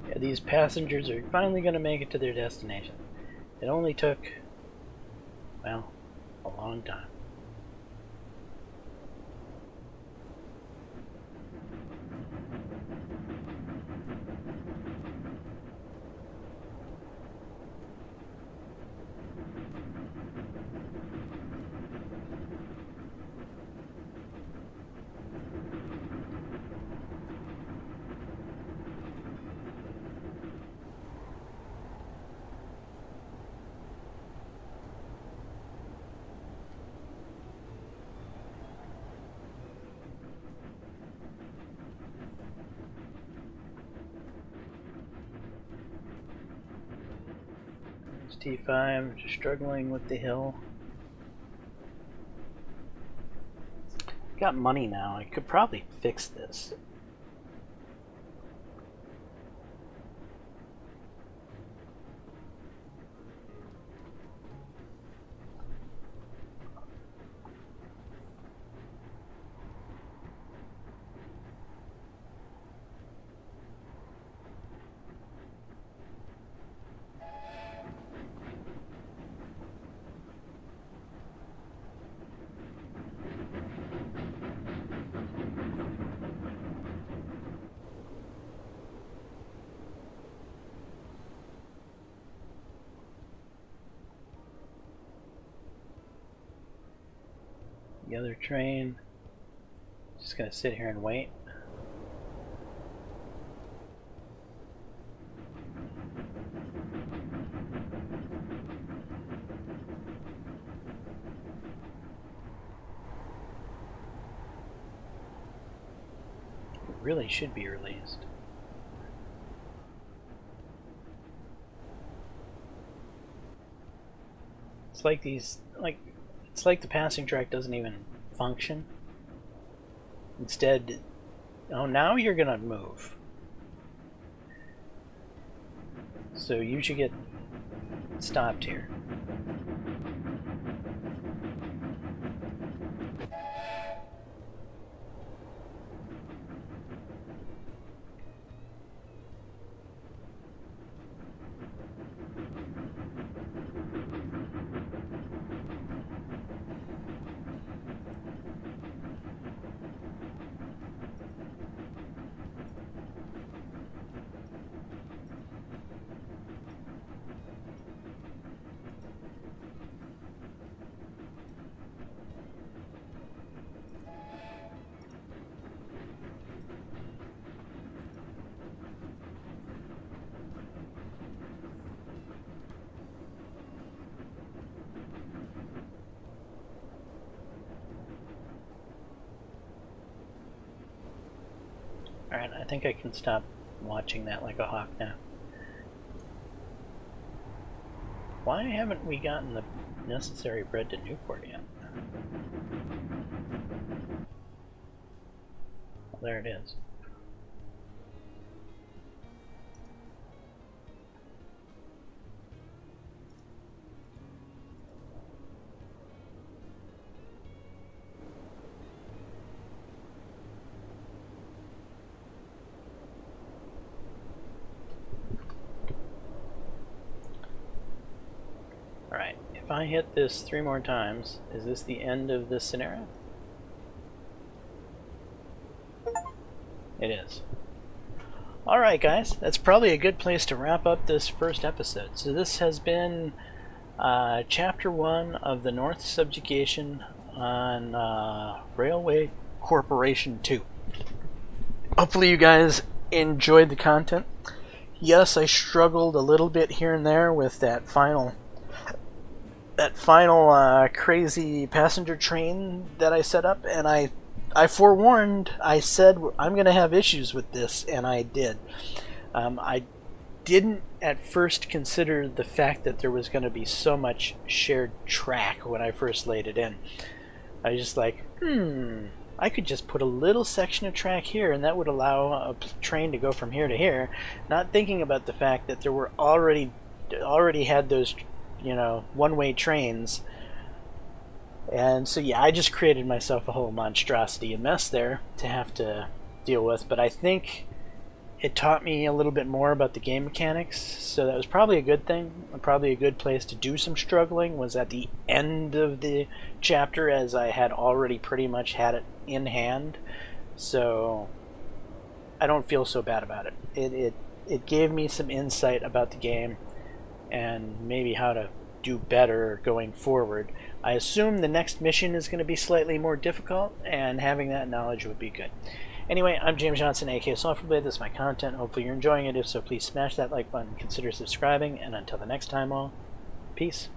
Yeah, these passengers are finally going to make it to their destination. It only took, well, a long time. T5, just struggling with the hill. Got money now, I could probably fix this. The other train, just gonna sit here and wait. It really should be released. It's like these, it's like the passing track doesn't even function. Instead, oh, now you're gonna move. So you should get stopped here. Alright, I think I can stop watching that like a hawk now. Why haven't we gotten the necessary bread to Newport yet? Well, there it is. Alright, if I hit this 3 more times, is this the end of this scenario? It is. Alright guys, that's probably a good place to wrap up this first episode. So this has been Chapter 1 of the North Subjugation on Railway corporation too. Hopefully you guys enjoyed the content. Yes, I struggled a little bit here and there with that final crazy passenger train that I set up, and I forewarned. I said I'm going to have issues with this, and I did. I didn't at first consider the fact that there was going to be so much shared track when I first laid it in. I was just like, I could just put a little section of track here, and that would allow a train to go from here to here, not thinking about the fact that there were already had those, one-way trains. And so yeah, I just created myself a whole monstrosity of mess there to have to deal with, but I think it taught me a little bit more about the game mechanics, so that was probably a good thing. Probably a good place to do some struggling was at the end of the chapter, as I had already pretty much had it in hand, so I don't feel so bad about it. It gave me some insight about the game and maybe how to do better going forward. I assume the next mission is going to be slightly more difficult, and having that knowledge would be good. Anyway, I'm James Johnson, aka Softwareblade. This is my content. Hopefully you're enjoying it. If so, please smash that like button, consider subscribing, and until the next time, all, peace.